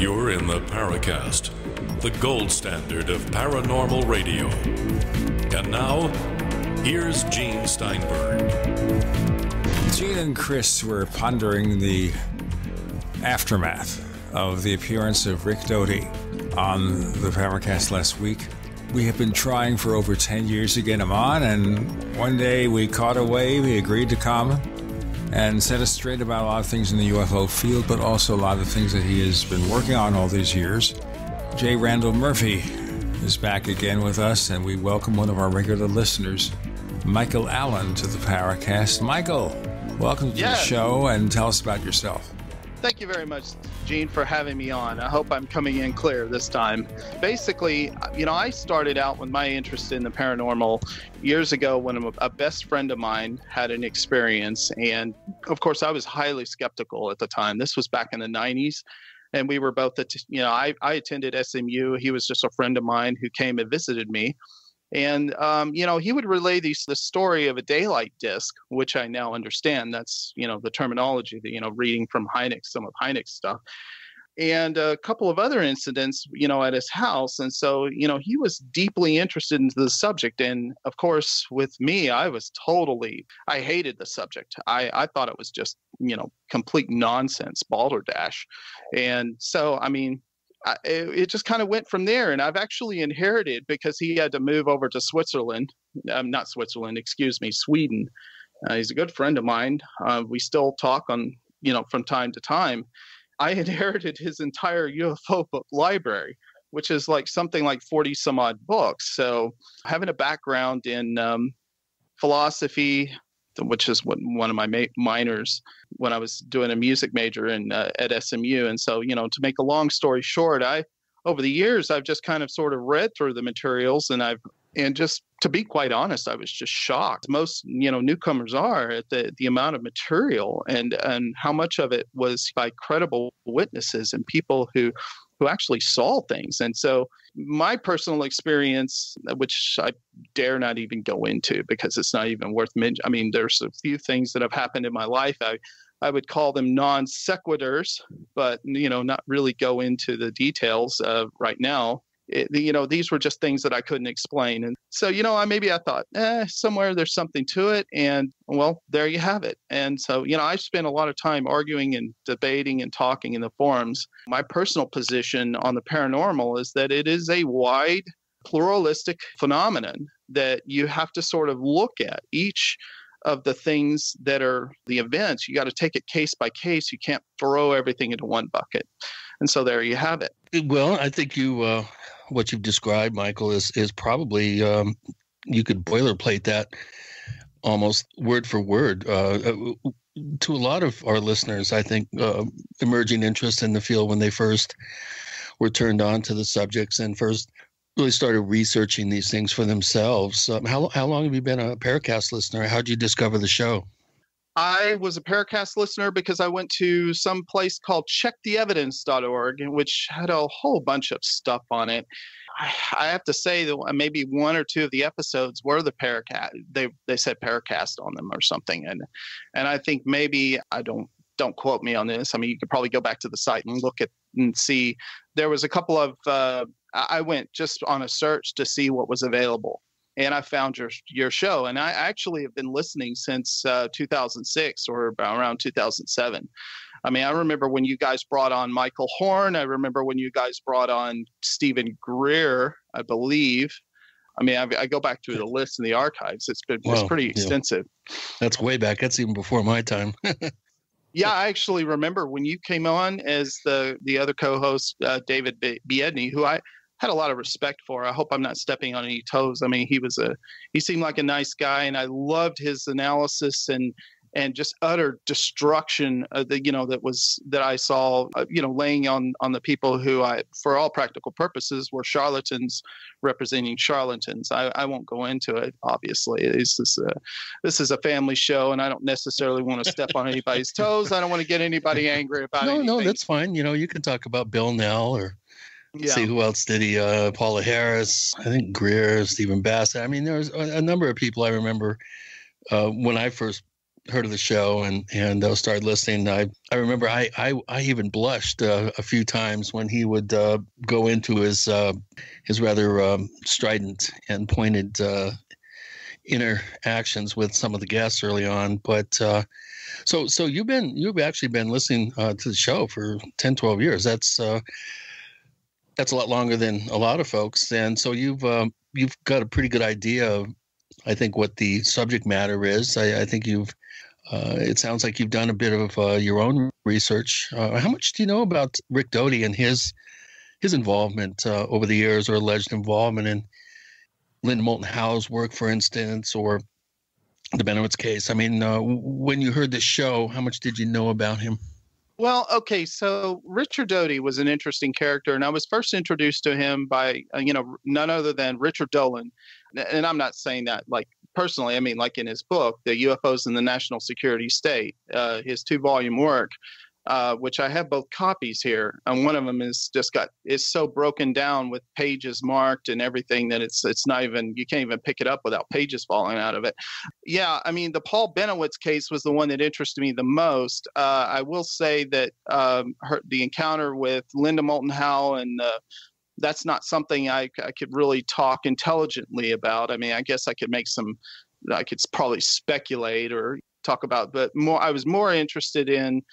You're in the Paracast, the gold standard of paranormal radio. And now, here's Gene Steinberg. Gene and Chris were pondering the aftermath of the appearance of Rick Doty on the Paracast last week. We have been trying for over 10 years to get him on, and one day we caught a wave. He agreed to come and set us straight about a lot of things in the UFO field, but also a lot of things that he has been working on all these years. J. Randall Murphy is back again with us, and we welcome one of our regular listeners, Michael Allen, to the Paracast. Michael, welcome to the show, and tell us about yourself. Thank you very much, Gene, for having me on. I hope I'm coming in clear this time. Basically, I started out with my interest in the paranormal years ago when a best friend of mine had an experience. And of course, I was highly skeptical at the time. This was back in the 90s. And we were both, I attended SMU. He was just a friend of mine who came and visited me. And, he would relay the story of a daylight disc, which I now understand. That's, the terminology, reading from Hynek's, some of Hynek's stuff. And a couple of other incidents, at his house. And so, he was deeply interested in the subject. And of course, with me, I hated the subject. I thought it was just, complete nonsense, balderdash. And so, it just kind of went from there. And I've actually inherited, because he had to move over to Sweden. He's a good friend of mine. We still talk on, from time to time. I inherited his entire UFO book library, which is something like 40 some odd books. So having a background in philosophy, which is one of my minors when I was doing a music major at SMU. And so, to make a long story short, over the years, I've just kind of sort of read through the materials, and just to be quite honest, I was just shocked. Most, newcomers are at the amount of material and how much of it was by credible witnesses and people who actually saw things. And so my personal experience, which I dare not even go into because it's not even worth mentioning. There's a few things that have happened in my life. I would call them non sequiturs, but, not really go into the details right now. These were just things that I couldn't explain. And so, I thought, somewhere there's something to it. And well, there you have it. And so, I spent a lot of time arguing and debating and talking in the forums. My personal position on the paranormal is that it is a wide, pluralistic phenomenon that you have to sort of look at each of the things that are the events. You got to take it case by case. You can't throw everything into one bucket. And so there you have it. Well, I think what you've described, Michael, is probably you could boilerplate that almost word for word. To a lot of our listeners, I think emerging interest in the field when they first were turned on to the subjects and first really started researching these things for themselves. How long have you been a Paracast listener? How did you discover the show? I was a Paracast listener because I went to some place called checktheevidence.org, which had a whole bunch of stuff on it. I have to say that maybe one or two of the episodes were the Paracast. They said Paracast on them or something. And I think maybe, don't quote me on this. You could probably go back to the site and look at and see. There was a couple of, I went just on a search to see what was available. And I found your show, and I actually have been listening since 2006 or around 2007. I remember when you guys brought on Michael Horn. I remember when you guys brought on Stephen Greer, I believe. I go back through the list in the archives. It's pretty extensive. That's way back. That's even before my time. Yeah, I actually remember when you came on as the other co-host, David Biedny, who I had a lot of respect for. I hope I'm not stepping on any toes. He seemed like a nice guy, and I loved his analysis and just utter destruction that I saw, laying on the people who for all practical purposes, were charlatans representing charlatans. I won't go into it. Obviously, this is a family show, and I don't necessarily want to step on anybody's toes. I don't want to get anybody angry about anything. No, that's fine. You can talk about Bill Nell or. Yeah. See, who else did he? Paula Harris, I think Greer, Stephen Bassett. There was a number of people I remember when I first heard of the show and started listening. I remember I even blushed a few times when he would go into his rather strident and pointed interactions with some of the guests early on. But so you've actually been listening to the show for 10, 12 years. That's a lot longer than a lot of folks. And so you've got a pretty good idea of, I think, what the subject matter is. I think it sounds like you've done a bit of your own research. How much do you know about Rick Doty and his involvement over the years, or alleged involvement in Linda Moulton Howe's work, for instance, or the Benowitz case? I mean, when you heard this show, how much did you know about him? Well, okay, so Richard Doty was an interesting character, and I was first introduced to him by, none other than Richard Dolan. And I'm not saying that like personally, I mean like in his book, The UFOs in the National Security State, his 2-volume work, which I have both copies here. And one of them is so broken down with pages marked and everything that it's not even, you can't even pick it up without pages falling out of it. Yeah, I mean, the Paul Benowitz case was the one that interested me the most. I will say that the encounter with Linda Moulton Howe and that's not something I could really talk intelligently about. I mean, I guess I could probably speculate or talk about, but I was more interested in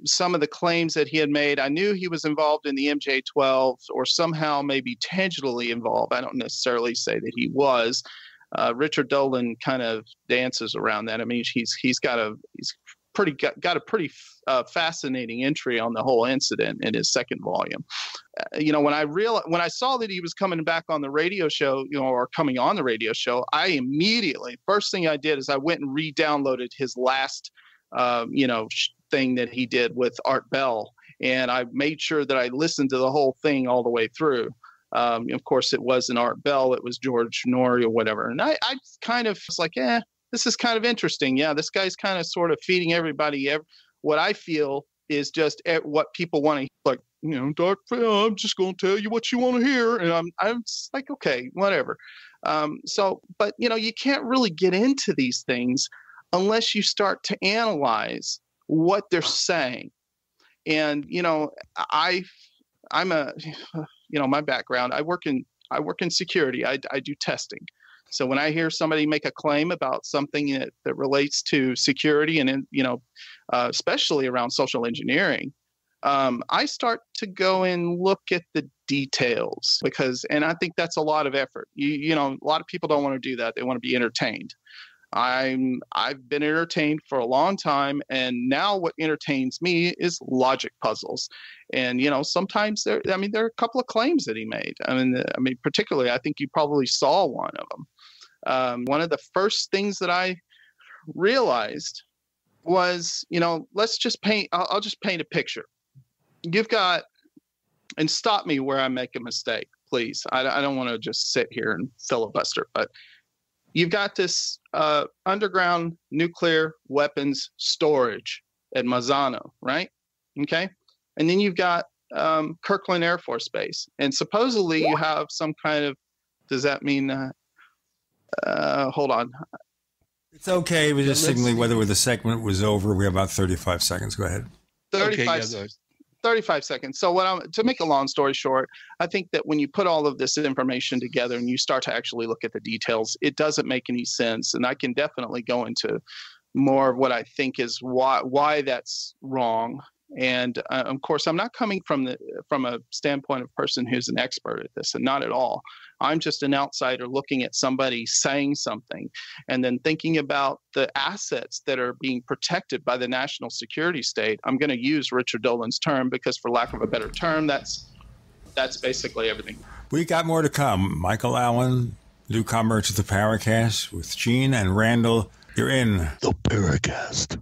some of the claims that he had made. I knew he was involved in the MJ-12 or somehow maybe tangibly involved. I don't necessarily say that he was. Richard Dolan kind of dances around that. I mean, he's got a pretty fascinating entry on the whole incident in his 2nd volume. When I saw that he was coming back on the radio show, or coming on the radio show, I immediately, first thing I did is I went and re-downloaded his last, thing that he did with Art Bell, and I made sure that I listened to the whole thing all the way through. Of course, it wasn't Art Bell; it was George Norrie or whatever. And I kind of was like, this is kind of interesting. Yeah, this guy's kind of sort of feeding everybody what I feel is just what people want to, like, Doc, I'm just going to tell you what you want to hear. And I'm just like, okay, whatever. But you can't really get into these things unless you start to analyze what they're saying. And, I'm my background, I work in security. I do testing. So when I hear somebody make a claim about something that relates to security and, especially around social engineering, I start to go and look at the details and I think that's a lot of effort. A lot of people don't want to do that. They want to be entertained. I've been entertained for a long time, and now what entertains me is logic puzzles. And sometimes there are a couple of claims that he made. I mean, particularly, I think you probably saw one of them. One of the first things that I realized was, let's just paint. I'll just paint a picture. You've got, and stop me where I make a mistake, please. I don't want to just sit here and filibuster, but you've got this underground nuclear weapons storage at Mazzano, right? Okay. And then you've got Kirkland Air Force Base. And supposedly you have some kind of, does that mean, hold on. It's okay. We're just signaling whether the segment was over. We have about 35 seconds. Go ahead. 35 seconds. So to make a long story short, I think that when you put all of this information together and you start to actually look at the details, it doesn't make any sense. And I can definitely go into more of what I think is why that's wrong. And of course, I'm not coming from a standpoint of a person who's an expert at this, and not at all. I'm just an outsider looking at somebody saying something and then thinking about the assets that are being protected by the national security state. I'm going to use Richard Dolan's term because, for lack of a better term, that's basically everything. We got more to come. Michael Allen, newcomer to the Paracast with Gene and Randall. You're in the Paracast.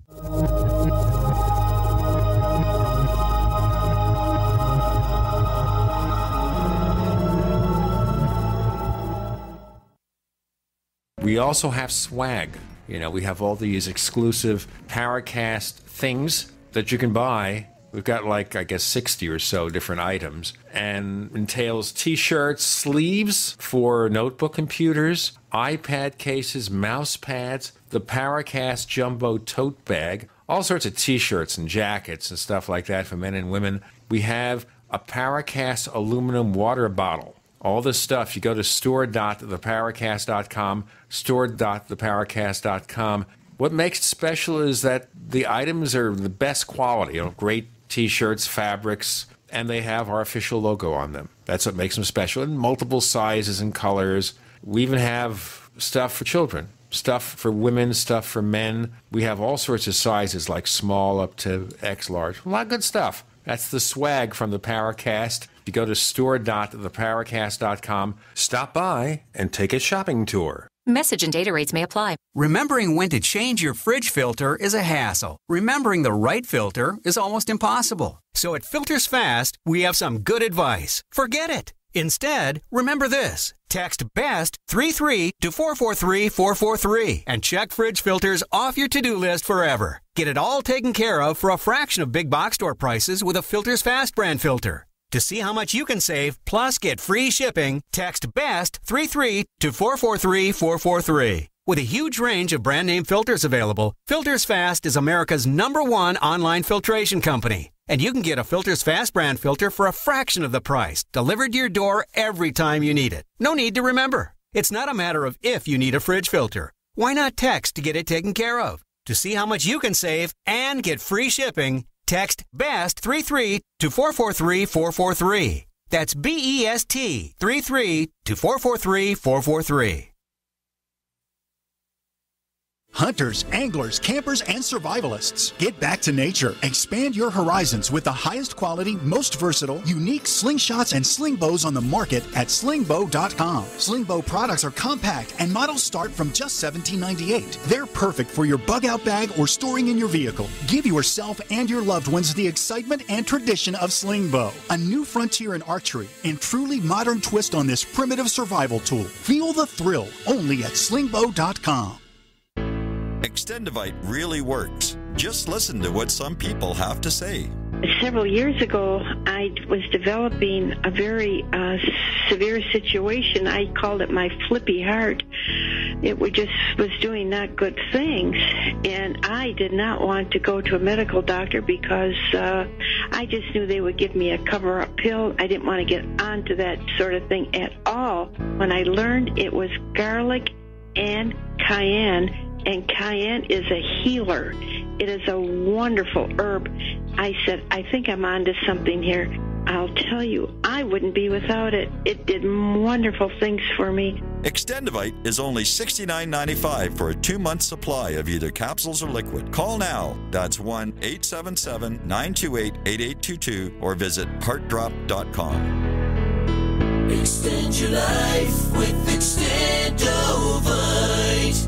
We also have swag. We have all these exclusive Paracast things that you can buy We've got like, I guess, 60 or so different items, and entails T-shirts, sleeves for notebook computers, iPad cases, mouse pads, the Paracast Jumbo tote bag, all sorts of T-shirts and jackets and stuff like that for men and women. We have a Paracast aluminum water bottle. All this stuff, you go to store.theparacast.com, store.theparacast.com. What makes it special is that the items are the best quality, great T-shirts, fabrics, and they have our official logo on them. That's what makes them special, in multiple sizes and colors. We even have stuff for children, stuff for women, stuff for men. We have all sorts of sizes, like small up to X large. A lot of good stuff. That's the swag from the Paracast. You go to store.theparacast.com, stop by, and take a shopping tour. Message and data rates may apply. Remembering when to change your fridge filter is a hassle. Remembering the right filter is almost impossible. So at Filters Fast, we have some good advice. Forget it. Instead, remember this. Text BEST 33 to 443 443 and check fridge filters off your to-do list forever. Get it all taken care of for a fraction of big box store prices with a Filters Fast brand filter. To see how much you can save, plus get free shipping, text BEST 33 to 443 443. With a huge range of brand name filters available, Filters Fast is America's #1 online filtration company. And you can get a Filters Fast brand filter for a fraction of the price, delivered to your door every time you need it. No need to remember. It's not a matter of if you need a fridge filter. Why not text to get it taken care of? To see how much you can save and get free shipping, text BEST 33 to 443 443. That's BEST 33 to 443 443. Hunters, anglers, campers, and survivalists. Get back to nature. Expand your horizons with the highest quality, most versatile, unique slingshots and sling bows on the market at slingbow.com. Slingbow products are compact and models start from just $17.98. They're perfect for your bug-out bag or storing in your vehicle. Give yourself and your loved ones the excitement and tradition of Slingbow, a new frontier in archery and truly modern twist on this primitive survival tool. Feel the thrill only at slingbow.com. Extendivite really works. Just listen to what some people have to say. Several years ago, I was developing a very severe situation. I called it my flippy heart. It was doing not good things, and I did not want to go to a medical doctor because I just knew they would give me a cover-up pill. I didn't want to get onto that sort of thing at all. When I learned it was garlic and cayenne, and cayenne is a healer. It is a wonderful herb. I said, I think I'm onto something here. I'll tell you, I wouldn't be without it. It did wonderful things for me. Extendivite is only $69.95 for a 2-month supply of either capsules or liquid. Call now. That's 1-877-928-8822 or visit heartdrop.com. Extend your life with Extendovite.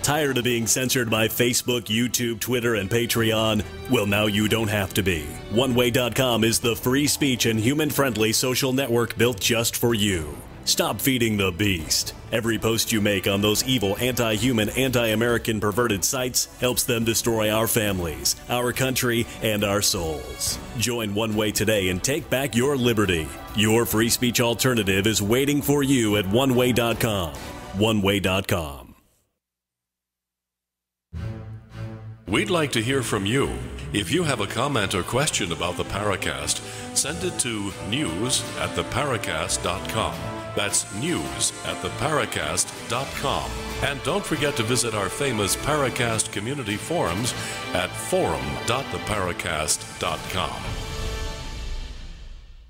Tired of being censored by Facebook, YouTube, Twitter, and Patreon? Well, now you don't have to be. OneWay.com is the free speech and human-friendly social network built just for you. Stop feeding the beast. Every post you make on those evil, anti-human, anti-American perverted sites helps them destroy our families, our country, and our souls. Join One Way today and take back your liberty. Your free speech alternative is waiting for you at OneWay.com. OneWay.com. We'd like to hear from you. If you have a comment or question about the Paracast, send it to news@theparacast.com. That's news@theparacast.com. And don't forget to visit our famous Paracast community forums at forum.theparacast.com.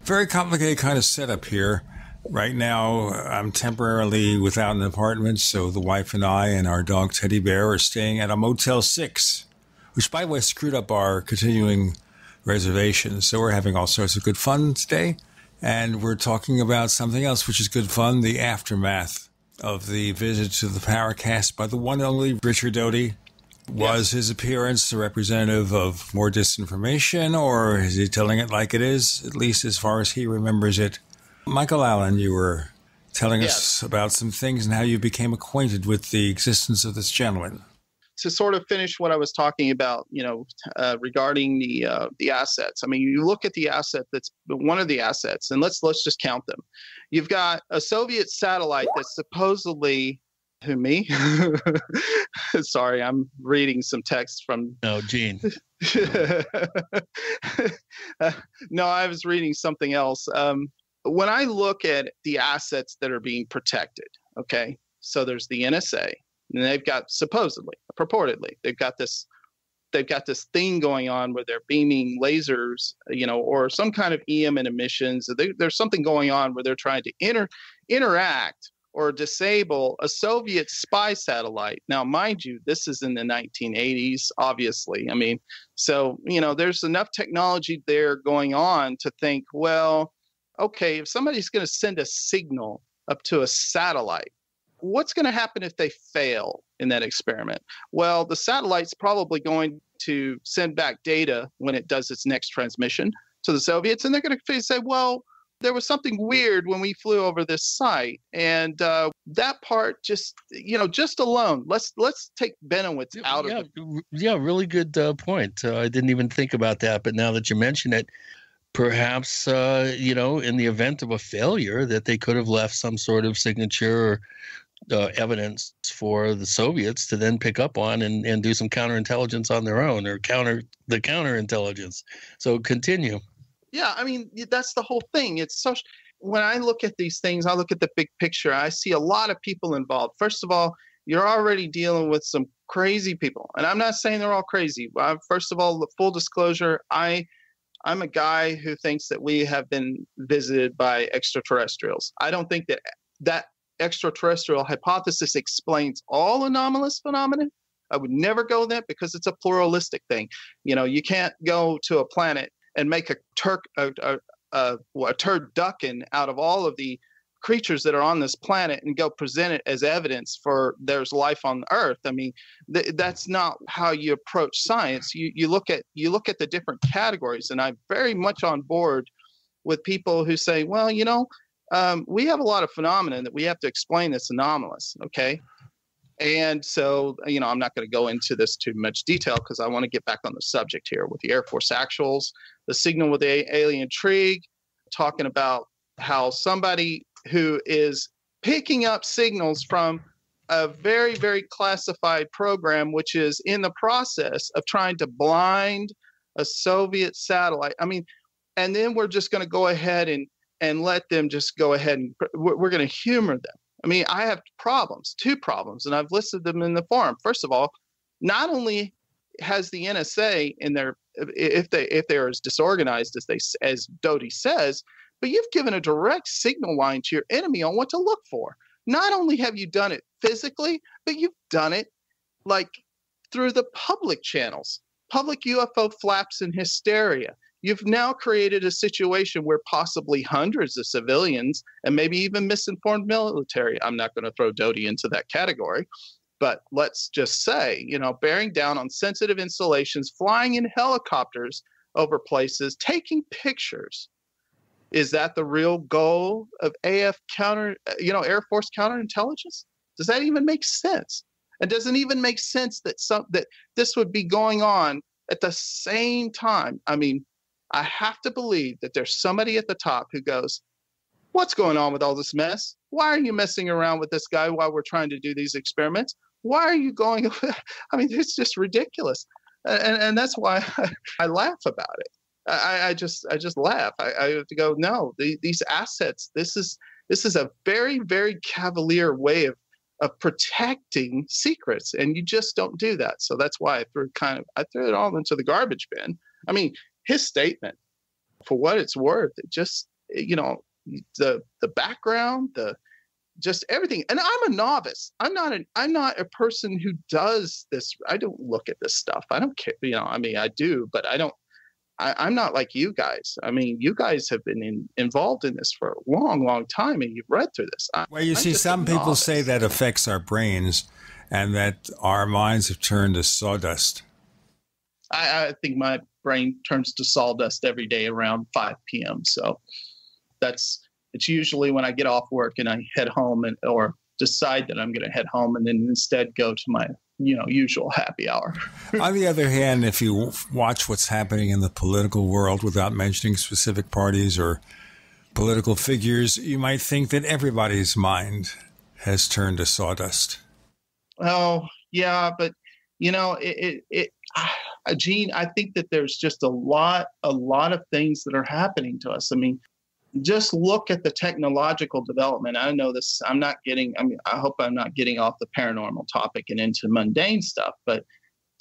Very complicated kind of setup here. Right now, I'm temporarily without an apartment, so the wife and I and our dog Teddy Bear are staying at a Motel 6, which, by the way, screwed up our continuing reservations. So we're having all sorts of good fun today, and we're talking about something else, which is good fun, the aftermath of the visit to the Paracast by the one and only Richard Doty. Was his appearance a representative of more disinformation, or is he telling it like it is, at least as far as he remembers it? Michael Allen, you were telling us about some things and how you became acquainted with the existence of this gentleman. to sort of finish what I was talking about, regarding the assets. I mean, you look at the asset that's one of the assets, and let's just count them. You've got a Soviet satellite that's supposedly, who, me? Sorry, I'm reading some text from. No, Gene. No, I was reading something else. When I look at the assets that are being protected, okay, so there's the NSA, and they've got purportedly, they've got this thing going on where they're beaming lasers, or some kind of EM and emissions. There's something going on where they're trying to interact or disable a Soviet spy satellite. Now, mind you, this is in the 1980s, obviously. I mean, so, there's enough technology there going on to think, well, okay, if somebody's going to send a signal up to a satellite, what's going to happen if they fail in that experiment? Well, the satellite's probably going to send back data when it does its next transmission to the Soviets, and they're going to say, well, there was something weird when we flew over this site, and that part just alone. Let's take Benowitz out of it. Yeah, really good point. I didn't even think about that, but now that you mention it, perhaps in the event of a failure, that they could have left some sort of signature or evidence for the Soviets to then pick up on and do some counterintelligence on their own, or counterintelligence. So continue. Yeah, I mean, that's the whole thing. It's so. When I look at these things, I look at the big picture. I see a lot of people involved. First of all, you're already dealing with some crazy people, and I'm not saying they're all crazy. First of all, the full disclosure, I'm a guy who thinks that we have been visited by extraterrestrials. I don't think that extraterrestrial hypothesis explains all anomalous phenomena. I would never go there because it's a pluralistic thing. You can't go to a planet and make a turducken out of all of the creatures that are on this planet and go present it as evidence for there's life on the Earth. I mean, that's not how you approach science. You look at the different categories, and I'm very much on board with people who say, well, we have a lot of phenomena that we have to explain that's anomalous. Okay. And so, I'm not going to go into this too much detail because I want to get back on the subject here with the Air Force actuals, the signal with the alien intrigue, talking about how somebody who is picking up signals from a very, very classified program, which is in the process of trying to blind a Soviet satellite. I mean, and then we're just going to go ahead and let them just go ahead and we're going to humor them. I mean, I have two problems, and I've listed them in the forum. First of all, not only has the NSA in their, if they're as disorganized as Doty says, but you've given a direct signal line to your enemy on what to look for. Not only have you done it physically, but you've done it like through the public channels, public UFO flaps and hysteria. You've now created a situation where possibly hundreds of civilians and maybe even misinformed military, I'm not going to throw Doty into that category, but let's just say, bearing down on sensitive installations, flying in helicopters over places, taking pictures. Is that the real goal of Air Force counterintelligence? Does that even make sense? It doesn't even make sense that this would be going on at the same time. I mean, I have to believe that there's somebody at the top who goes, what's going on with all this mess? Why are you messing around with this guy while we're trying to do these experiments? Why are you going? I mean, it's just ridiculous. And that's why I laugh about it. I just laugh. I have to go, no, these assets, this is a very, very cavalier way of protecting secrets. And you just don't do that. So that's why I threw it all into the garbage bin. I mean, his statement, for what it's worth, it just, the background, just everything. And I'm a novice. I'm not a person who does this. I don't look at this stuff. I don't care. I mean, I do, but I'm not like you guys. I mean, you guys have been involved in this for a long, long time, and you've read through this. Well, you see, some people say that affects our brains and that our minds have turned to sawdust. I think my brain turns to sawdust every day around 5 p.m. So it's usually when I get off work and I head home or decide that I'm going to head home and then instead go to usual happy hour. On the other hand, if you watch what's happening in the political world without mentioning specific parties or political figures, you might think that everybody's mind has turned to sawdust. Oh, yeah, but Gene, I think that there's just a lot of things that are happening to us. I mean, just look at the technological development. I know this, I hope I'm not getting off the paranormal topic and into mundane stuff, but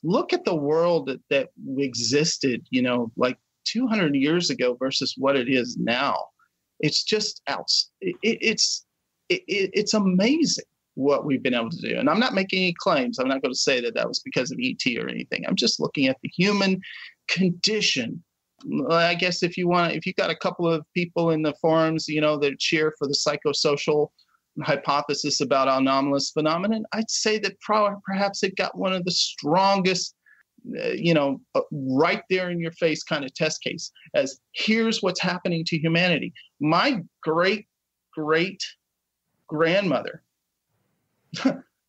look at the world that existed, like 200 years ago versus what it is now. It's just it's amazing what we've been able to do. And I'm not making any claims. I'm not going to say that was because of ET or anything. I'm just looking at the human condition. I guess if you got a couple of people in the forums, that cheer for the psychosocial hypothesis about anomalous phenomenon, I'd say that perhaps it got one of the strongest, right there in your face kind of test case as here's what's happening to humanity. My great grandmother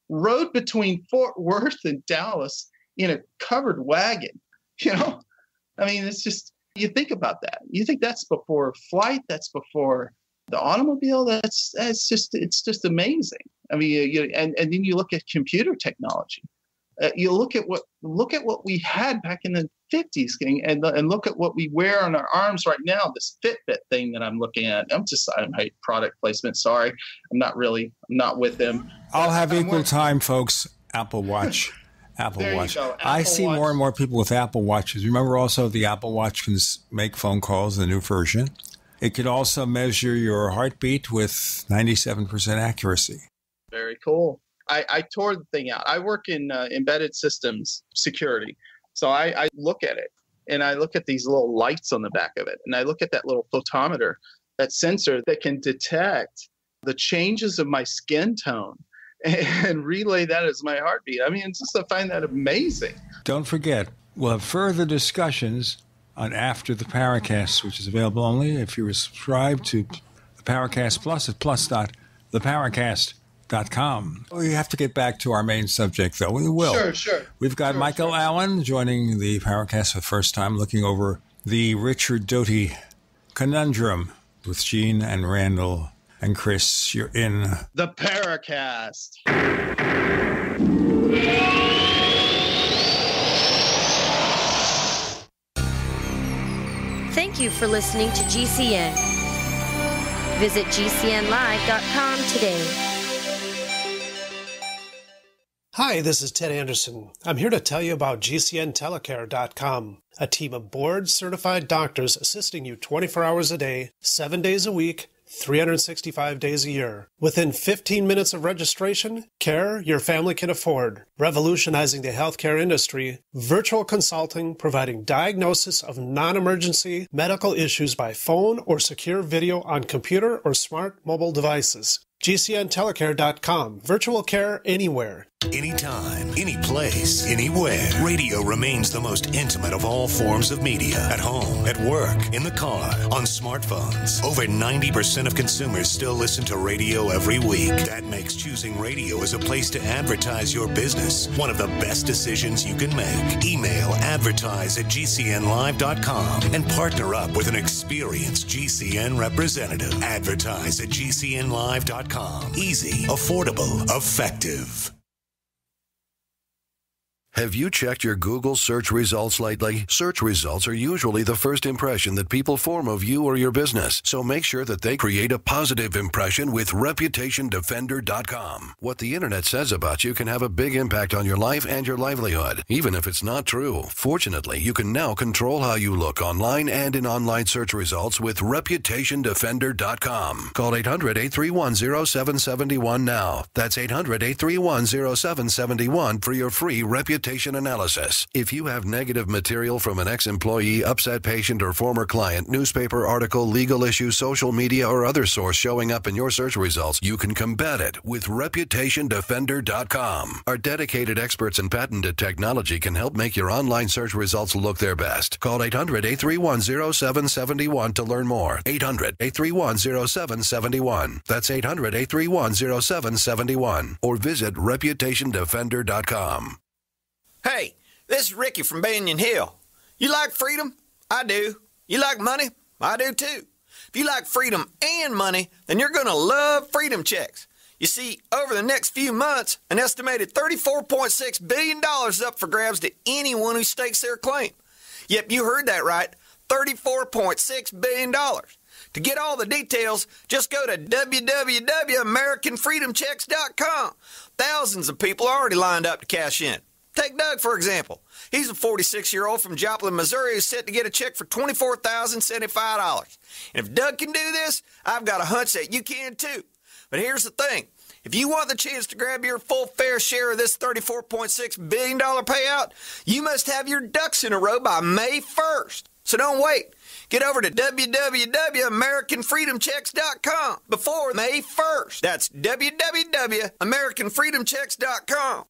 rode between Fort Worth and Dallas in a covered wagon. I mean, it's just, you think about that. You think that's before flight, that's before the automobile. It's just amazing. I mean, and then you look at computer technology. You look at what we had back in the 50s, and look at what we wear on our arms right now. This Fitbit thing that I'm looking at. I hate product placement. Sorry, I'm not with them. I'll have equal time, folks. Apple Watch. Apple Watch. I see more and more people with Apple Watches. Remember also the Apple Watch can make phone calls, the new version. It could also measure your heartbeat with 97% accuracy. Very cool. I tore the thing out. I work in embedded systems security. So I look at it, and I look at these little lights on the back of it, and I look at that little photometer, that sensor that can detect the changes of my skin tone and relay that as my heartbeat. I mean, I find that amazing. Don't forget, we'll have further discussions on After the Paracast, which is available only if you subscribe to the Paracast Plus at plus.theparacast.com. We have to get back to our main subject, though. We will. Sure. We've got Michael Allen joining the Paracast for the first time, looking over the Richard Doty conundrum with Gene and Randall and Chris. You're in the Paracast. Thank you for listening to GCN. Visit GCNlive.com today. Hi, this is Ted Anderson. I'm here to tell you about GCNtelecare.com, a team of board-certified doctors assisting you 24 hours a day, 7 days a week, 365 days a year. Within 15 minutes of registration, care your family can afford. Revolutionizing the healthcare industry, virtual consulting providing diagnosis of non-emergency medical issues by phone or secure video on computer or smart mobile devices. GCNtelecare.com. Virtual care anywhere. Anytime, any place, anywhere. Radio remains the most intimate of all forms of media. At home, at work, in the car, on smartphones. Over 90% of consumers still listen to radio every week. That makes choosing radio as a place to advertise your business one of the best decisions you can make. Email advertise@gcnlive.com and partner up with an experienced GCN representative. Advertise@gcnlive.com. Easy, affordable, effective. Have you checked your Google search results lately? Search results are usually the first impression that people form of you or your business, so make sure that they create a positive impression with ReputationDefender.com. What the internet says about you can have a big impact on your life and your livelihood, even if it's not true. Fortunately, you can now control how you look online and in online search results with ReputationDefender.com. Call 800-831-0771 now. That's 800-831-0771 for your free reputation reputation analysis. If you have negative material from an ex-employee, upset patient, or former client, newspaper article, legal issue, social media, or other source showing up in your search results, you can combat it with ReputationDefender.com. Our dedicated experts in patented technology can help make your online search results look their best. Call 800-831-0771 to learn more. 800-831-0771. That's 800-831-0771. Or visit ReputationDefender.com. Hey, this is Ricky from Banyan Hill. You like freedom? I do. You like money? I do too. If you like freedom and money, then you're going to love Freedom Checks. You see, over the next few months, an estimated $34.6 billion is up for grabs to anyone who stakes their claim. Yep, you heard that right, $34.6 billion. To get all the details, just go to www.americanfreedomchecks.com. Thousands of people are already lined up to cash in. Take Doug, for example. He's a 46-year-old from Joplin, Missouri who's set to get a check for $24,075. And if Doug can do this, I've got a hunch that you can too. But here's the thing. If you want the chance to grab your full fair share of this $34.6 billion payout, you must have your ducks in a row by May 1st. So don't wait. Get over to www.americanfreedomchecks.com before May 1st. That's www.americanfreedomchecks.com.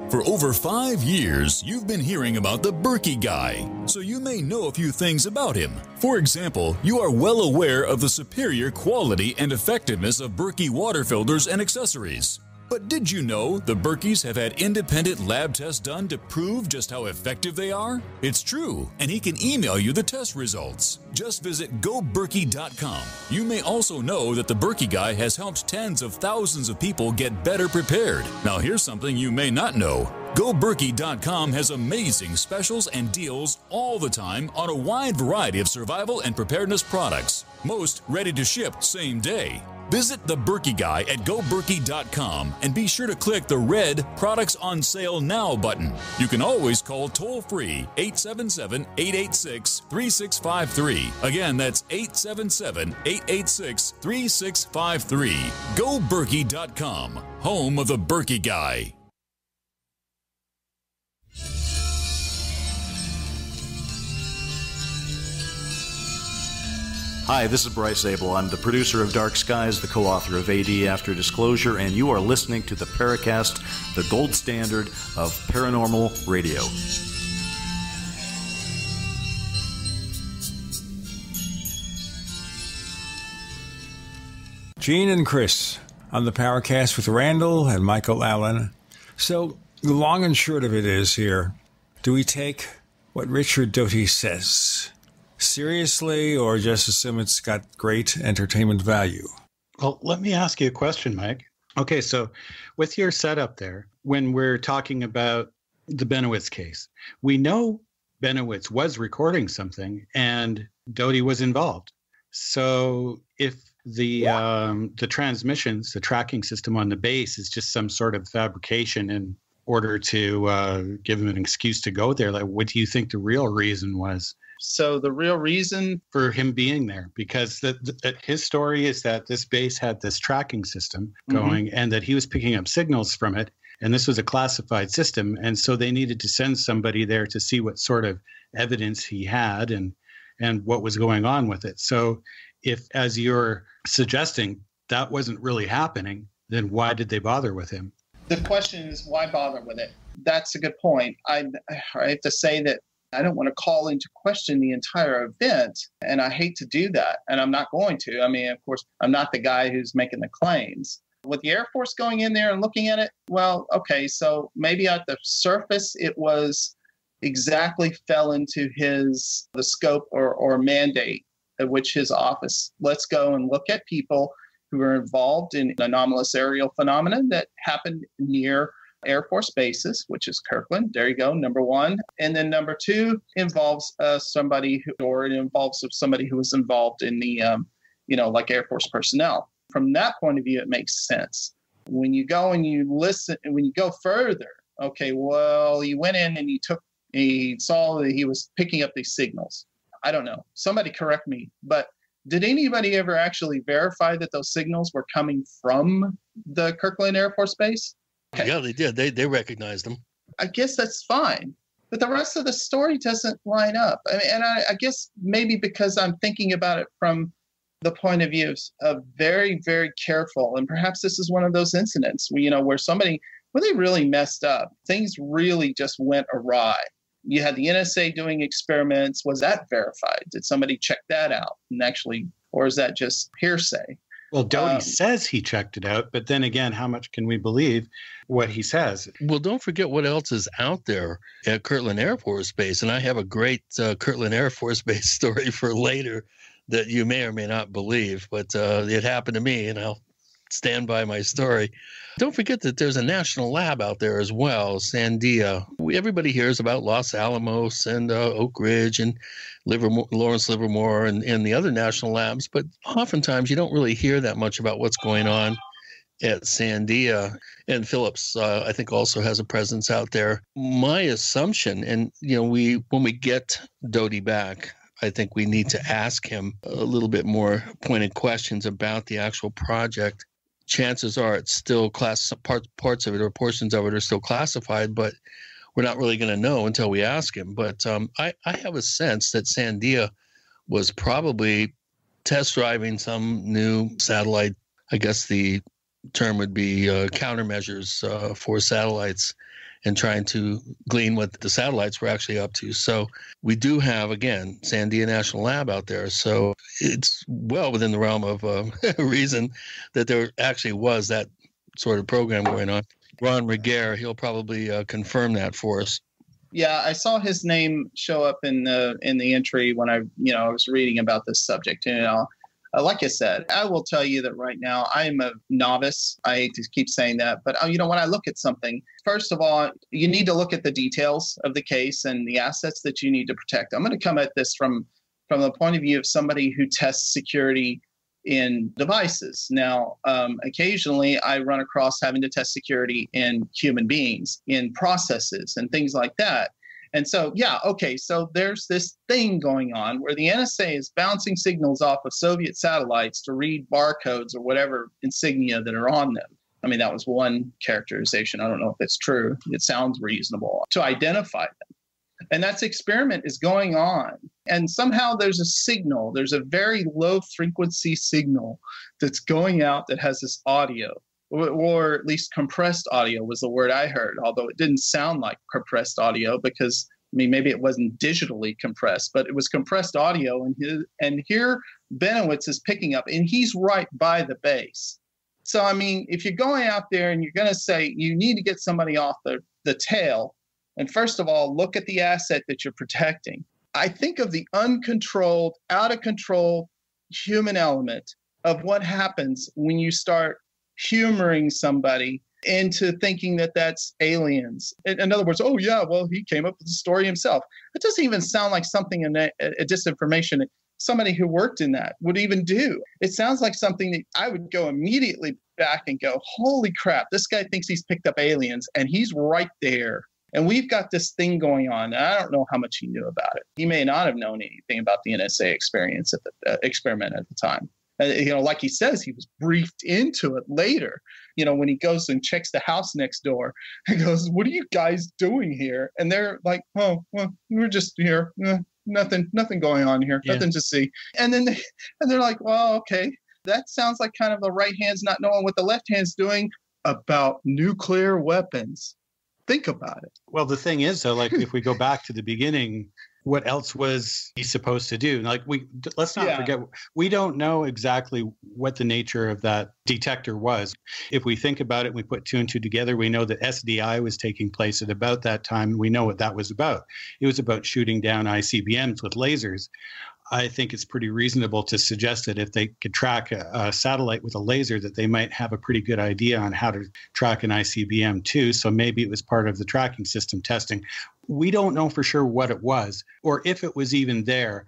For over 5 years, you've been hearing about the Berkey Guy, so you may know a few things about him. For example, you are well aware of the superior quality and effectiveness of Berkey water filters and accessories. But did you know the Berkeys have had independent lab tests done to prove just how effective they are? It's true, and he can email you the test results. Just visit goberkey.com. You may also know that the Berkey Guy has helped tens of thousands of people get better prepared. Now here's something you may not know. GoBerkey.com has amazing specials and deals all the time on a wide variety of survival and preparedness products. Most ready to ship same day. Visit the Berkey Guy at GoBerkey.com and be sure to click the red Products on Sale Now button. You can always call toll-free 877-886-3653. Again, that's 877-886-3653. GoBerkey.com, home of the Berkey Guy. Hi, this is Bryce Abel. I'm the producer of Dark Skies, the co-author of AD After Disclosure, and you are listening to the Paracast, the gold standard of paranormal radio. Gene and Chris on the Paracast with Randall and Michael Allen. So, the long and short of it is here, do we take what Richard Doty says seriously, or just assume it's got great entertainment value? Well, let me ask you a question, Mike. Okay, so with your setup there, when we're talking about the Benowitz case, we know Benowitz was recording something and Doty was involved. So if the transmissions, the tracking system on the base is just some sort of fabrication in order to give him an excuse to go there, like, what do you think the real reason was? So the real reason for him being there, because his story is that this base had this tracking system going and that he was picking up signals from it. And this was a classified system. And so they needed to send somebody there to see what sort of evidence he had and what was going on with it. So if, as you're suggesting, that wasn't really happening, then why did they bother with him? The question is, why bother with it? That's a good point. I have to say that I don't want to call into question the entire event, and I hate to do that, and I'm not going to. I mean, of course, I'm not the guy who's making the claims. With the Air Force going in there and looking at it, well, okay, so maybe at the surface it was exactly fell into the scope or mandate at which his office, let's go and look at people who are involved in anomalous aerial phenomena that happened near Air Force bases, which is Kirkland. There you go, number one. And then number two involves somebody who was involved in the, like Air Force personnel. From that point of view, it makes sense. When you go and you listen, and when you go further, okay, well, he went in and he saw that he was picking up these signals. I don't know. Somebody correct me, but did anybody ever actually verify that those signals were coming from the Kirkland Air Force Base? Okay. Yeah, they did. They recognized them. I guess that's fine. But the rest of the story doesn't line up. I mean, and I guess maybe because I'm thinking about it from the point of view of very, very careful. And perhaps this is one of those incidents where somebody, when they really messed up, things really just went awry. You had the NSA doing experiments. Was that verified? Did somebody check that out? And actually, or is that just hearsay? Well, Doty says he checked it out, but then again, how much can we believe what he says? Well, don't forget what else is out there at Kirtland Air Force Base. And I have a great Kirtland Air Force Base story for later that you may or may not believe, but it happened to me, and I'll stand by my story. Don't forget that there's a national lab out there as well, Sandia. Everybody hears about Los Alamos and Oak Ridge and Lawrence Livermore and the other national labs, but oftentimes you don't really hear that much about what's going on at Sandia. And Phillips, I think, also has a presence out there. My assumption, and when we get Doty back, I think we need to ask him a little bit more pointed questions about the actual project. Chances are it's still parts of it or portions of it are still classified, but we're not really going to know until we ask him. But I have a sense that Sandia was probably test driving some new satellite. I guess the term would be countermeasures for satellites, and trying to glean what the satellites were actually up to. So we do have, again, Sandia National Lab out there. So it's well within the realm of reason that there actually was that sort of program going on. Ron Regehr, he'll probably confirm that for us. Yeah, I saw his name show up in the entry when I was reading about this subject. Like I said, I will tell you that right now I'm a novice. I hate to keep saying that, but when I look at something, first of all, you need to look at the details of the case and the assets that you need to protect. I'm going to come at this from the point of view of somebody who tests security in devices. Now, occasionally I run across having to test security in human beings, in processes and things like that. And so, so there's this thing going on where the NSA is bouncing signals off of Soviet satellites to read barcodes or whatever insignia that are on them. I mean, that was one characterization. I don't know if it's true. It sounds reasonable to identify them. And that experiment is going on. And somehow there's a signal. There's a very low frequency signal that's going out that has this audio. Or at least compressed audio was the word I heard, although it didn't sound like compressed audio because, maybe it wasn't digitally compressed, but it was compressed audio. And here Benowitz is picking up, and he's right by the base. So, if you're going out there and you're going to say you need to get somebody off the tail, and first of all, look at the asset that you're protecting. I think of the uncontrolled, out of control human element of what happens when you start humoring somebody into thinking that that's aliens. In other words, he came up with the story himself. It doesn't even sound like something a disinformation somebody who worked in that would even do. It sounds like something that I would go immediately back and go, holy crap, this guy thinks he's picked up aliens and he's right there. And we've got this thing going on. And I don't know how much he knew about it. He may not have known anything about the NSA experiment at the time. Like he says, he was briefed into it later. When he goes and checks the house next door, he goes, "What are you guys doing here?" And they're like, "Oh, well, we're just here. Nothing going on here. Nothing to see." And then they're like, "Well, okay, that sounds like kind of the right hand's not knowing what the left hand's doing about nuclear weapons." Think about it. Well, the thing is, though, if we go back to the beginning, what else was he supposed to do? Let's not forget, we don't know exactly what the nature of that detector was. If we think about it, we put two and two together, we know that SDI was taking place at about that time. We know what that was about. It was about shooting down ICBMs with lasers. I think it's pretty reasonable to suggest that if they could track a satellite with a laser, that they might have a pretty good idea on how to track an ICBM too. So maybe it was part of the tracking system testing. We don't know for sure what it was or if it was even there.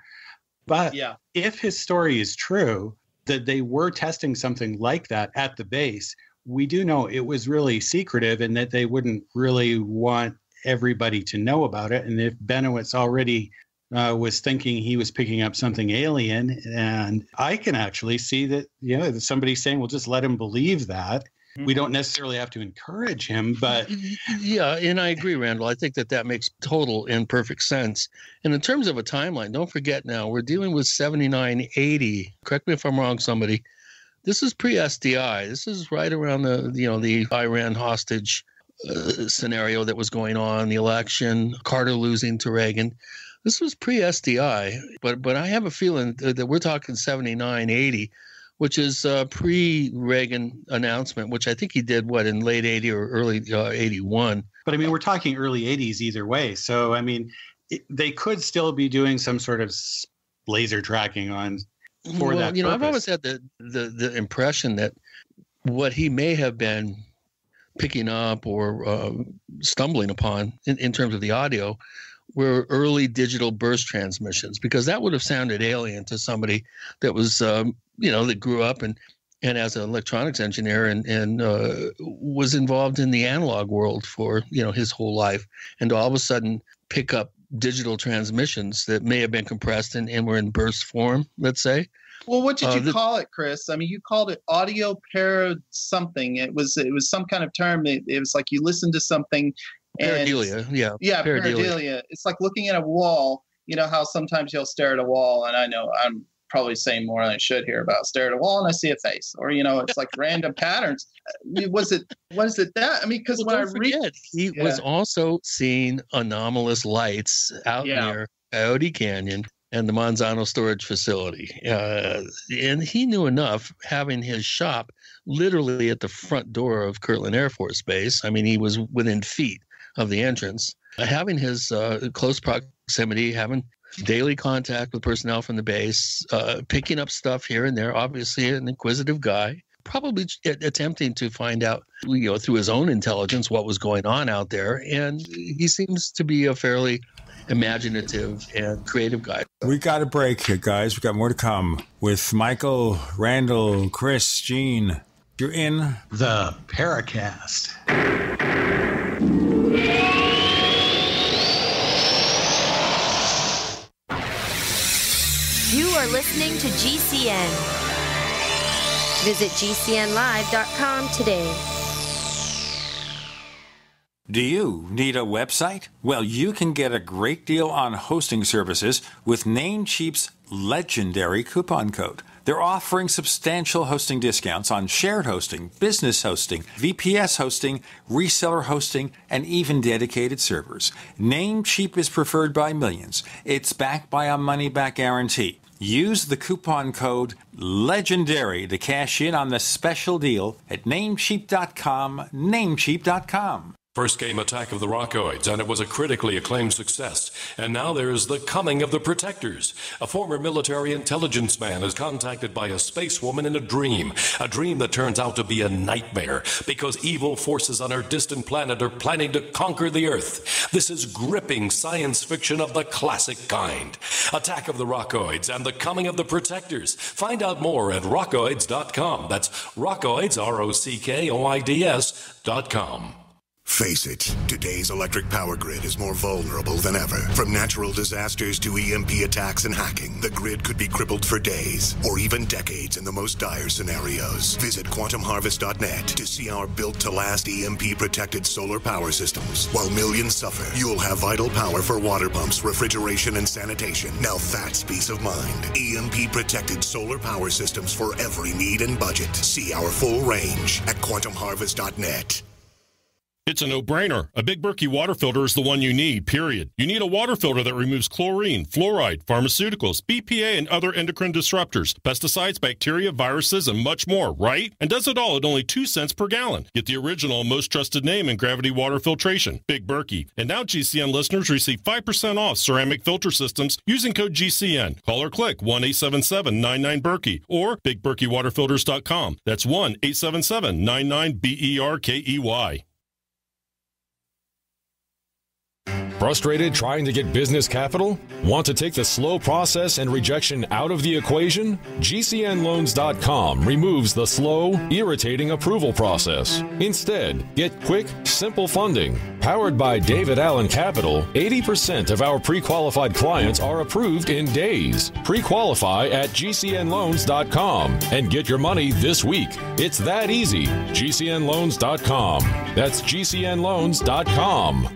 But if his story is true, that they were testing something like that at the base, we do know it was really secretive and that they wouldn't really want everybody to know about it. And if Benowitz already was thinking he was picking up something alien, and I can actually see that, somebody's saying, well, just let him believe that. We don't necessarily have to encourage him, but... Yeah, and I agree, Randall. I think that makes total and perfect sense. And in terms of a timeline, don't forget now, we're dealing with 7980. Correct me if I'm wrong, somebody. This is pre-SDI. This is right around the Iran hostage scenario that was going on, the election, Carter losing to Reagan. This was pre-SDI, but I have a feeling that we're talking 7980, which is pre-Reagan announcement, which I think he did, in late 80 or early 81. But, I mean, we're talking early 80s either way. So, I mean, they could still be doing some sort of laser tracking on for that purpose. I've always had the impression that what he may have been picking up or stumbling upon in terms of the audio were early digital burst transmissions, because that would have sounded alien to somebody that was, that grew up and as an electronics engineer and was involved in the analog world for, his whole life. And to all of a sudden pick up digital transmissions that may have been compressed and were in burst form, let's say. Well, what did you call it, Chris? I mean, you called it audio parod something. It was some kind of term. It was like you listened to something. Pareidolia, yeah, pareidolia. It's like looking at a wall. You know how sometimes you'll stare at a wall, and I know I'm probably saying more than I should here about stare at a wall and I see a face, or it's like random patterns. Was it that? I mean, because when I read, he was also seeing anomalous lights out near Coyote Canyon and the Manzano storage facility, and he knew enough, having his shop literally at the front door of Kirtland Air Force Base. I mean, he was within feet of the entrance, having his close proximity, having daily contact with personnel from the base, picking up stuff here and there, obviously an inquisitive guy, probably attempting to find out, through his own intelligence what was going on out there. And he seems to be a fairly imaginative and creative guy. We got a break here, guys. We got more to come with Michael, Randall, Chris, Gene. You're in the Paracast. You are listening to GCN. Visit GCNlive.com today. Do you need a website? Well, you can get a great deal on hosting services with Namecheap's legendary coupon code. They're offering substantial hosting discounts on shared hosting, business hosting, VPS hosting, reseller hosting, and even dedicated servers. Namecheap is preferred by millions. It's backed by a money-back guarantee. Use the coupon code LEGENDARY to cash in on the special deal at Namecheap.com, Namecheap.com. First came Attack of the Rockoids, and it was a critically acclaimed success. And now there's The Coming of the Protectors. A former military intelligence man is contacted by a space woman in a dream that turns out to be a nightmare because evil forces on her distant planet are planning to conquer the Earth. This is gripping science fiction of the classic kind. Attack of the Rockoids and The Coming of the Protectors. Find out more at rockoids.com. That's Rockoids, ROCKOIDS.com. Face it, today's electric power grid is more vulnerable than ever. From natural disasters to EMP attacks and hacking, the grid could be crippled for days or even decades in the most dire scenarios. Visit quantumharvest.net to see our built-to-last EMP-protected solar power systems. While millions suffer, you'll have vital power for water pumps, refrigeration, and sanitation. Now that's peace of mind. EMP-protected solar power systems for every need and budget. See our full range at quantumharvest.net. It's a no-brainer. A Big Berkey water filter is the one you need, period. You need a water filter that removes chlorine, fluoride, pharmaceuticals, BPA, and other endocrine disruptors, pesticides, bacteria, viruses, and much more, right? And does it all at only 2 cents per gallon. Get the original and most trusted name in gravity water filtration, Big Berkey. And now GCN listeners receive 5% off ceramic filter systems using code GCN. Call or click 1-877-99-BERKEY or BigBerkeyWaterFilters.com. That's 1-877-99-BERKEY. Frustrated trying to get business capital? Want to take the slow process and rejection out of the equation? GCNloans.com removes the slow, irritating approval process. Instead, get quick, simple funding. Powered by David Allen Capital, 80% of our pre-qualified clients are approved in days. Pre-qualify at GCNloans.com and get your money this week. It's that easy. GCNloans.com. That's GCNloans.com.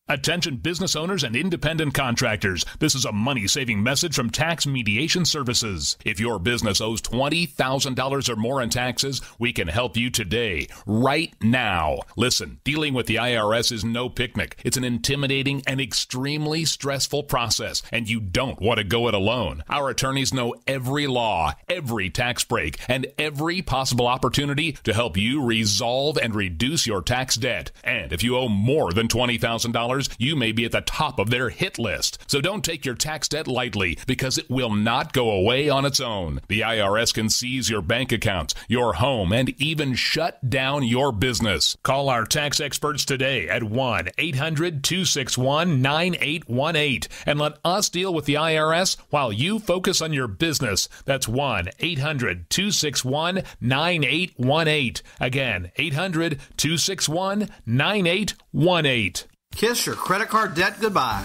Attention business owners and independent contractors. This is a money-saving message from Tax Mediation Services. If your business owes $20,000 or more in taxes, we can help you today, right now. Listen, dealing with the IRS is no picnic. It's an intimidating and extremely stressful process, and you don't want to go it alone. Our attorneys know every law, every tax break, and every possible opportunity to help you resolve and reduce your tax debt. And if you owe more than $20,000, you may be at the top of their hit list. So don't take your tax debt lightly, because it will not go away on its own. The IRS can seize your bank accounts, your home, and even shut down your business. Call our tax experts today at 1-800-261-9818 and let us deal with the IRS while you focus on your business. That's 1-800-261-9818. Again, 800-261-9818. Kiss your credit card debt goodbye.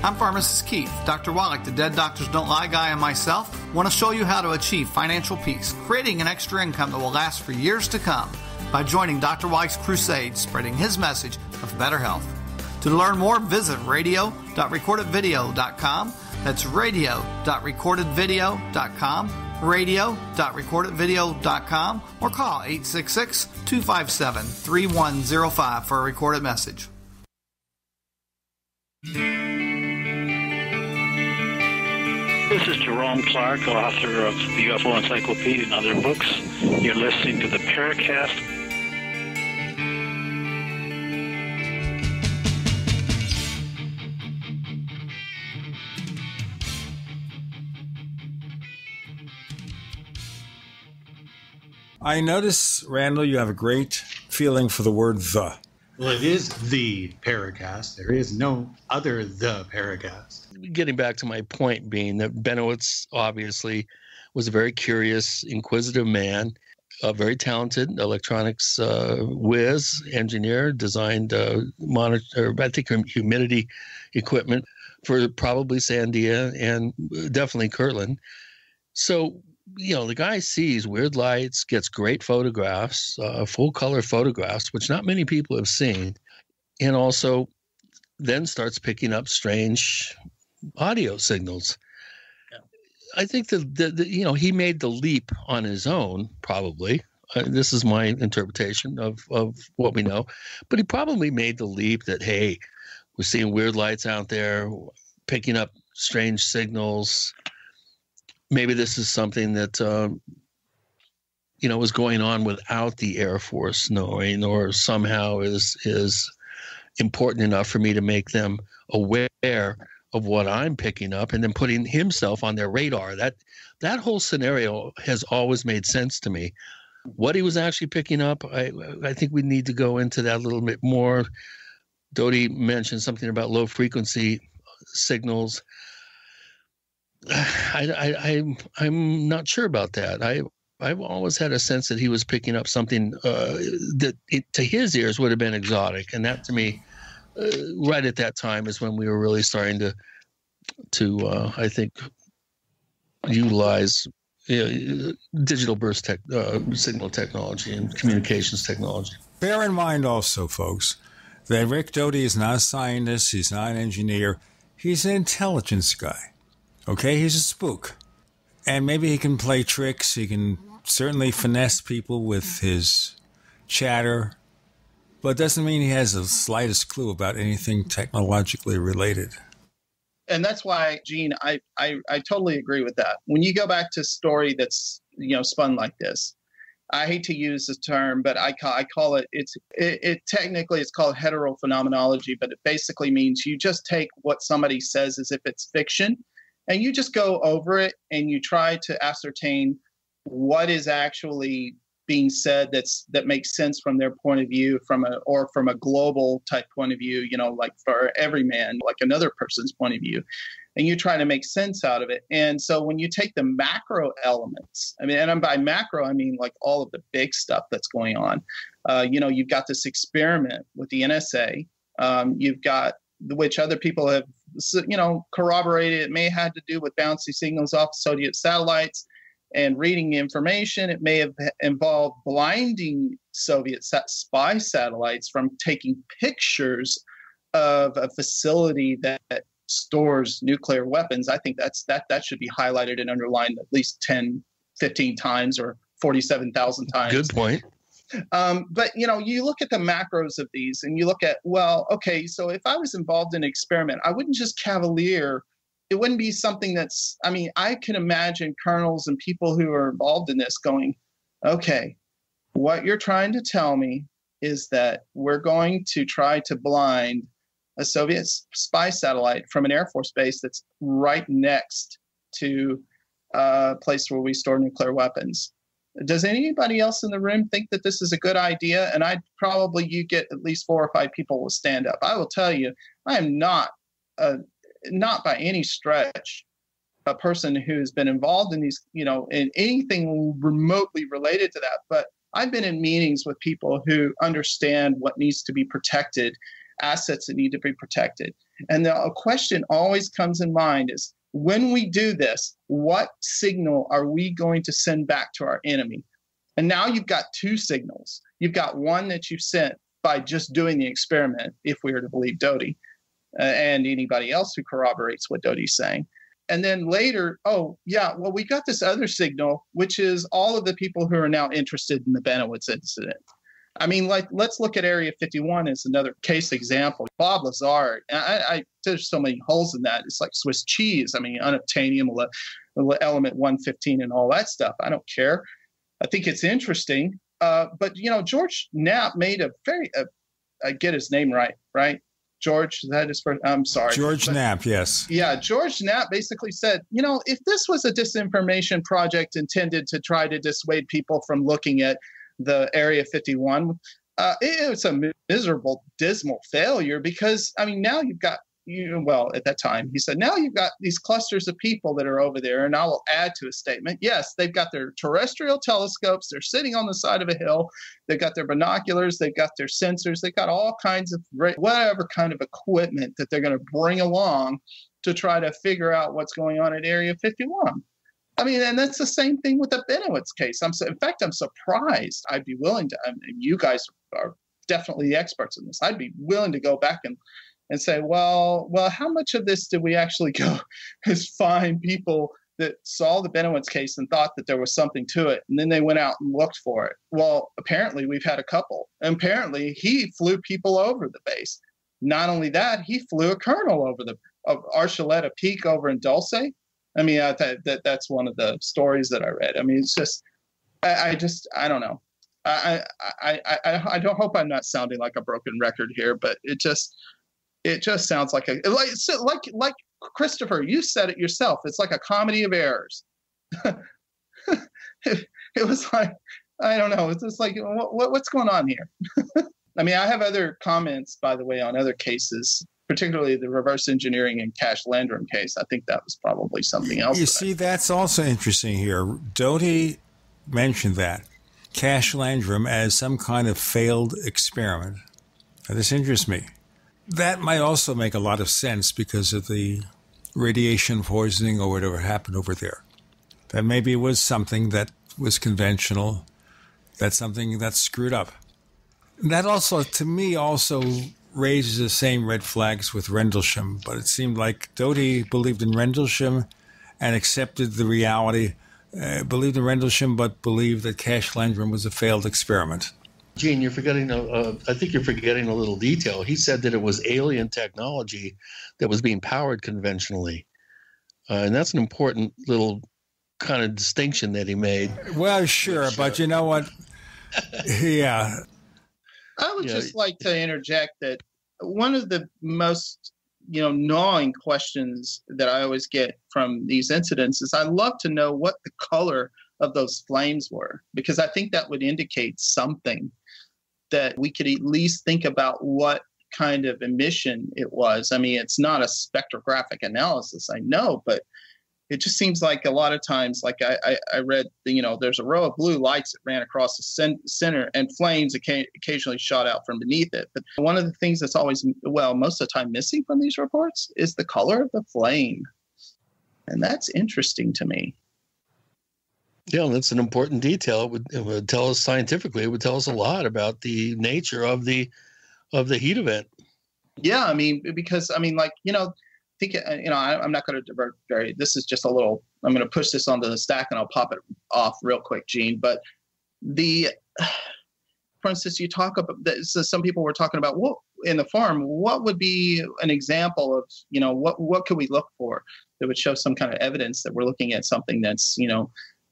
I'm Pharmacist Keith. Dr. Wallach, the Dead Doctors Don't Lie guy, and myself want to show you how to achieve financial peace, creating an extra income that will last for years to come by joining Dr. Wallach's crusade, spreading his message of better health. To learn more, visit radio.recordedvideo.com. That's radio.recordedvideo.com, radio.recordedvideo.com, or call 866-257-3105 for a recorded message. This is Jerome Clark, author of the UFO Encyclopedia and other books. You're listening to the Paracast. I notice, Randall, you have a great feeling for the word the. Well, it is the Paracast. There is no other the Paracast. Getting back to my point being that Benowitz obviously was a very curious, inquisitive man, a very talented electronics whiz, engineer, designed humidity equipment for probably Sandia and definitely Kirtland. So, the guy sees weird lights, gets great photographs, full color photographs, which not many people have seen, and also then starts picking up strange audio signals. Yeah. I think that he made the leap on his own, probably. This is my interpretation of what we know, but he probably made the leap that, hey, we're seeing weird lights out there, picking up strange signals. Maybe this is something that, was going on without the Air Force knowing, or somehow is important enough for me to make them aware of what I'm picking up, and then putting himself on their radar. That whole scenario has always made sense to me. What he was actually picking up, I think we need to go into that a little bit more. Doty mentioned something about low frequency signals. I'm not sure about that. I've always had a sense that he was picking up something that to his ears would have been exotic, and that to me, right at that time, is when we were really starting to I think utilize digital burst signal technology and communications technology. Bear in mind also, folks, that Rick Doty is not a scientist. He's not an engineer. He's an intelligence guy. Okay, he's a spook. And maybe he can play tricks. He can certainly finesse people with his chatter. But it doesn't mean he has the slightest clue about anything technologically related. And that's why, Gene, I totally agree with that. When you go back to a story that's, spun like this, I hate to use the term, but I call it, technically it's called heterophenomenology, but it basically means you just take what somebody says as if it's fiction, and you just go over it and you try to ascertain what is actually being said that makes sense from their point of view, from a global type point of view, like for every man, like another person's point of view, and you try to make sense out of it. And so when you take the macro elements, and by macro I mean like all of the big stuff that's going on. You've got this experiment with the NSA. You've got, which other people have corroborated, it may have had to do with bouncy signals off Soviet satellites and reading information. It may have involved blinding Soviet spy satellites from taking pictures of a facility that stores nuclear weapons. I think that should be highlighted and underlined at least 10, 15 times or 47,000 times. Good point. But, you look at the macros of these and you look at, well, okay, so if I was involved in an experiment, I wouldn't just cavalier. It wouldn't be something I can imagine colonels and people who are involved in this going, okay, what you're trying to tell me is that we're going to try to blind a Soviet spy satellite from an Air Force base that's right next to a place where we store nuclear weapons. Does anybody else in the room think that this is a good idea? And you get at least 4 or 5 people will stand up. I will tell you, I am not by any stretch a person who's been involved in these, in anything remotely related to that. But I've been in meetings with people who understand what needs to be protected, assets that need to be protected. And the question always comes in mind is, when we do this, what signal are we going to send back to our enemy? And now you've got 2 signals. You've got one that you sent by just doing the experiment, if we were to believe Doty, and anybody else who corroborates what Doty's saying. And then later, we got this other signal, which is all of the people who are now interested in the Benowitz incident. Let's look at Area 51 as another case example. Bob Lazar, there's so many holes in that. It's like Swiss cheese. Unobtainium, element 115 and all that stuff. I don't care. I think it's interesting. But George Knapp made I get his name right? George, is that his first? I'm sorry. George Knapp, yes. Yeah, George Knapp basically said, if this was a disinformation project intended to try to dissuade people from looking at the Area 51, it was a miserable, dismal failure because, now you've got, at that time, he said, now you've got these clusters of people that are over there, and I will add to his statement, yes, they've got their terrestrial telescopes, they're sitting on the side of a hill, they've got their binoculars, they've got their sensors, they've got all kinds of whatever kind of equipment that they're going to bring along to try to figure out what's going on at Area 51. And that's the same thing with the Benowitz case. I'm surprised. I'd be willing to, you guys are definitely the experts in this. I'd be willing to go back and say, well, how much of this did we actually go is find people that saw the Benowitz case and thought that there was something to it, and then they went out and looked for it? Well, apparently we've had a couple. And apparently he flew people over the base. Not only that, he flew a colonel over of Archuleta Peak over in Dulce. That's one of the stories that I read. It's just, I don't know. I don't hope I'm not sounding like a broken record here, but it just sounds like like Christopher, you said it yourself. It's like a comedy of errors. It was like, I don't know. It's just like, what's going on here? I have other comments, by the way, on other cases, particularly the reverse engineering and Cash Landrum case. I think that was probably something else. You see, that's also interesting here. Doty mentioned that. Cash Landrum as some kind of failed experiment. Now, this interests me. That might also make a lot of sense because of the radiation poisoning or whatever happened over there. That maybe it was something that was conventional, that's something that's screwed up. That also, to me, also raises the same red flags with Rendlesham, but it seemed like Doty believed in Rendlesham and accepted the reality, believed in Rendlesham, but believed that Cash Landrum was a failed experiment. Gene, you're forgetting. I think you're forgetting a little detail. He said that it was alien technology that was being powered conventionally, and that's an important little kind of distinction that he made. Well, sure, but you know what? Yeah. I would just like to interject that one of the most, gnawing questions that I always get from these incidents is I love to know what the color of those flames were, because I think that would indicate something, that we could at least think about what kind of emission it was. I mean, it's not a spectrographic analysis, I know, but it just seems like a lot of times, like I read, there's a row of blue lights that ran across the center, and flames occasionally shot out from beneath it. But one of the things that's always, most of the time missing from these reports is the color of the flame. And that's interesting to me. Yeah, that's an important detail. It would tell us scientifically, it would tell us a lot about the nature of the heat event. Yeah, I mean, because, I mean, like, I'm not going to divert this is just a little, I'm going to push this onto the stack and I'll pop it off real quick, Gene. But for instance, you talk about, so some people were talking about what in the farm, what would be an example of, what could we look for that would show some kind of evidence that we're looking at something that's,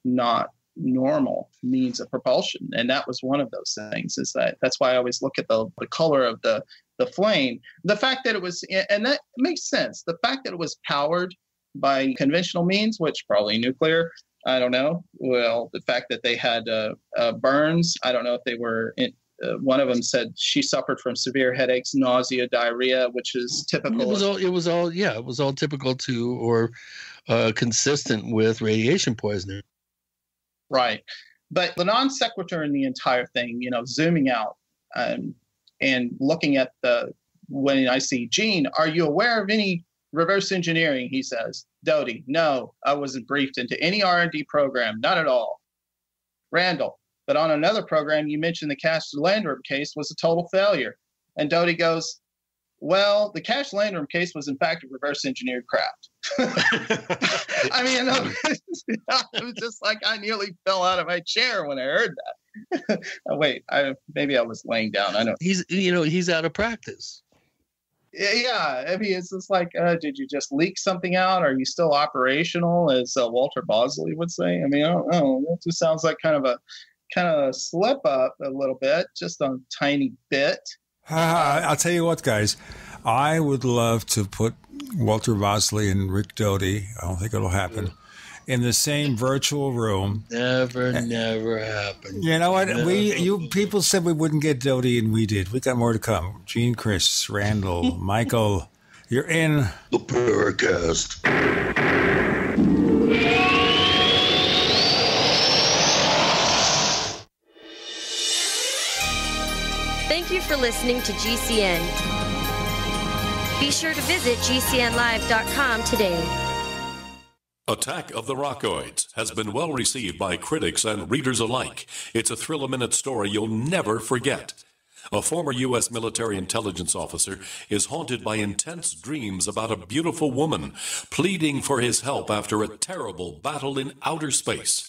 not normal means of propulsion. And that was one of those things. That's why I always look at the color of the flame. The fact that it was, and that makes sense, the fact that it was powered by conventional means, which probably nuclear, I don't know. Well, the fact that they had burns, I don't know if they were one of them said she suffered from severe headaches, nausea, diarrhea, which is typical. It was all typical to or consistent with radiation poisoning. Right. But the non sequitur in the entire thing, zooming out and looking at when I see Gene, are you aware of any reverse engineering? He says, Doty, no, I wasn't briefed into any R&D program, not at all. Randall, but on another program, you mentioned the Cash Landrum case was a total failure. And Doty goes, well, the Cash Landrum case was in fact a reverse engineered craft. I mean, I was just like, I nearly fell out of my chair when I heard that. Oh, wait, maybe I was laying down. I know he's out of practice. Yeah, I mean, it's just like, did you just leak something out? Are you still operational, as Walter Bosley would say? I mean, I don't know. It just sounds like kind of a slip up a little bit, just a tiny bit. I'll tell you what, guys. I would love to put Walter Bosley and Rick Doty, I don't think it'll happen, in the same virtual room. Never happened. You know what? You people said we wouldn't get Doty, and we did. We got more to come. Gene, Chris, Randall, Michael, you're in the Paracast. Thank you for listening to GCN. Be sure to visit GCNlive.com today. Attack of the Rockoids has been well received by critics and readers alike. It's a thrill-a-minute story you'll never forget. A former U.S. military intelligence officer is haunted by intense dreams about a beautiful woman pleading for his help after a terrible battle in outer space.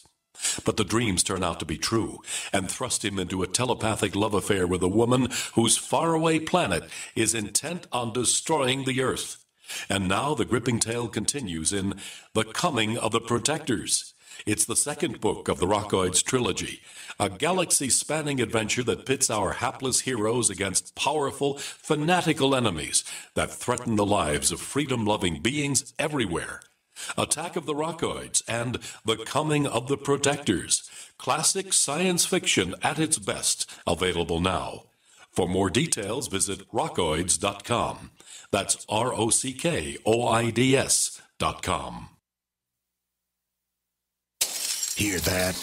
But the dreams turn out to be true and thrust him into a telepathic love affair with a woman whose faraway planet is intent on destroying the Earth. And now the gripping tale continues in The Coming of the Protectors. It's the second book of the Rockoids trilogy, a galaxy-spanning adventure that pits our hapless heroes against powerful, fanatical enemies that threaten the lives of freedom-loving beings everywhere. Attack of the Rockoids and The Coming of the Protectors. Classic science fiction at its best. Available now. For more details, visit rockoids.com. That's ROCKOIDS.com. Hear that?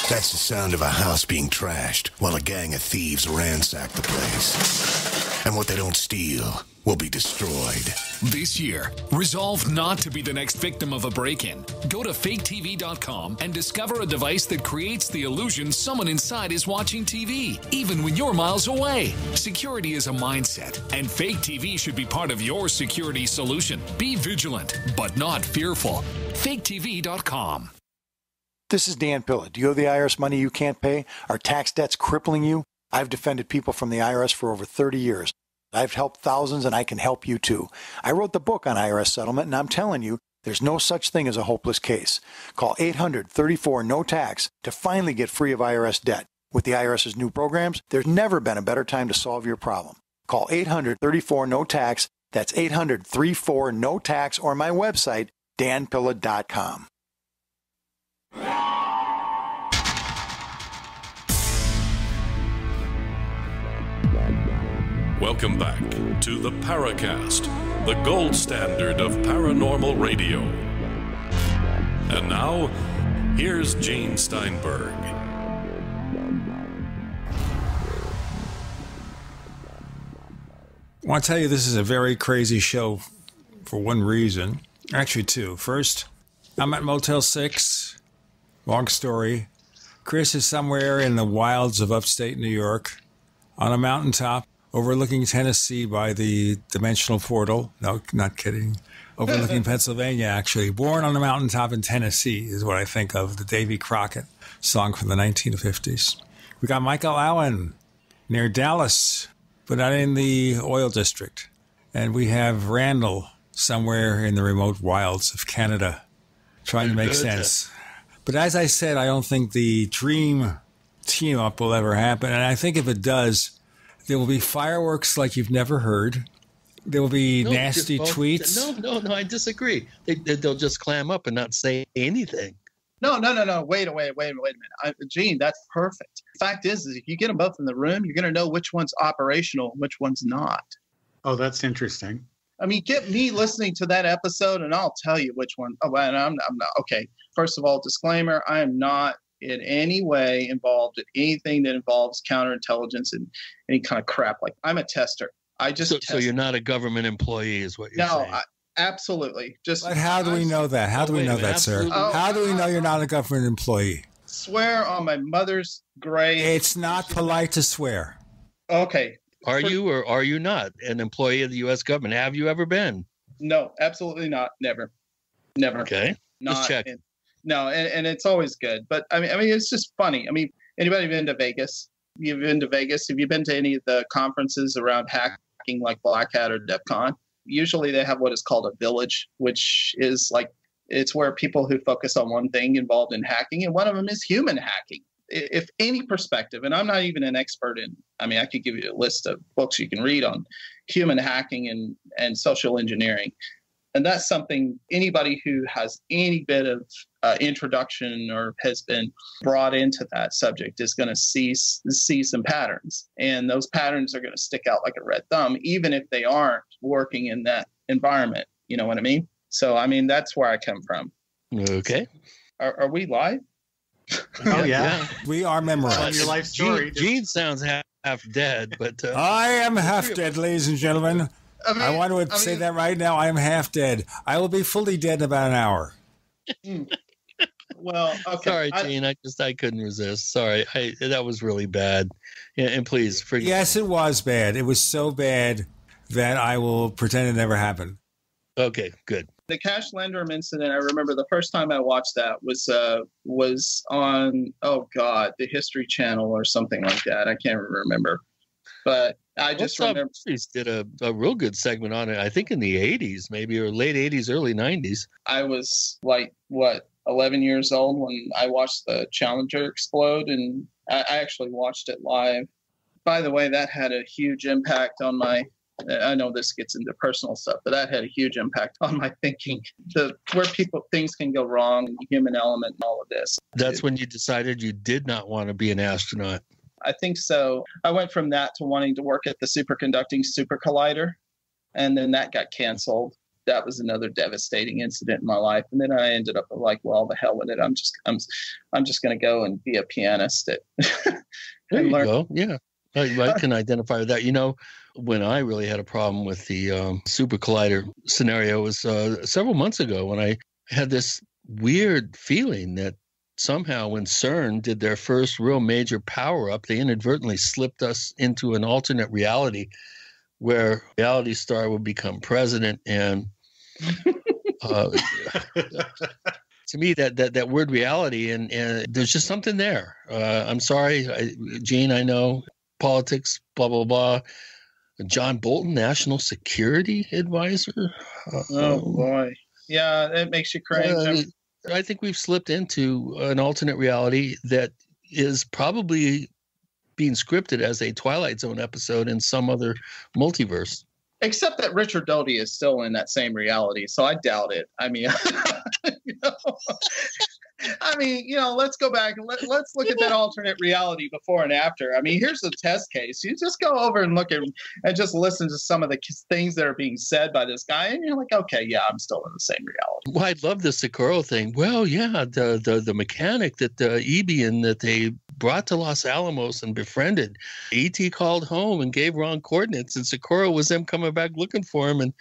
That's the sound of a house being trashed while a gang of thieves ransack the place. And what they don't steal will be destroyed. This year, resolve not to be the next victim of a break-in. Go to faketv.com and discover a device that creates the illusion someone inside is watching TV, even when you're miles away. Security is a mindset, and Fake TV should be part of your security solution. Be vigilant, but not fearful. faketv.com. This is Dan Pilla. Do you owe the IRS money you can't pay? Are tax debts crippling you? I've defended people from the IRS for over 30 years. I've helped thousands, and I can help you too. I wrote the book on IRS settlement, and I'm telling you, there's no such thing as a hopeless case. Call 800-34-NO-TAX to finally get free of IRS debt. With the IRS's new programs, there's never been a better time to solve your problem. Call 800-34-NO-TAX. That's 800-34-NO-TAX, or my website, danpilla.com. Welcome back to the Paracast, the gold standard of paranormal radio. And now, here's Gene Steinberg. I want to tell you this is a very crazy show for one reason. Actually, two. First, I'm at Motel 6. Long story. Chris is somewhere in the wilds of upstate New York on a mountaintop overlooking Tennessee by the dimensional portal. No, not kidding. Overlooking Pennsylvania, actually. Born on a mountaintop in Tennessee is what I think of, the Davy Crockett song from the 1950s. We got Michael Allen near Dallas, but not in the oil district. And we have Randall somewhere in the remote wilds of Canada trying to make sense. But as I said, I don't think the dream team-up will ever happen. And I think if it does, there will be fireworks like you've never heard. There will be nasty tweets. No, I disagree. They'll just clam up and not say anything. No. Wait a minute. Gene, that's perfect. Fact is if you get them both in the room, you're going to know which one's operational and which one's not. Oh, that's interesting. I mean, get me listening to that episode and I'll tell you which one. Oh, and I'm not. Okay. First of all, disclaimer, I am not in any way involved in anything that involves counterintelligence and any kind of crap. Like, I'm a tester. I just so you're not a government employee is what you're saying. No, absolutely. But how do we know that? How do we know that, sir? How do we know you're not a government employee? Swear on my mother's grave. It's not polite to swear. Okay. Are you or are you not an employee of the U.S. government? Have you ever been? No, absolutely not. Never. Okay. Just check. No, and it's always good. But I mean, it's just funny. I mean, anybody been to Vegas? You've been to Vegas? Have you been to any of the conferences around hacking like Black Hat or DEF CON? Usually they have what is called a village, which is like, it's where people who focus on one thing involved in hacking, and one of them is human hacking. If any perspective, and I'm not even an expert in, I mean, I could give you a list of books you can read on human hacking and social engineering. And that's something anybody who has any bit of introduction or has been brought into that subject is going to see some patterns. And those patterns are going to stick out like a red thumb, even if they aren't working in that environment. You know what I mean? So, I mean, that's where I come from. Okay. Are we live? Oh, yeah. We are memorized. On your life story. Gene sounds half dead, but... I am half dead, ladies and gentlemen. I want to say that right now. I am half dead. I will be fully dead in about an hour. Well, okay. Sorry, Gene. I couldn't resist. Sorry. That was really bad. Yeah, and please forgive me. Yes, it was bad. It was so bad that I will pretend it never happened. Okay, good. The Cash Landrum incident, I remember the first time I watched that was on, the History Channel or something like that. I can't remember. But I just remember. He did a real good segment on it, I think in the 80s, maybe, or late 80s, early 90s. I was 11 years old when I watched the Challenger explode, and I actually watched it live. By the way, that had a huge impact on I know this gets into personal stuff, but that had a huge impact on my thinking. Where things can go wrong, the human element, and all of this. That's when you decided you did not want to be an astronaut. I think so. I went from that to wanting to work at the superconducting super collider, and then that got canceled. That was another devastating incident in my life. And then I ended up like, well, the hell with it. I'm just going to go and be a pianist. There you go. Yeah. I can identify with that. You know, when I really had a problem with the super collider scenario was several months ago when I had this weird feeling that somehow when CERN did their first real major power up, they inadvertently slipped us into an alternate reality where reality star would become president. And to me, that word reality, and there's just something there. I'm sorry, Gene, I know politics, blah, blah, blah. John Bolton, National Security Advisor. Oh, boy. Yeah, it makes you cringe. I think we've slipped into an alternate reality that is probably being scripted as a Twilight Zone episode in some other multiverse. Except that Richard Doty is still in that same reality, so I doubt it. I mean, let's go back and let's look at that alternate reality before and after. I mean, here's the test case. You just go over and look at and just listen to some of the things that are being said by this guy, and you're like, okay, yeah, I'm still in the same reality. Well, I love the Socorro thing. Well, yeah, the mechanic that Ebian that they brought to Los Alamos and befriended, E.T. called home and gave wrong coordinates, and Socorro was them coming back looking for him and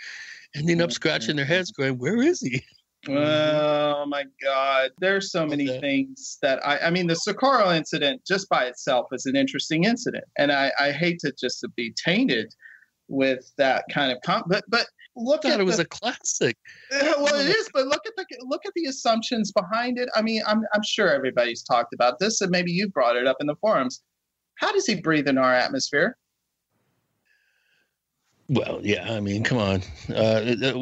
ending up scratching their heads going, where is he? Oh my God. There's so many things that I mean, the Socorro incident just by itself is an interesting incident. And I hate to just be tainted with that kind of, but look at it was a classic. Well, it is, but look at the assumptions behind it. I mean, I'm sure everybody's talked about this, and maybe you brought it up in the forums. How does he breathe in our atmosphere? Well, yeah, I mean, come on.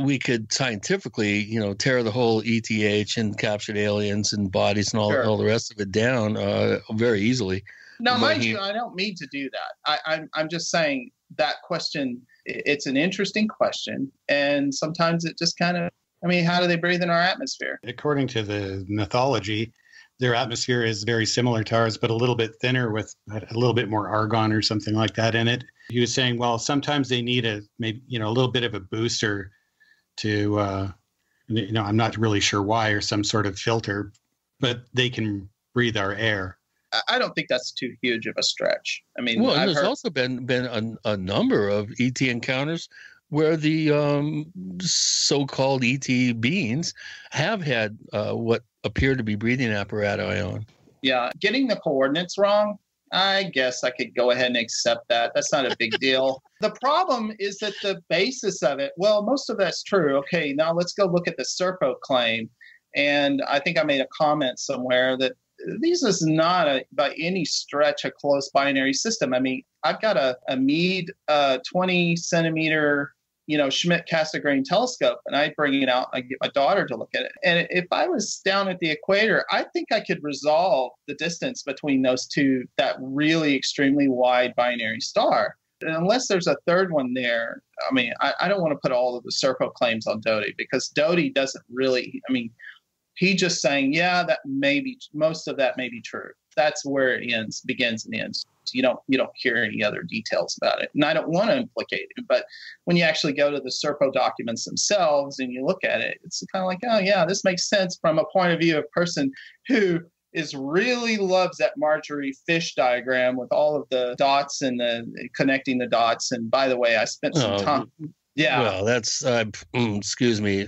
We could scientifically, tear the whole ETH and captured aliens and bodies and all the rest of it down very easily. Now, mind you, I don't mean to do that. I'm just saying that question, it's an interesting question. And sometimes it just kind of, how do they breathe in our atmosphere? According to the mythology, their atmosphere is very similar to ours, but a little bit thinner with a little bit more argon or something like that in it. He was saying, well, sometimes they need a little bit of a booster to, I'm not really sure why, or some sort of filter, but they can breathe our air. I don't think that's too huge of a stretch. There's also been a number of ET encounters where the so-called ET beings have had what appear to be breathing apparatus on. Yeah, getting the coordinates wrong, I guess I could go ahead and accept that. That's not a big deal. The problem is that the basis of it, well, most of that's true. Okay, now let's go look at the Serpo claim. And I think I made a comment somewhere that this is not by any stretch a close binary system. I've got a Meade 20 centimeter Schmidt Cassegrain telescope, and I bring it out. I get my daughter to look at it. And if I was down at the equator, I think I could resolve the distance between those two, that really extremely wide binary star. And unless there's a third one there, I don't want to put all of the Serpo claims on Doty, because Doty doesn't really, he just saying, yeah, that maybe most of that may be true. That's where it begins and ends. You don't hear any other details about it. And I don't want to implicate it, but when you actually go to the Serpo documents themselves and you look at it, it's kind of like, oh yeah, this makes sense from a point of view of a person who really loves that Marjorie Fish diagram with all of the dots and the connecting the dots. And by the way, I spent some time. Yeah. Well, that's, excuse me.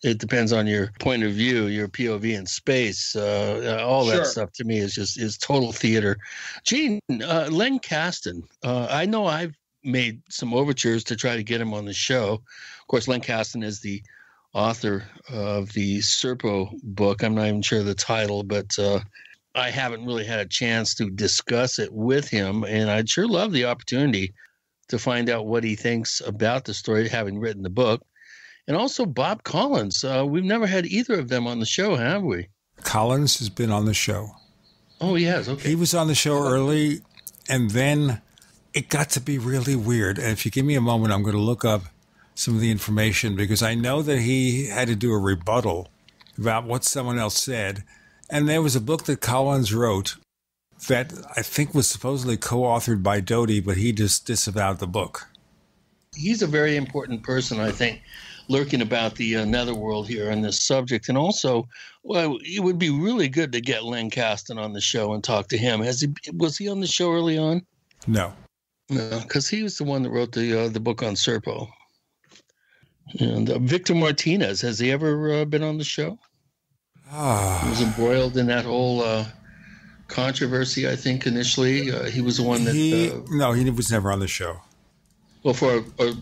It depends on your point of view, your POV in space. All that stuff to me is total theater. Gene, Len Kasten, I know I've made some overtures to try to get him on the show. Of course, Len Kasten is the author of the Serpo book. I'm not even sure the title, but I haven't really had a chance to discuss it with him. And I'd sure love the opportunity to find out what he thinks about the story, having written the book. And also Bob Collins. We've never had either of them on the show, have we? Collins has been on the show. Oh, he has? Okay. He was on the show early, and then it got to be really weird. And if you give me a moment, I'm going to look up some of the information, because I know that he had to do a rebuttal about what someone else said. And there was a book that Collins wrote that I think was supposedly co-authored by Doty, but he just disavowed the book. He's a very important person, I think, lurking about the netherworld here on this subject. And also, well, it would be really good to get Len Kasten on the show and talk to him. Was he on the show early on? No. No, because he was the one that wrote the book on Serpo. And Victor Martinez, has he ever been on the show? He was embroiled in that whole controversy, I think, initially. He was the one that... No, he was never on the show. Well, for our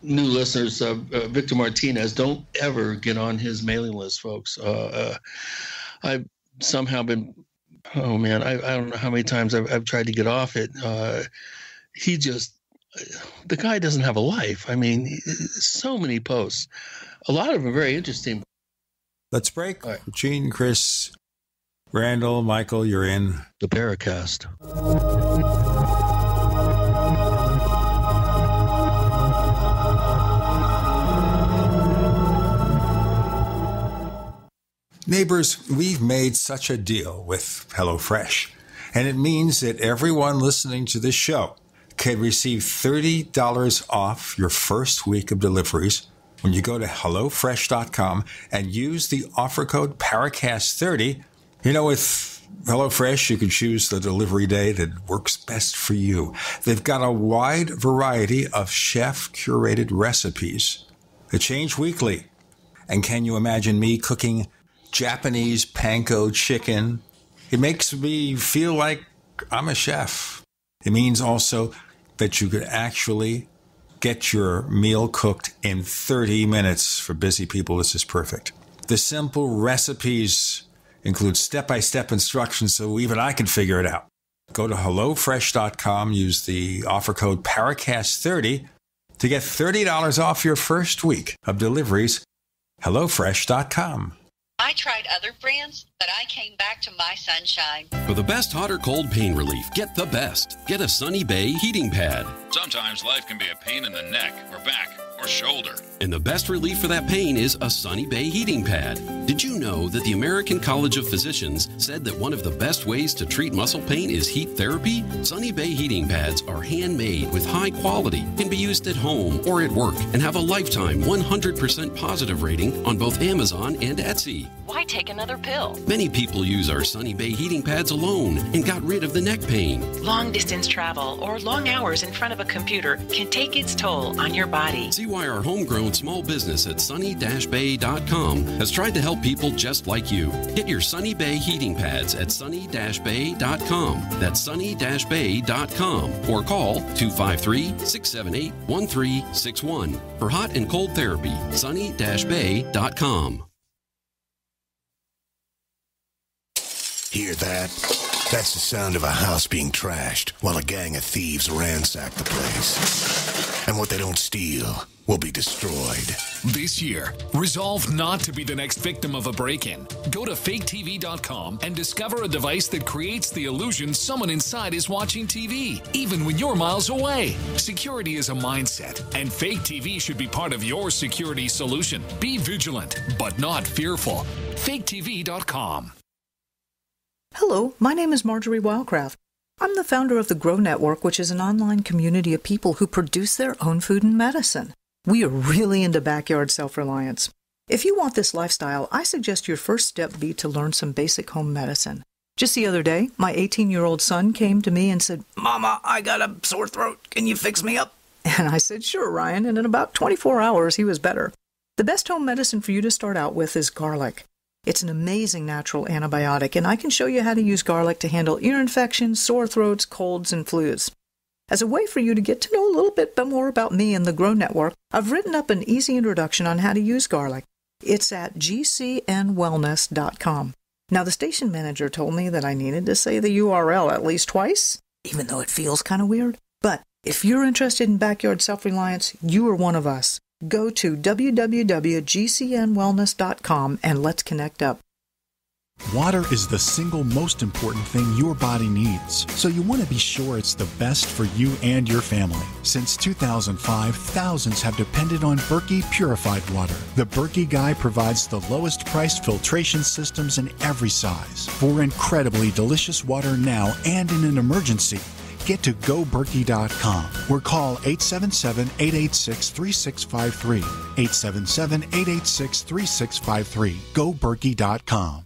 new listeners, Victor Martinez, don't ever get on his mailing list, folks. I've somehow been... Oh, man, I don't know how many times I've tried to get off it. He just... The guy doesn't have a life. So many posts. A lot of them are very interesting. Let's break. Right. Gene, Chris, Randall, Michael, you're in the Paracast. Neighbors, we've made such a deal with HelloFresh, and it means that everyone listening to this show can receive $30 off your first week of deliveries when you go to HelloFresh.com and use the offer code Paracast30. You know, with HelloFresh, you can choose the delivery day that works best for you. They've got a wide variety of chef-curated recipes that change weekly. And can you imagine me cooking Japanese panko chicken? It makes me feel like I'm a chef. It means also that you could actually get your meal cooked in 30 minutes. For busy people, this is perfect. The simple recipes include step-by-step instructions so even I can figure it out. Go to HelloFresh.com, use the offer code Paracast30 to get $30 off your first week of deliveries. HelloFresh.com. I tried other brands, but I came back to my Sunshine. For the best hot or cold pain relief, get the best. Get a Sunny Bay heating pad. Sometimes life can be a pain in the neck or back or shoulder. And the best relief for that pain is a Sunny Bay heating pad. Did you know that the American College of Physicians said that one of the best ways to treat muscle pain is heat therapy? Sunny Bay heating pads are handmade with high quality, can be used at home or at work, and have a lifetime 100% positive rating on both Amazon and Etsy. Why take another pill? Many people use our Sunny Bay heating pads alone and got rid of the neck pain. Long distance travel or long hours in front of a computer can take its toll on your body. See why our homegrown small business at sunny-bay.com has tried to help people just like you. Get your Sunny Bay heating pads at sunny-bay.com. That's sunny-bay.com. Or call 253-678-1361 for hot and cold therapy. sunny-bay.com. Hear that? That's the sound of a house being trashed while a gang of thieves ransack the place. And what they don't steal will be destroyed. This year, resolve not to be the next victim of a break-in. Go to faketv.com and discover a device that creates the illusion someone inside is watching TV, even when you're miles away. Security is a mindset, and Fake TV should be part of your security solution. Be vigilant, but not fearful. faketv.com. Hello, my name is Marjorie Wildcraft. I'm the founder of the Grow Network, which is an online community of people who produce their own food and medicine. We are really into backyard self-reliance. If you want this lifestyle, I suggest your first step be to learn some basic home medicine. Just the other day, my 18-year-old son came to me and said, "Mama, I got a sore throat. Can you fix me up?" And I said, "Sure, Ryan," and in about 24 hours, he was better. The best home medicine for you to start out with is garlic. It's an amazing natural antibiotic, and I can show you how to use garlic to handle ear infections, sore throats, colds, and flus. As a way for you to get to know a little bit more about me and the Grow Network, I've written up an easy introduction on how to use garlic. It's at gcnwellness.com. Now, the station manager told me that I needed to say the URL at least twice, even though it feels kind of weird. But if you're interested in backyard self-reliance, you are one of us. Go to www.gcnwellness.com and let's connect up. Water is the single most important thing your body needs, so you want to be sure it's the best for you and your family. Since 2005, thousands have depended on Berkey purified water. The Berkey Guy provides the lowest priced filtration systems in every size for incredibly delicious water now and in an emergency. Get to GoBerkey.com or call 877-886-3653. 877-886-3653. GoBerkey.com.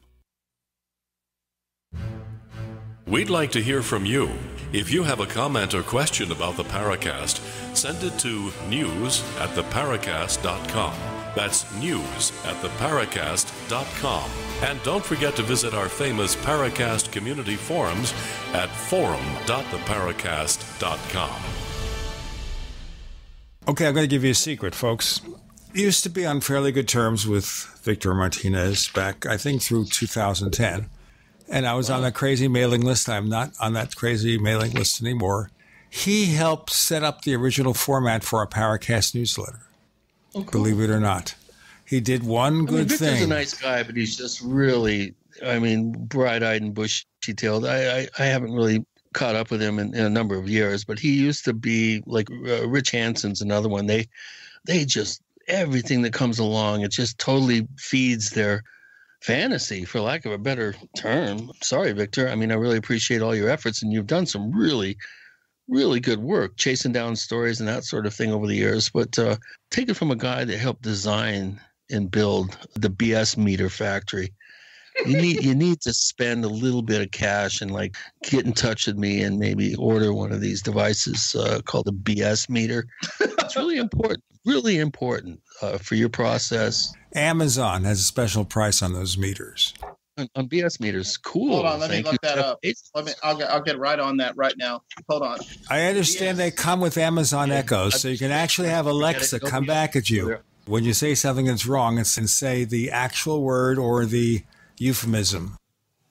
We'd like to hear from you. If you have a comment or question about the Paracast, send it to news@theparacast.com. That's news@theparacast.com. And don't forget to visit our famous Paracast community forums at forum.theparacast.com. Okay, I'm going to give you a secret, folks. I used to be on fairly good terms with Victor Martinez back, I think, through 2010. And I was on a crazy mailing list. I'm not on that crazy mailing list anymore. He helped set up the original format for our Paracast newsletter. Oh, cool. Believe it or not. He did one good Victor's thing. Victor's a nice guy, but he's just really, bright-eyed and bushy-tailed. I haven't really caught up with him in a number of years, but he used to be like Rich Hanson's another one. They just, everything that comes along, it just totally feeds their fantasy, for lack of a better term. Sorry, Victor. I mean, I really appreciate all your efforts, and you've done some really, really good work chasing down stories and that sort of thing over the years. But take it from a guy that helped design and build the BS meter factory. You need to spend a little bit of cash and like get in touch with me and maybe order one of these devices called the BS meter. It's really important for your process. Amazon has a special price on those meters. On BS meters, cool. Hold on, let me look that up. I'll get right on that right now. Hold on. I understand they come with Amazon Echoes, so you can actually have Alexa come back at you when you say something that's wrong and say the actual word or the euphemism.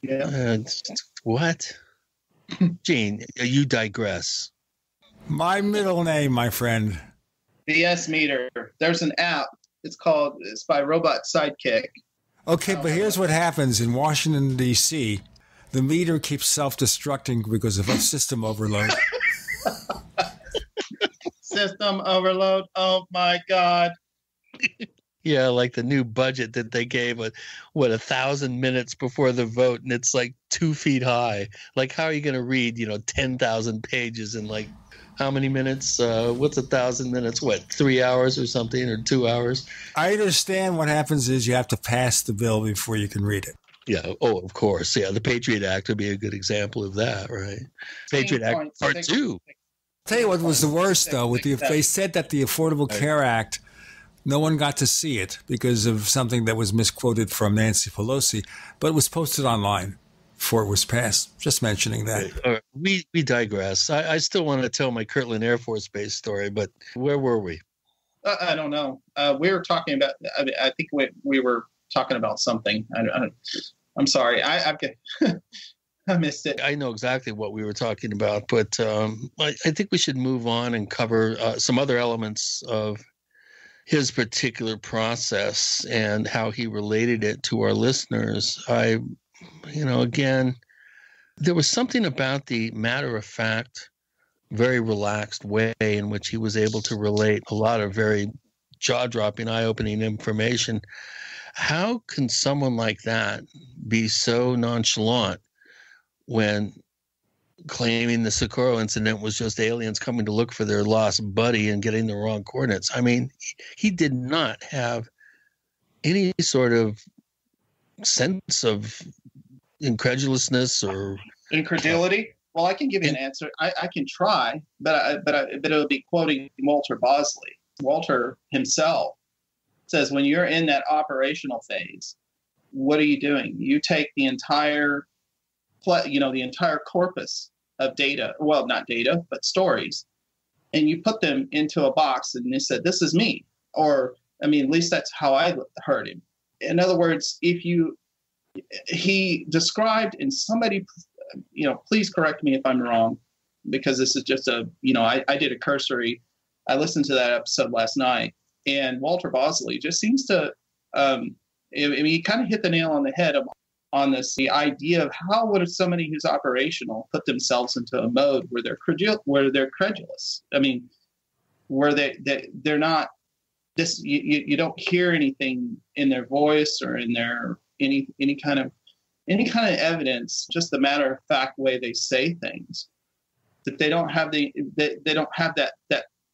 Yeah. What? Gene, you digress. My middle name, my friend. BS meter. There's an app. It's by Robot Sidekick. Okay, but here's what happens in Washington, D.C. The meter keeps self-destructing because of a system overload. System overload. Oh, my God. Yeah, like the new budget that they gave, 1,000 minutes before the vote, and it's like 2 feet high. Like, how are you going to read, 10,000 pages in like how many minutes? What's 1,000 minutes? 3 hours or something, or 2 hours? I understand what happens is you have to pass the bill before you can read it. Yeah. Oh, of course. Yeah, the Patriot Act would be a good example of that, right? Patriot Act Part 2. Tell you what was the worst, though. They said that the Affordable Care Act, no one got to see it because of something that was misquoted from Nancy Pelosi, but it was posted online before it was passed. Just mentioning that. All right. We digress. I still want to tell my Kirtland Air Force Base story, but where were we? I don't know. We were talking about. I think we were talking about something. I'm sorry. I missed it. I know exactly what we were talking about, but I think we should move on and cover some other elements of his particular process and how he related it to our listeners. Again, there was something about the matter-of-fact, very relaxed way in which he was able to relate a lot of very jaw-dropping, eye-opening information. How can someone like that be so nonchalant when claiming the Socorro incident was just aliens coming to look for their lost buddy and getting the wrong coordinates? I mean, he did not have any sort of sense of incredulousness or incredulity. Well, I can give you an answer. I can try, but it'll be quoting Walter Bosley. Walter himself says, when you're in that operational phase, what are you doing? You take the entire corpus of data, well, not data, but stories, and you put them into a box, and they said, this is me. Or, at least that's how I heard him. In other words, he described, and somebody, please correct me if I'm wrong, because this is just I did a cursory, I listened to that episode last night, and Walter Bosley just seems to, he kind of hit the nail on the head on this, the idea of how would somebody who's operational put themselves into a mode where they're credulous. Where they're not this. You don't hear anything in their voice or in their any kind of evidence. Just the matter of fact way they say things. That they don't have they don't have that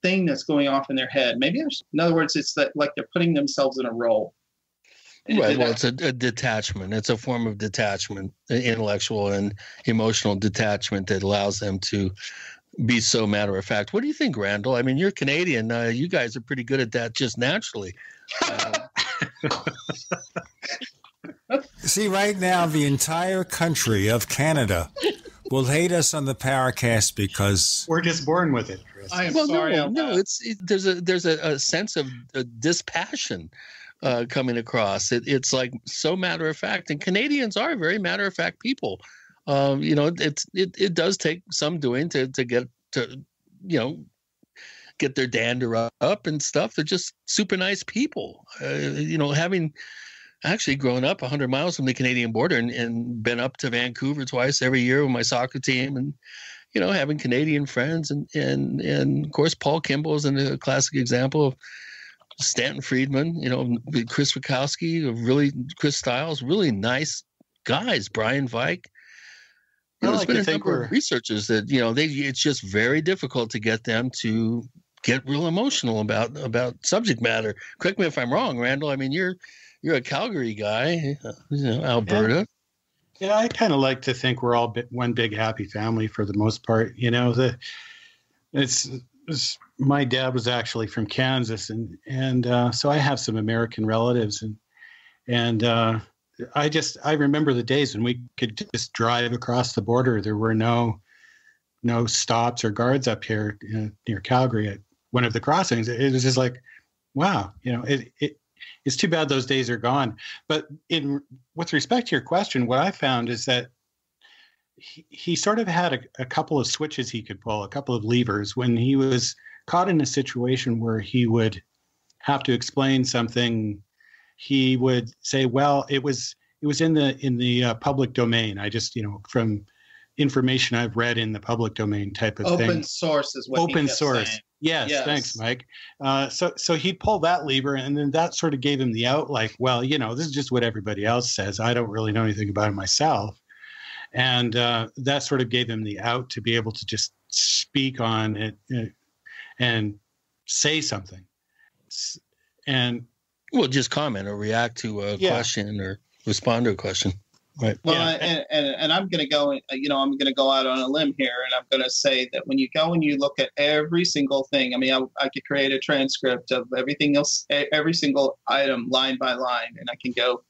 thing that's going off in their head. Maybe in other words, it's that like they're putting themselves in a role. Right. Well, it's a detachment. It's a form of detachment, intellectual and emotional detachment that allows them to be so matter of fact. What do you think, Randall? You're Canadian. You guys are pretty good at that just naturally. See, right now, the entire country of Canada will hate us on the Paracast because we're just born with it, Chris. I am sorry. No. There's a sense of dispassion coming across. It's like so matter of fact, and Canadians are very matter of fact people. It does take some doing to get their dander up and stuff. They're just super nice people. Having actually grown up 100 miles from the Canadian border and been up to Vancouver twice every year with my soccer team, and having Canadian friends, and of course Paul Kimball is a classic example of Stanton Friedman, Chris Wachowski, Chris Stiles, really nice guys. Brian Vike. There's been a number of researchers that, it's just very difficult to get them to get real emotional about subject matter. Correct me if I'm wrong, Randall. I mean, you're a Calgary guy, Alberta. Yeah, I kind of like to think we're all one big happy family for the most part. My dad was actually from Kansas, and so I have some American relatives, and I remember the days when we could just drive across the border. There were no stops or guards up here near Calgary at one of the crossings. It was just like, wow, it's too bad those days are gone. But with respect to your question, what I found is that he sort of had a couple of switches he could pull, a couple of levers when he was caught in a situation where he would have to explain something. He would say, well, it was in the public domain. I just, from information I've read in the public domain type of thing. Open source is what open he kept source. saying. Yes, thanks, Mike. So he'd pull that lever, and then that sort of gave him the out, like, well, this is just what everybody else says. I don't really know anything about it myself. And that sort of gave him the out to be able to just speak on it and say something. And well, just comment or react to a question or respond to a question. Right. Well, and I'm going to go, I'm going to go out on a limb here, and I'm going to say that when you go and you look at every single thing, I could create a transcript of everything else, every single item line by line, and I can go,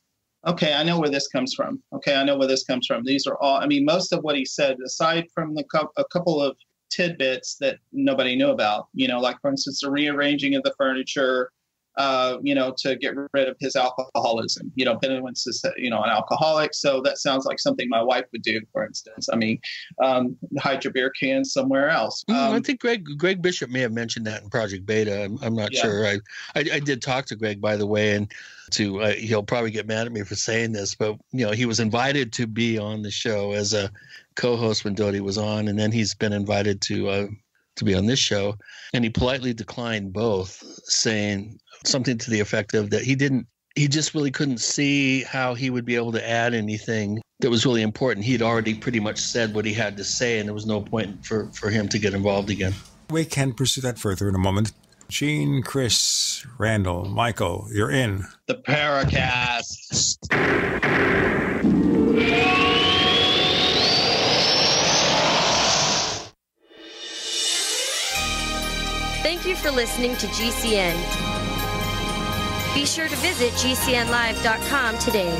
okay, I know where this comes from. Okay, I know where this comes from. These are all, most of what he said, aside from a couple of tidbits that nobody knew about, like, for instance, the rearranging of the furniture, to get rid of his alcoholism. Benowitz is, an alcoholic. So that sounds like something my wife would do, for instance. Hide your beer cans somewhere else. I think Greg Bishop may have mentioned that in Project Beta. I'm not sure. I did talk to Greg, by the way, and he'll probably get mad at me for saying this, but, he was invited to be on the show as a co-host when Doty was on, and then he's been invited to be on this show, and he politely declined both, saying something to the effect of that he just really couldn't see how he would be able to add anything that was really important. He'd already pretty much said what he had to say, and there was no point for him to get involved again. We can pursue that further in a moment. Gene, Chris, Randall, Michael, you're in the Paracast. Thank you for listening to GCN. Be sure to visit GCNlive.com today.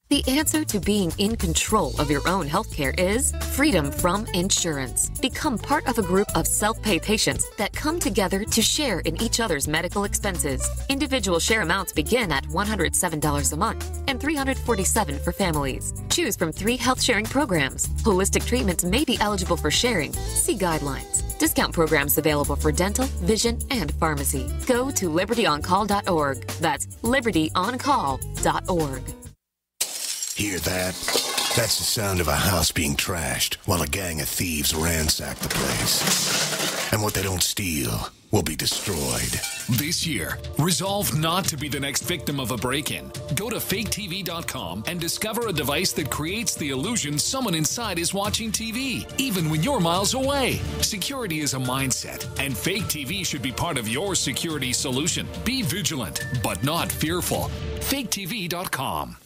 The answer to being in control of your own healthcare is freedom from insurance. Become part of a group of self-pay patients that come together to share in each other's medical expenses. Individual share amounts begin at $107 a month and $347 for families. Choose from 3 health-sharing programs. Holistic treatments may be eligible for sharing. See guidelines. Discount programs available for dental, vision, and pharmacy. Go to libertyoncall.org. That's libertyoncall.org. Hear that? That's the sound of a house being trashed while a gang of thieves ransack the place. And what they don't steal will be destroyed. This year, resolve not to be the next victim of a break-in. Go to faketv.com and discover a device that creates the illusion someone inside is watching TV, even when you're miles away. Security is a mindset, and Fake TV should be part of your security solution. Be vigilant, but not fearful. faketv.com.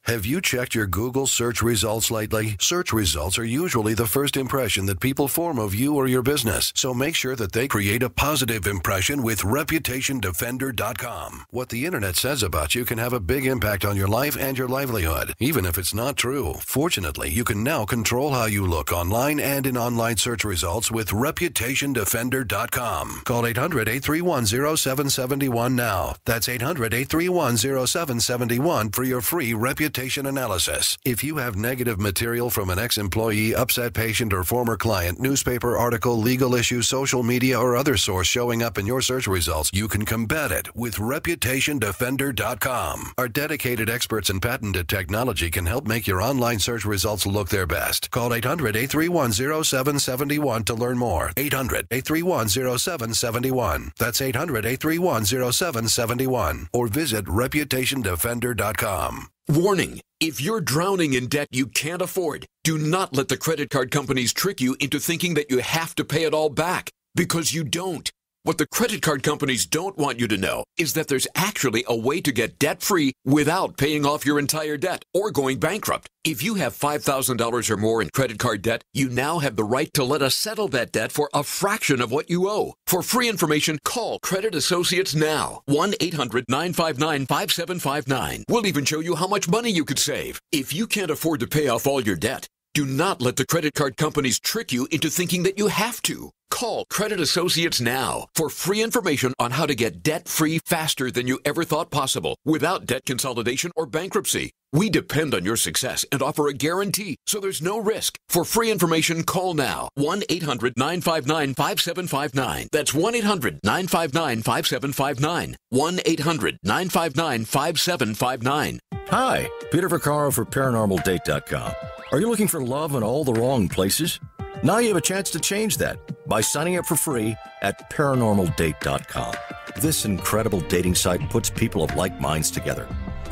Have you checked your Google search results lately? Search results are usually the first impression that people form of you or your business. So make sure that they create a positive impression with ReputationDefender.com. What the internet says about you can have a big impact on your life and your livelihood, even if it's not true. Fortunately, you can now control how you look online and in online search results with ReputationDefender.com. Call 800-831-0771 now. That's 800-831-0771 for your free reputation reputation analysis. If you have negative material from an ex-employee, upset patient, or former client, newspaper article, legal issue, social media, or other source showing up in your search results, you can combat it with ReputationDefender.com. Our dedicated experts in patented technology can help make your online search results look their best. Call 800-831-0771 to learn more. 800-831-0771. That's 800-831-0771. Or visit ReputationDefender.com. Warning, if you're drowning in debt you can't afford, do not let the credit card companies trick you into thinking that you have to pay it all back, because you don't. What the credit card companies don't want you to know is that there's actually a way to get debt-free without paying off your entire debt or going bankrupt. If you have $5,000 or more in credit card debt, you now have the right to let us settle that debt for a fraction of what you owe. For free information, call Credit Associates now. 1-800-959-5759. We'll even show you how much money you could save. If you can't afford to pay off all your debt, do not let the credit card companies trick you into thinking that you have to. Call Credit Associates now for free information on how to get debt-free faster than you ever thought possible without debt consolidation or bankruptcy. We depend on your success and offer a guarantee, so there's no risk. For free information, call now. 1-800-959-5759. That's 1-800-959-5759. 1-800-959-5759. Hi, Peter Vaccaro for ParanormalDate.com. Are you looking for love in all the wrong places? Now you have a chance to change that by signing up for free at ParanormalDate.com. This incredible dating site puts people of like minds together.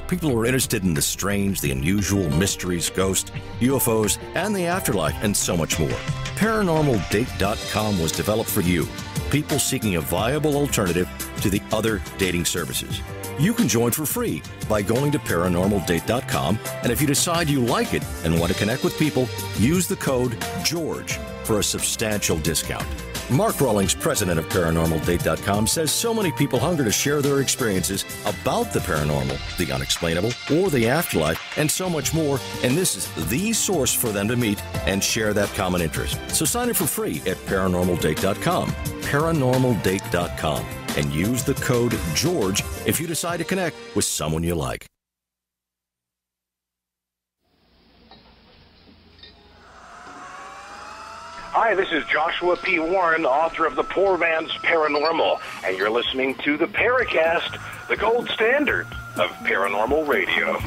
People who are interested in the strange, the unusual, mysteries, ghosts, UFOs, and the afterlife, and so much more. ParanormalDate.com was developed for you, people seeking a viable alternative to the other dating services. You can join for free by going to ParanormalDate.com, and if you decide you like it and want to connect with people, use the code GEORGE for a substantial discount. Mark Rawlings, president of ParanormalDate.com, says so many people hunger to share their experiences about the paranormal, the unexplainable, or the afterlife, and so much more, and this is the source for them to meet and share that common interest. So sign up for free at ParanormalDate.com, ParanormalDate.com, and use the code GEORGE if you decide to connect with someone you like. Hi, this is Joshua P. Warren, author of The Poor Man's Paranormal, and you're listening to the Paracast, the gold standard of paranormal radio.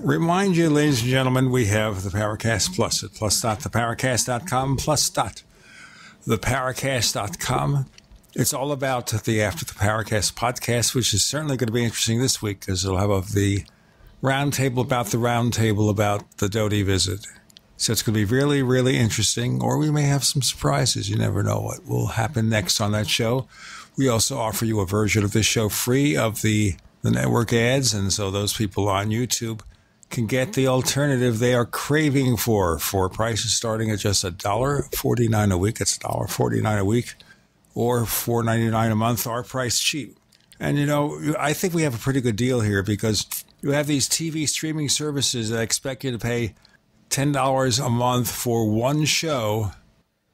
Remind you, ladies and gentlemen, we have the Paracast Plus at plus.theparacast.com, plus.theparacast.com. It's all about the After the Paracast podcast, which is certainly going to be interesting this week because it'll have the roundtable about the Doty visit. So it's going to be really, really interesting, or we may have some surprises. You never know what will happen next on that show. We also offer you a version of this show free of the network ads, and so those people on YouTube can get the alternative they are craving for prices starting at just $1.49 a week. It's $1.49 a week. Or $4.99 a month, our price cheap. And, I think we have a pretty good deal here because you have these TV streaming services that expect you to pay $10 a month for one show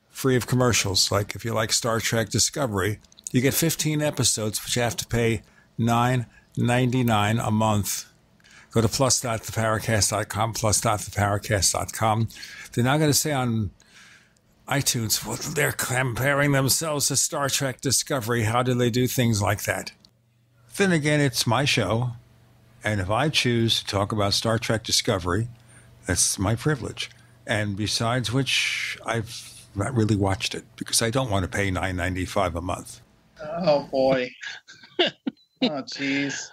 free of commercials. Like if you like Star Trek Discovery, you get 15 episodes, but you have to pay $9.99 a month. Go to plus.theparacast.com, plus.theparacast.com. They're not going to say on iTunes, well, they're comparing themselves to Star Trek Discovery. How do they do things like that? Then again, it's my show, and if I choose to talk about Star Trek Discovery, that's my privilege. And besides which, I've not really watched it because I don't want to pay $9.95 a month. Oh, boy. Oh, jeez.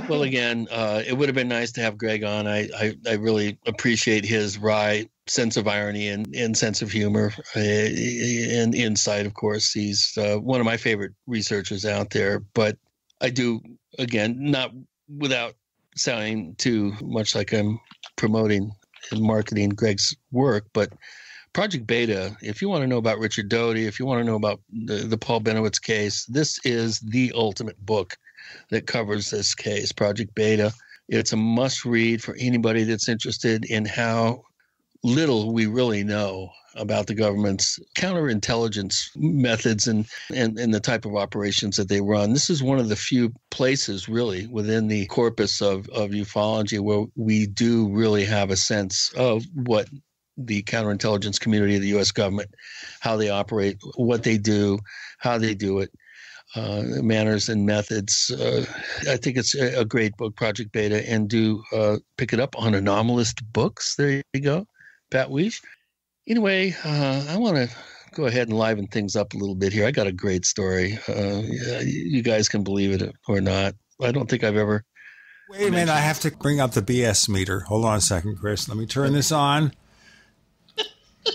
Well, again, it would have been nice to have Greg on. I really appreciate his wry sense of irony and sense of humor and insight. Of course, he's one of my favorite researchers out there. But I do, again, not without sounding too much like I'm promoting and marketing Greg's work, but Project Beta, if you want to know about Richard Doty, if you want to know about the Paul Benowitz case, this is the ultimate book that covers this case, Project Beta. It's a must-read for anybody that's interested in how little we really know about the government's counterintelligence methods and the type of operations that they run. This is one of the few places really within the corpus of ufology where we do really have a sense of what the counterintelligence community of the U.S. government, how they operate, what they do, how they do it, manners and methods. I think it's a great book, Project Beta, and do pick it up on Anomalist Books. There you go, Pat Weish. Anyway, I want to go ahead and liven things up a little bit here. I got a great story. You guys can believe it or not. I don't think I've ever... Wait a minute, I have to bring up the BS meter. Hold on a second, Chris. Let me turn this on.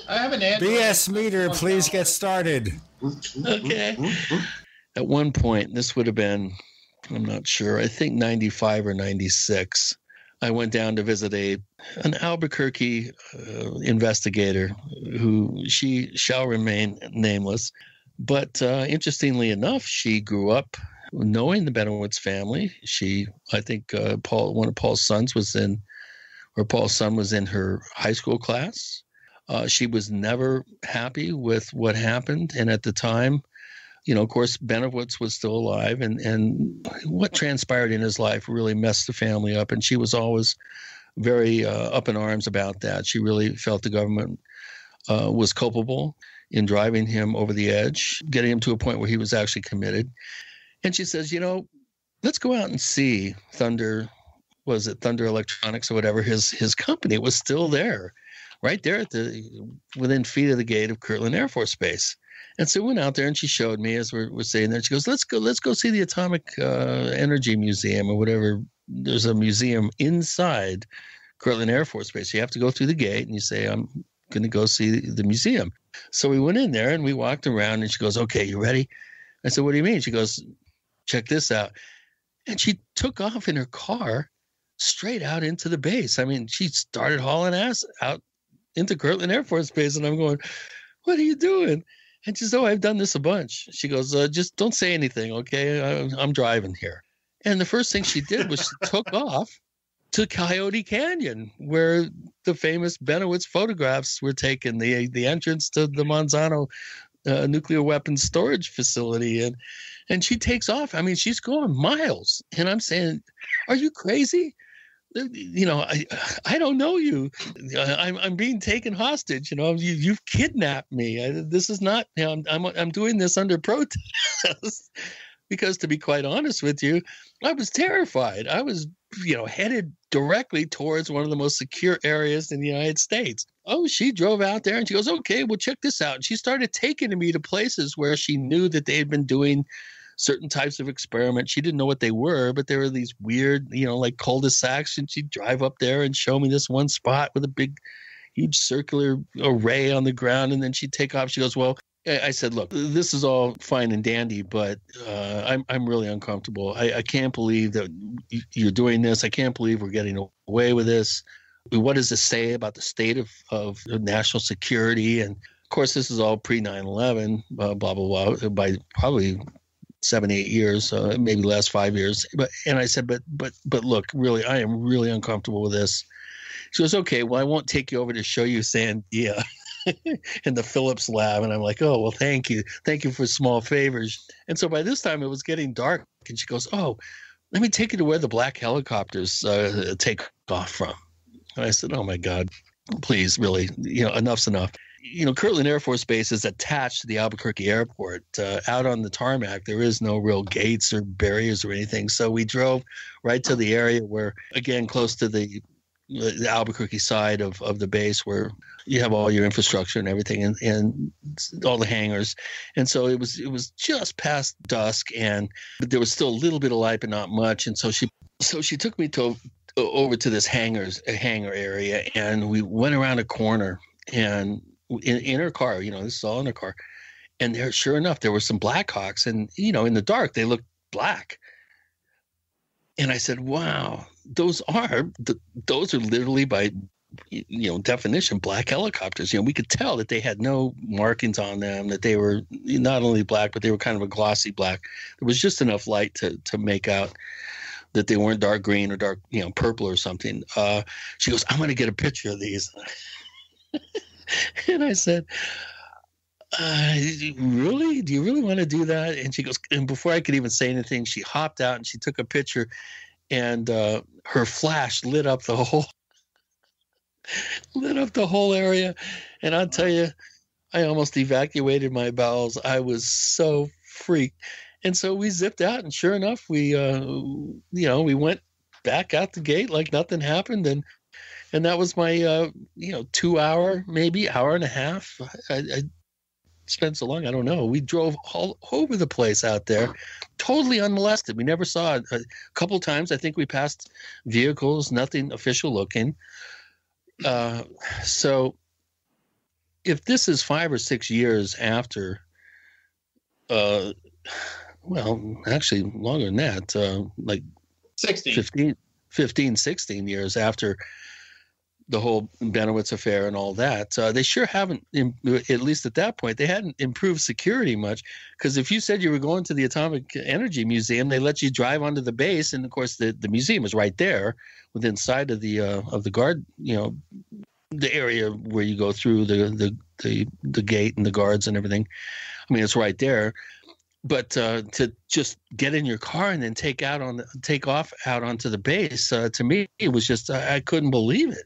I have an Android. BS meter, please get started. Okay. At one point, this would have been, I'm not sure, I think 95 or 96. I went down to visit an Albuquerque investigator who she shall remain nameless. But interestingly enough, she grew up knowing the Benowitz family. I think one of Paul's sons was in her high school class. She was never happy with what happened. And at the time, of course, Benowitz was still alive, and what transpired in his life really messed the family up. And she was always very up in arms about that. She really felt the government was culpable in driving him over the edge, getting him to a point where he was actually committed. And she says, let's go out and see Thunder Electronics or whatever, his company was still there, right there within feet of the gate of Kirtland Air Force Base. And so we went out there, and she showed me as we're sitting there. She goes, let's go see the Atomic Energy Museum or whatever. There's a museum inside Kirtland Air Force Base. You have to go through the gate, and you say, I'm going to go see the museum. So we went in there, and we walked around, and she goes, okay, you ready? I said, what do you mean? She goes, check this out. And she took off in her car straight out into the base. I mean, she started hauling ass out into Kirtland Air Force Base, and I'm going, what are you doing? And she says, oh, I've done this a bunch. She goes, just don't say anything, okay? I'm driving here. And the first thing she did was she took off to Coyote Canyon, where the famous Benowitz photographs were taken, the entrance to the Monsanto nuclear weapons storage facility. And she takes off. I mean, she's going miles. And I'm saying, are you crazy? I don't know you. I'm being taken hostage. You've kidnapped me. This is not. I'm doing this under protest because, to be quite honest with you, I was terrified. I was, headed directly towards one of the most secure areas in the United States. Oh, she drove out there and she goes, "Okay, well, check this out." And she started taking me to places where she knew that they had been doing certain types of experiments. She didn't know what they were, but there were these weird, like cul-de-sacs, and she'd drive up there and show me this one spot with a big, huge circular array on the ground, and then she'd take off. She goes, well, I said, look, this is all fine and dandy, but I'm really uncomfortable. I can't believe that you're doing this. I can't believe we're getting away with this. What does this say about the state of national security? And, of course, this is all pre-9/11, blah, blah, blah, by probably 7-8 years, maybe last 5 years. And I said, but look, really, I am really uncomfortable with this. She goes, okay, well, I won't take you over to show you Sandia in the Phillips lab. And I'm like, oh, well, thank you. Thank you for small favors. And so by this time it was getting dark, and she goes, oh, let me take you to where the black helicopters take off from. And I said, oh my God, please, really, enough's enough. Kirtland Air Force Base is attached to the Albuquerque airport. Out on the tarmac, there is no real gates or barriers or anything. So we drove right to the area where, again, close to the Albuquerque side of the base, where you have all your infrastructure and everything, and all the hangars. And so it was just past dusk, but there was still a little bit of light, but not much. And so she took me over to this hangar area, and we went around a corner, and in her car, this is all in her car. And there, sure enough, there were some Blackhawks, and, in the dark, they looked black. And I said, wow, those are literally by, definition, black helicopters. We could tell that they had no markings on them, that they were not only black, but they were kind of a glossy black. There was just enough light to make out that they weren't dark green or dark, purple or something. She goes, I'm going to get a picture of these. And I said, really? Do you really want to do that? And she goes, and before I could even say anything, she hopped out and she took a picture, and her flash lit up the whole area. And I'll tell you, I almost evacuated my bowels. I was so freaked. And so we zipped out, and sure enough, we went back out the gate like nothing happened. And that was my, 2 hour, maybe hour and a half. I spent so long, I don't know. We drove all over the place out there, totally unmolested. We never saw it. A couple times, I think we passed vehicles, nothing official looking. So if this is 5 or 6 years after, well, actually longer than that, like 16. 16 years after the whole Benowitz affair and all that, they sure haven't, at least at that point, they hadn't improved security much. Because if you said you were going to the Atomic Energy Museum, they let you drive onto the base, and of course the museum was right there, within sight of the guard, the area where you go through the gate and the guards and everything. I mean, it's right there. But to just get in your car and then take off out onto the base, to me, it was just, I couldn't believe it.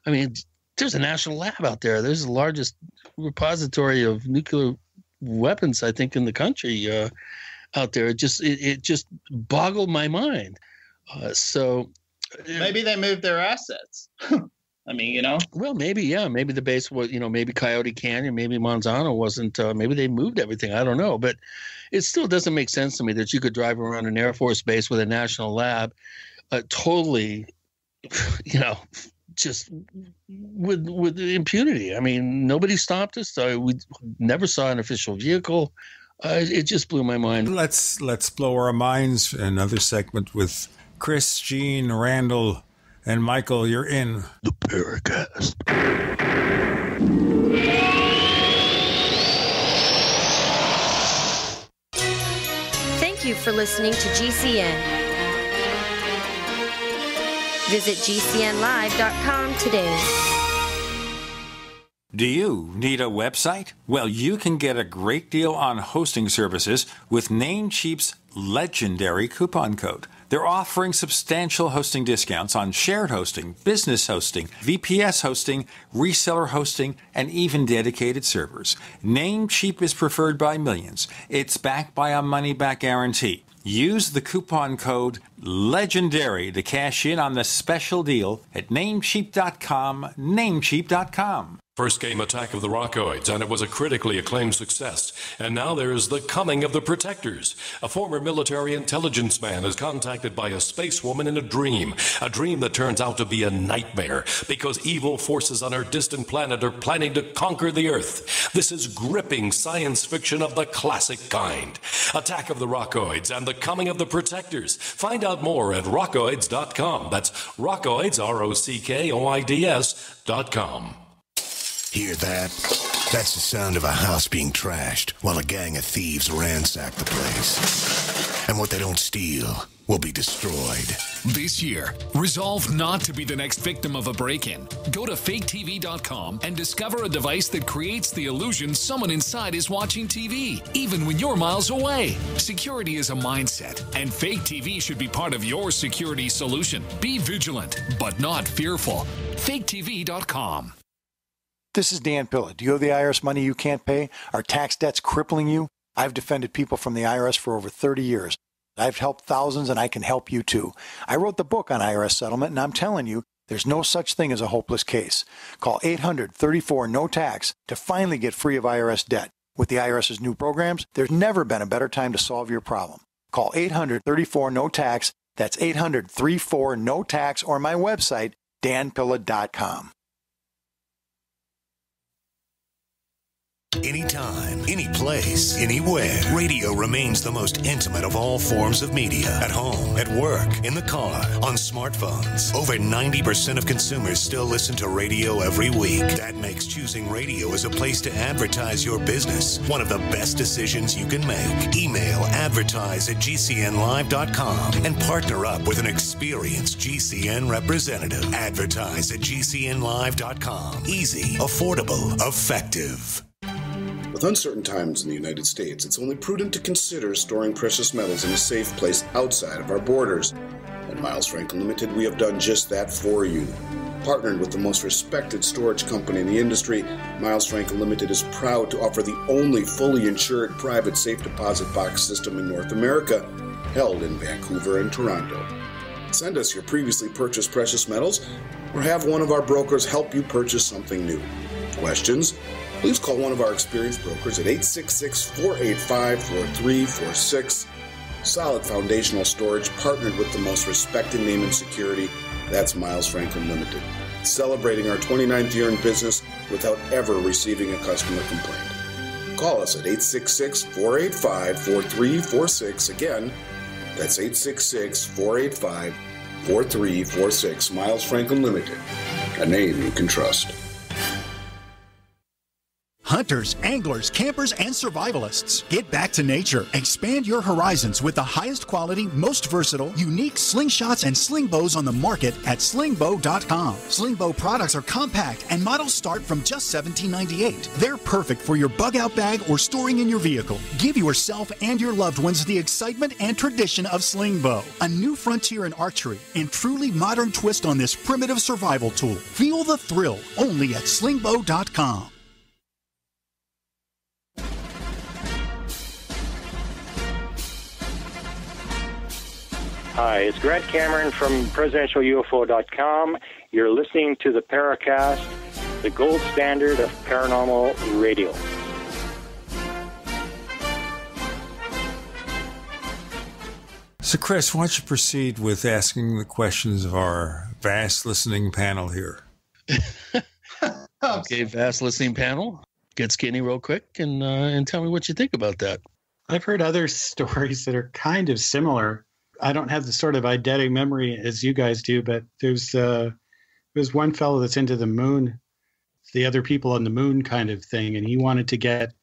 I mean, there's a national lab out there. There's the largest repository of nuclear weapons, I think, in the country out there. It just boggled my mind. So maybe they moved their assets. I mean, Well, maybe, yeah. Maybe the base was, maybe Coyote Canyon, maybe Monsanto wasn't, maybe they moved everything. I don't know. But it still doesn't make sense to me that you could drive around an Air Force base with a national lab totally, just with impunity. I mean, nobody stopped us. We never saw an official vehicle. It just blew my mind. Let's blow our minds. Another segment with Chris, Gene, Randall, and Michael. You're in the Paracast. Thank you for listening to GCN. Visit GCNlive.com today. Do you need a website? Well, you can get a great deal on hosting services with Namecheap's legendary coupon code. They're offering substantial hosting discounts on shared hosting, business hosting, VPS hosting, reseller hosting, and even dedicated servers. Namecheap is preferred by millions. It's backed by a money-back guarantee. Use the coupon code LEGENDARY to cash in on the special deal at Namecheap.com, Namecheap.com. First came Attack of the Rockoids, and it was a critically acclaimed success. And now there is The Coming of the Protectors. A former military intelligence man is contacted by a space woman in a dream that turns out to be a nightmare because evil forces on her distant planet are planning to conquer the Earth. This is gripping science fiction of the classic kind. Attack of the Rockoids and The Coming of the Protectors. Find out more at rockoids.com. That's Rockoids, ROCKOIDS.com. Hear that? That's the sound of a house being trashed while a gang of thieves ransack the place. And what they don't steal will be destroyed. This year, resolve not to be the next victim of a break-in. Go to faketv.com and discover a device that creates the illusion someone inside is watching TV, even when you're miles away. Security is a mindset, and Fake TV should be part of your security solution. Be vigilant, but not fearful. faketv.com. This is Dan Pilla. Do you owe the IRS money you can't pay? Are tax debts crippling you? I've defended people from the IRS for over 30 years. I've helped thousands, and I can help you too. I wrote the book on IRS settlement, and I'm telling you, there's no such thing as a hopeless case. Call 800-34-NO-TAX to finally get free of IRS debt. With the IRS's new programs, there's never been a better time to solve your problem. Call 800-34-NO-TAX. That's 800-34-NO-TAX, or my website, danpilla.com. Anytime, Any place, anywhere. Radio remains the most intimate of all forms of media. At home, at work, in the car, on smartphones. Over 90% of consumers still listen to radio every week. That makes choosing radio as a place to advertise your business one of the best decisions you can make. Email advertise@gcnlive.com and partner up with an experienced GCN representative. Advertise@gcnlive.com. Easy, affordable, effective. With uncertain times in the United States, it's only prudent to consider storing precious metals in a safe place outside of our borders. At Miles Franklin Limited, we have done just that for you. Partnered with the most respected storage company in the industry, Miles Franklin Limited is proud to offer the only fully insured private safe deposit box system in North America, held in Vancouver and Toronto. Send us your previously purchased precious metals or have one of our brokers help you purchase something new. Questions? Please call one of our experienced brokers at 866-485-4346. Solid foundational storage partnered with the most respected name in security. That's Miles Franklin Limited. Celebrating our 29th year in business without ever receiving a customer complaint. Call us at 866-485-4346. Again, that's 866-485-4346. Miles Franklin Limited. A name you can trust. Hunters, anglers, campers, and survivalists. Get back to nature. Expand your horizons with the highest quality, most versatile, unique slingshots and sling bows on the market at slingbow.com. Slingbow products are compact and models start from just $17.98. They're perfect for your bug out bag or storing in your vehicle. Give yourself and your loved ones the excitement and tradition of Slingbow, a new frontier in archery and truly modern twist on this primitive survival tool. Feel the thrill only at slingbow.com. Hi, it's Grant Cameron from presidentialufo.com. You're listening to the Paracast, the gold standard of paranormal radio. So, Chris, why don't you proceed with asking the questions of our vast listening panel here? Okay, vast listening panel. Get skinny real quick and tell me what you think about that. I've heard other stories that are kind of similar. I don't have the sort of eidetic memory as you guys do, but there's one fellow that's into the moon, the other people on the moon kind of thing, and he wanted to get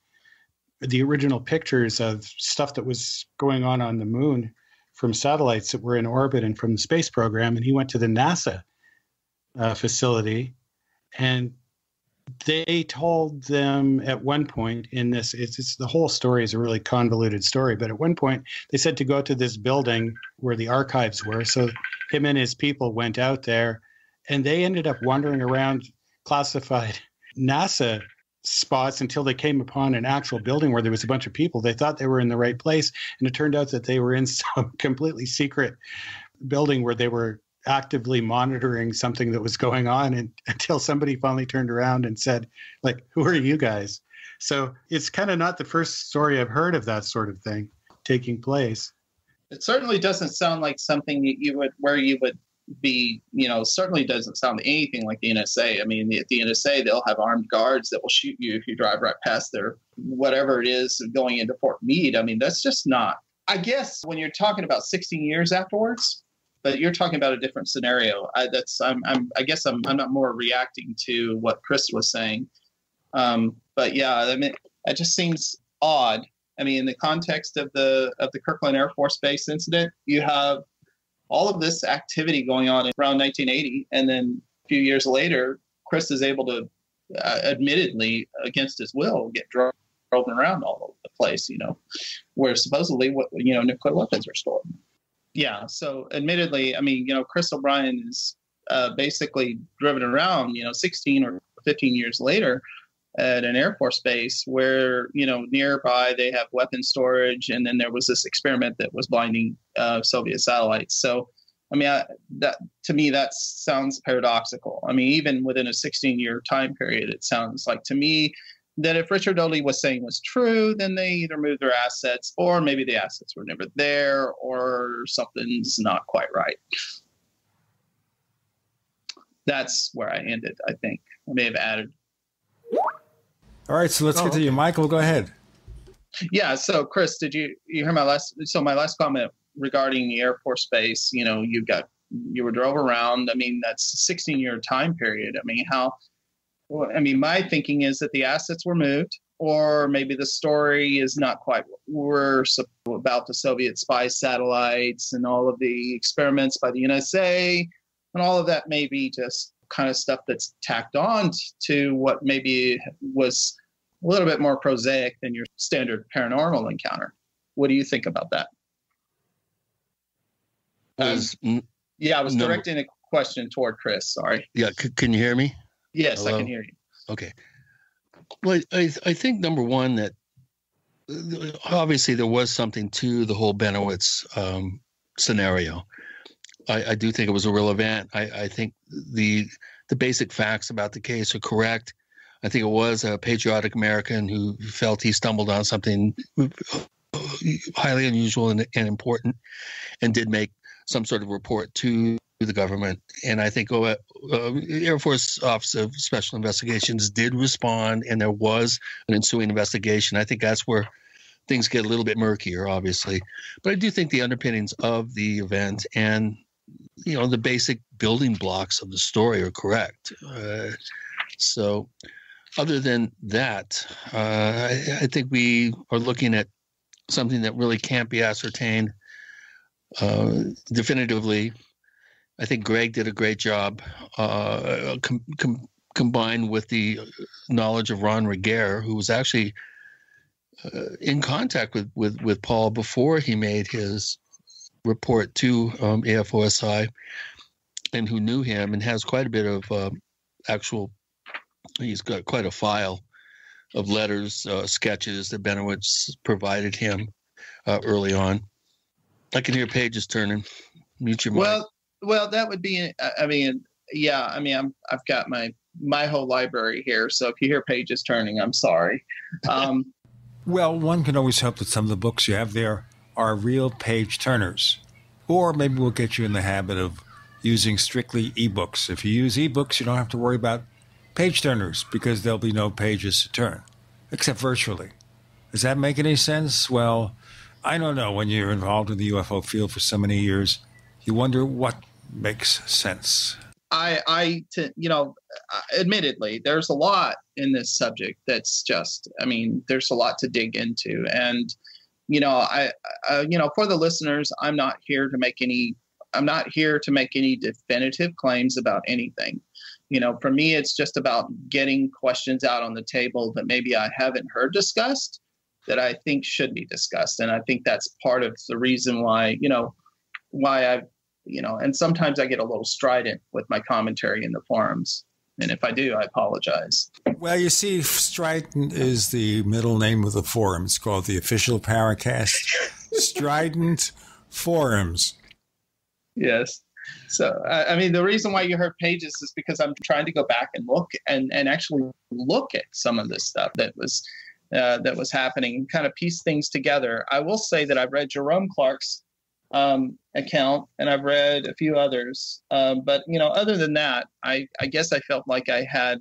the original pictures of stuff that was going on the moon from satellites that were in orbit and from the space program, and he went to the NASA facility, and they told them at one point in this, it's the whole story is a really convoluted story, but at one point they said to go to this building where the archives were. So him and his people went out there, and they ended up wandering around classified NASA spots until they came upon an actual building where there was a bunch of people. They thought they were in the right place, and it turned out that they were in some completely secret building where they were actively monitoring something that was going on, and until somebody finally turned around and said, like, who are you guys? So it's kind of not the first story I've heard of that sort of thing taking place. It certainly doesn't sound like something you would be, certainly doesn't sound anything like the NSA. I mean, at the NSA, they'll have armed guards that will shoot you if you drive right past their whatever it is going into Fort Meade. I mean, that's just not, I guess when you're talking about 16 years afterwards, but you're talking about a different scenario. I guess I'm not more reacting to what Chris was saying. But yeah, I mean, it just seems odd. I mean, in the context of the Kirkland Air Force Base incident, you have all of this activity going on around 1980, and then a few years later, Chris is able to, admittedly against his will, get driven around all over the place. Where supposedly nuclear weapons are stored. Yeah, so admittedly, I mean, Chris O'Brien is basically driven around, 16 or 15 years later at an Air Force base where, nearby they have weapon storage. And then there was this experiment that was blinding Soviet satellites. So, I mean, to me, that sounds paradoxical. I mean, even within a 16-year time period, it sounds like to me that if Richard Doty was saying was true, then they either moved their assets or maybe the assets were never there or something's not quite right. That's where I ended, I think. I may have added. All right, so let's get to you. Michael, go ahead. Yeah. So, Chris, did you hear my last comment regarding the Air Force Base? You know, you were drove around. I mean, that's a 16-year time period. I mean, my thinking is that the assets were moved, or maybe the story is not quite about the Soviet spy satellites and all of the experiments by the NSA, and all of that may be just kind of stuff that's tacked on to what maybe was a little bit more prosaic than your standard paranormal encounter. What do you think about that? I was directing a question toward Chris. Sorry. Yeah. Can you hear me? Yes, Hello? I can hear you. Okay. Well, I think number one, that obviously there was something to the whole Benowitz scenario. I do think it was a real event. I think the basic facts about the case are correct. I think it was a patriotic American who felt he stumbled on something highly unusual and important, and did make some sort of report to the government. And I think Air Force Office of Special Investigations did respond, and there was an ensuing investigation. I think that's where things get a little bit murkier, obviously. But I do think the underpinnings of the event and, you know, the basic building blocks of the story are correct. So other than that, I think we are looking at something that really can't be ascertained definitively. I think Greg did a great job, combined with the knowledge of Ron Regehr, who was actually in contact with Paul before he made his report to AFOSI, and who knew him and has quite a bit of he's got quite a file of letters, sketches that Benowitz provided him early on. I can hear pages turning. Mute your mic. Well, that would be. I've got my whole library here, so if you hear pages turning, I'm sorry. Well, one can always hope that some of the books you have there are real page turners, or maybe we'll get you in the habit of using strictly ebooks. If you use ebooks, you don't have to worry about page turners because there'll be no pages to turn, except virtually. Does that make any sense? Well, I don't know. When you're involved in the UFO field for so many years, you wonder what makes sense. Admittedly, there's a lot in this subject that's just, there's a lot to dig into. And, for the listeners, I'm not here to make any definitive claims about anything. For me, it's just about getting questions out on the table that maybe I haven't heard discussed that I think should be discussed. And I think that's part of the reason why I've, and sometimes I get a little strident with my commentary in the forums. And if I do, I apologize. Well, you see, strident is the middle name of the forum. It's called the official Paracast. Strident Forums. Yes. So, the reason why you heard pages is because I'm trying to go back and look and actually look at some of this stuff that was happening, kind of piece things together. I will say that I've read Jerome Clark's account, and I've read a few others. But other than that, I guess I felt like I had,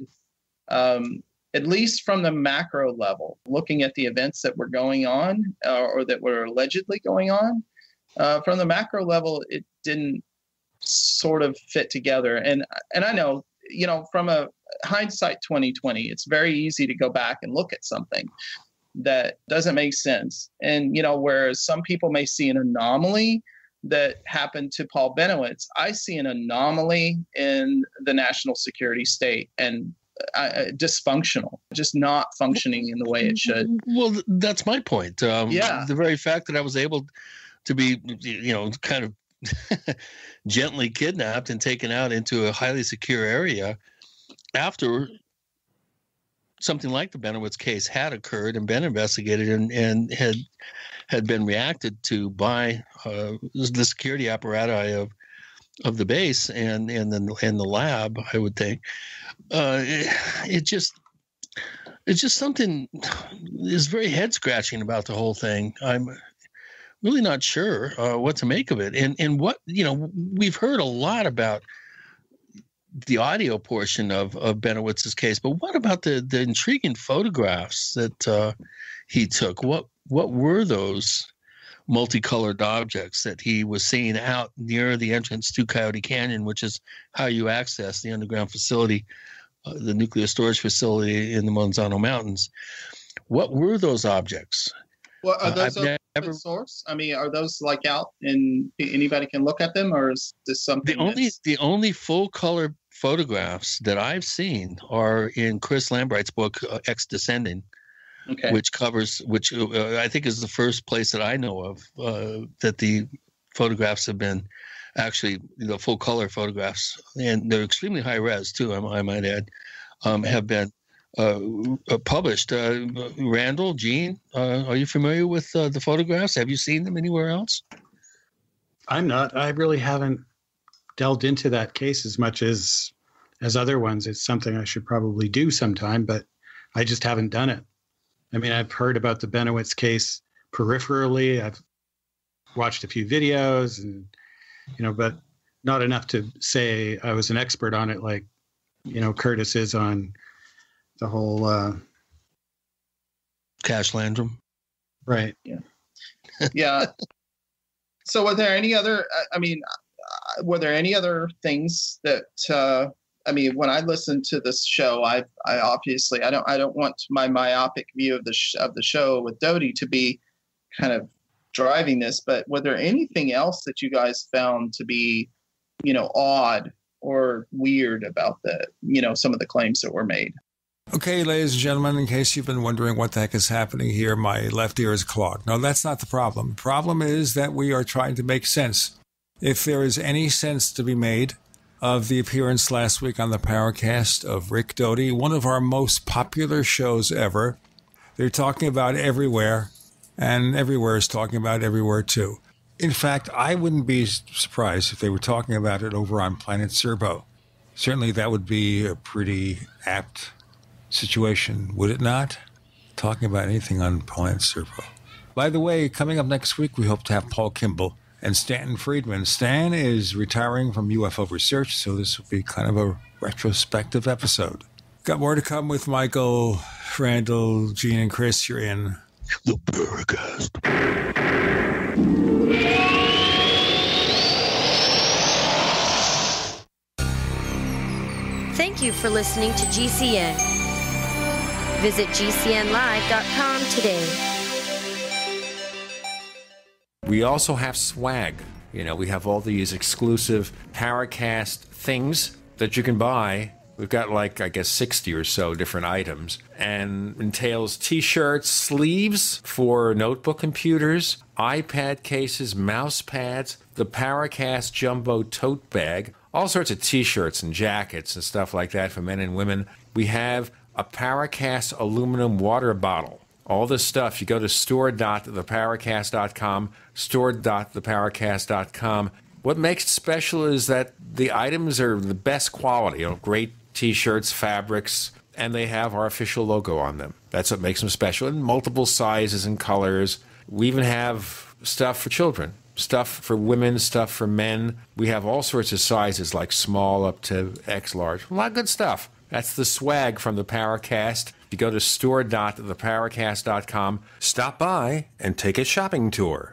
at least from the macro level, looking at the events that were going on or that were allegedly going on, from the macro level, it didn't sort of fit together. And I know, from a hindsight 2020, it's very easy to go back and look at something that doesn't make sense. And, whereas some people may see an anomaly that happened to Paul Benowitz, I see an anomaly in the national security state and dysfunctional, just not functioning in the way it should. Well, that's my point. The very fact that I was able to be, kind of gently kidnapped and taken out into a highly secure area after something like the Benowitz case had occurred and been investigated and had been reacted to by the security apparatus of the base and the lab, I would think. It's just something is very head scratching about the whole thing. I'm really not sure what to make of it. And what, we've heard a lot about the audio portion of Benowitz's case, but what about the intriguing photographs that he took? What what were those multicolored objects that he was seeing out near the entrance to Coyote Canyon, which is how you access the underground facility, the nuclear storage facility in the Manzano Mountains. What were those objects? Well, are those open source? I mean, are those like out and anybody can look at them, or is this something? The only full color photographs that I've seen are in Chris Lambright's book, Ex Descending. Okay. Which I think is the first place that I know of that the photographs have been actually full color photographs, and they're extremely high res too. I might add, have been published. Randall, Gene, are you familiar with the photographs? Have you seen them anywhere else? I'm not. I really haven't delved into that case as much as other ones. It's something I should probably do sometime, but I just haven't done it. I mean, I've heard about the Benowitz case peripherally. I've watched a few videos, and but not enough to say I was an expert on it, like Curtis is on the whole Cash Landrum. Right. Yeah. Yeah. So, were there any other? Were there any other things that? When I listen to this show, I obviously I don't want my myopic view of the show with Doty to be kind of driving this. But were there anything else that you guys found to be, odd or weird about some of the claims that were made? Okay, ladies and gentlemen, in case you've been wondering what the heck is happening here, my left ear is clogged. No, that's not the problem. The problem is that we are trying to make sense. If there is any sense to be made of the appearance last week on the Paracast of Rick Doty, one of our most popular shows ever. They're talking about everywhere, and everywhere is talking about everywhere too. In fact, I wouldn't be surprised if they were talking about it over on Planet Serbo. Certainly that would be a pretty apt situation, would it not? Talking about anything on Planet Serbo. By the way, coming up next week, we hope to have Paul Kimball and Stanton Friedman. Stan is retiring from UFO research, so this will be kind of a retrospective episode. Got more to come with Michael, Randall, Gene, and Chris. You're in the Paracast. Thank you for listening to GCN. Visit GCNlive.com today. We also have swag. We have all these exclusive Paracast things that you can buy. We've got 60 or so different items, and entails t-shirts, sleeves for notebook computers, iPad cases, mouse pads, the Paracast Jumbo tote bag, all sorts of t-shirts and jackets and stuff like that for men and women. We have a Paracast aluminum water bottle. All this stuff, you go to store.theparacast.com, store.theparacast.com. What makes it special is that the items are the best quality, great t-shirts, fabrics, and they have our official logo on them. That's what makes them special, in multiple sizes and colors. We even have stuff for children, stuff for women, stuff for men. We have all sorts of sizes, like small up to X large. A lot of good stuff. That's the swag from the Paracast. You go to store.theparacast.com, stop by, and take a shopping tour.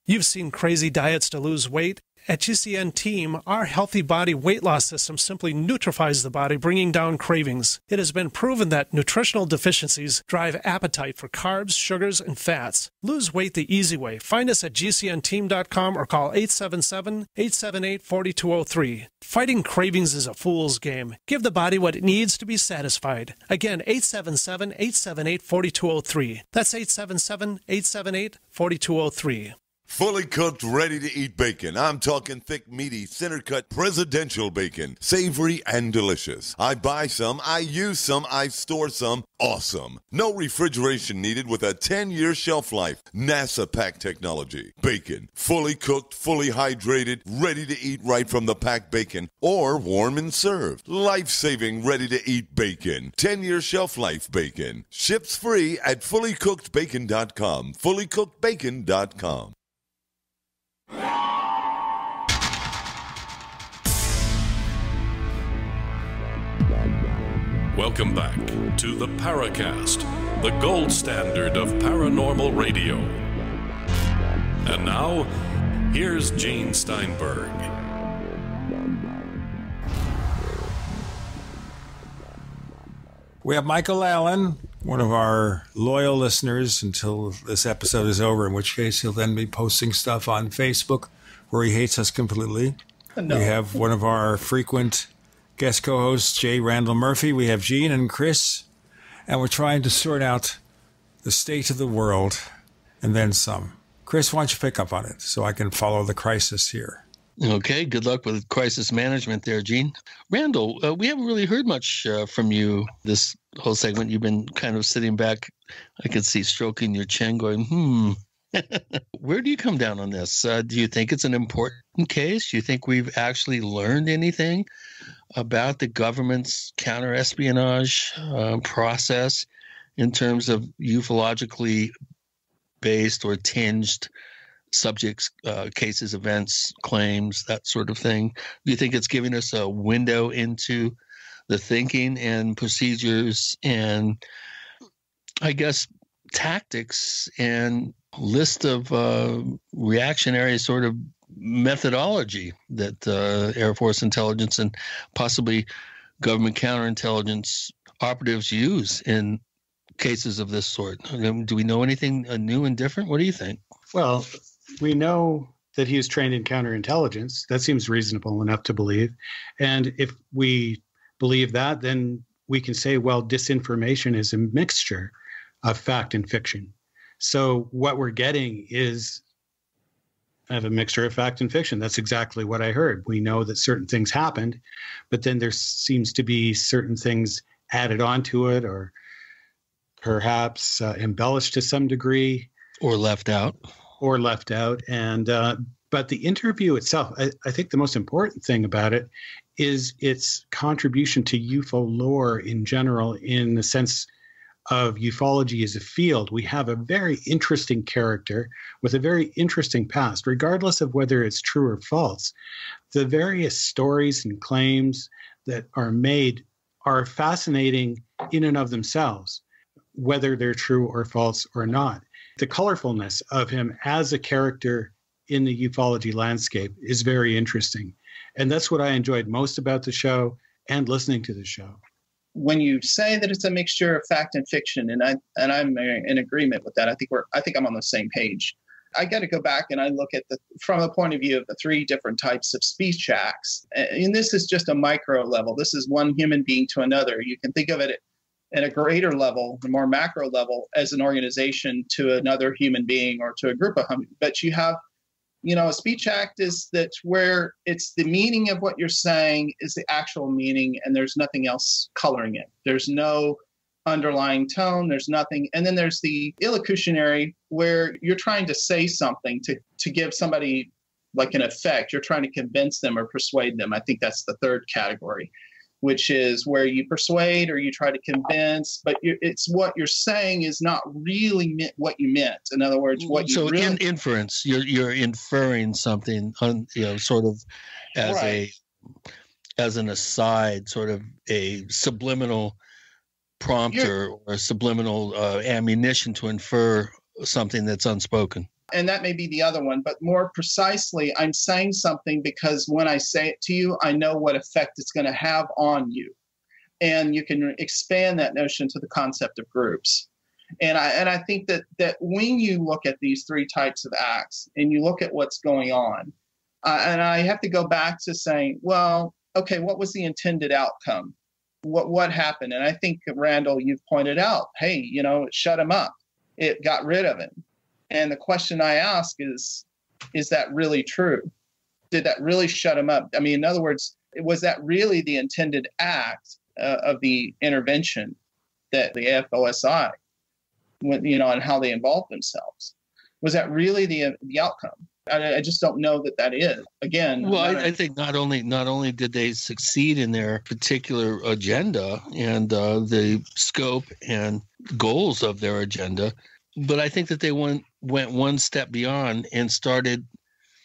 You've seen crazy diets to lose weight. At GCN Team, our healthy body weight loss system simply neutralifies the body, bringing down cravings. It has been proven that nutritional deficiencies drive appetite for carbs, sugars, and fats. Lose weight the easy way. Find us at GCNteam.com or call 877-878-4203. Fighting cravings is a fool's game. Give the body what it needs to be satisfied. Again, 877-878-4203. That's 877-878-4203. Fully cooked, ready-to-eat bacon. I'm talking thick, meaty, center-cut presidential bacon. Savory and delicious. I buy some, I use some, I store some. Awesome. No refrigeration needed with a 10-year shelf life. NASA pack technology. Bacon. Fully cooked, fully hydrated, ready to eat right from the packed bacon or warm and served. Life-saving, ready-to-eat bacon. 10-year shelf life bacon. Ships free at fullycookedbacon.com. fullycookedbacon.com. Welcome back to the Paracast, the gold standard of paranormal radio. And now, here's Gene Steinberg. We have Michael Allen, one of our loyal listeners until this episode is over, in which case he'll then be posting stuff on Facebook where he hates us completely. No. We have one of our frequent guest co-hosts, J. Randall Murphy. We have Gene and Chris, and we're trying to sort out the state of the world and then some. Chris, why don't you pick up on it so I can follow the crisis here? Okay, good luck with crisis management there, Gene. Randall, we haven't really heard much from you this whole segment. You've been kind of sitting back. I could see stroking your chin going, Where do you come down on this? Do you think it's an important case? Do you think we've actually learned anything about the government's counter-espionage process in terms of ufologically based or tinged subjects, cases, events, claims, that sort of thing? Do you think it's giving us a window into the thinking and procedures and, I guess, tactics and list of reactionary sort of methodology that Air Force intelligence and possibly government counterintelligence operatives use in cases of this sort? Do we know anything new and different? What do you think? Well, we know that he was trained in counterintelligence. That seems reasonable enough to believe. And if we believe that, then we can say, well, disinformation is a mixture of fact and fiction. So what we're getting is a mixture of fact and fiction. That's exactly what I heard. We know that certain things happened, but then there seems to be certain things added onto it or perhaps embellished to some degree. Or left out. And but the interview itself, I think the most important thing about it is its contribution to UFO lore in general, in the sense of ufology as a field. We have a very interesting character with a very interesting past, regardless of whether it's true or false. The various stories and claims that are made are fascinating in and of themselves, whether they're true or false or not. The colorfulness of him as a character in the ufology landscape is very interesting. And that's what I enjoyed most about the show and listening to the show. When you say that it's a mixture of fact and fiction, and I'm in agreement with that, I think I'm on the same page. I got to go back and I look at from the point of view of the three different types of speech acts. And this is just a micro level. This is one human being to another. You can think of it at a greater level, the more macro level, as an organization to another human being or to a group of human. But you have, a speech act is that where it's the meaning of what you're saying is the actual meaning, and there's nothing else coloring it. There's no underlying tone. There's nothing. And then there's the illocutionary, where you're trying to say something to give somebody like an effect. You're trying to convince them or persuade them. I think that's the third category, which is where you persuade or you try to convince, but it's what you're saying is not really what you meant. In other words, what you really... in inference, you're inferring something, sort of as right. as an aside, sort of a subliminal prompter or a subliminal ammunition to infer something that's unspoken. And that may be the other one, but more precisely, I'm saying something because when I say it to you, I know what effect it's going to have on you. And you can expand that notion to the concept of groups. And I think that when you look at these three types of acts and you look at what's going on, and I have to go back to saying, well, okay, what was the intended outcome? What happened? And I think, Randall, you've pointed out, hey, it shut him up. It got rid of him. And the question I ask is that really true? Did that really shut him up? I mean, in other words, was that really the intended act of the intervention that the AFOSI, and how they involved themselves? Was that really the outcome? I just don't know that is. Again, well, I think not only did they succeed in their particular agenda and the scope and goals of their agenda, but I think that they went one step beyond and started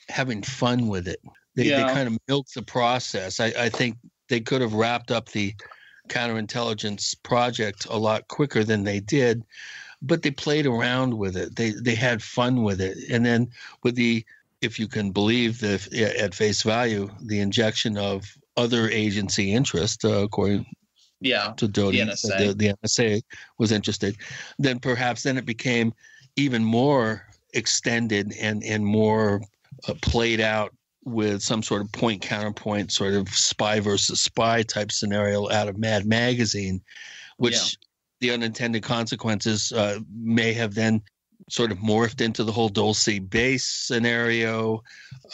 having fun with it. They kind of milked the process. I think they could have wrapped up the counterintelligence project a lot quicker than they did, but they played around with it. They had fun with it. And then with the, if you can believe at face value, the injection of other agency interest, according to Doty, the NSA was interested, then perhaps it became even more extended and more played out with some sort of point counterpoint sort of spy versus spy type scenario out of Mad Magazine, which the unintended consequences may have then sort of morphed into the whole Dulce base scenario.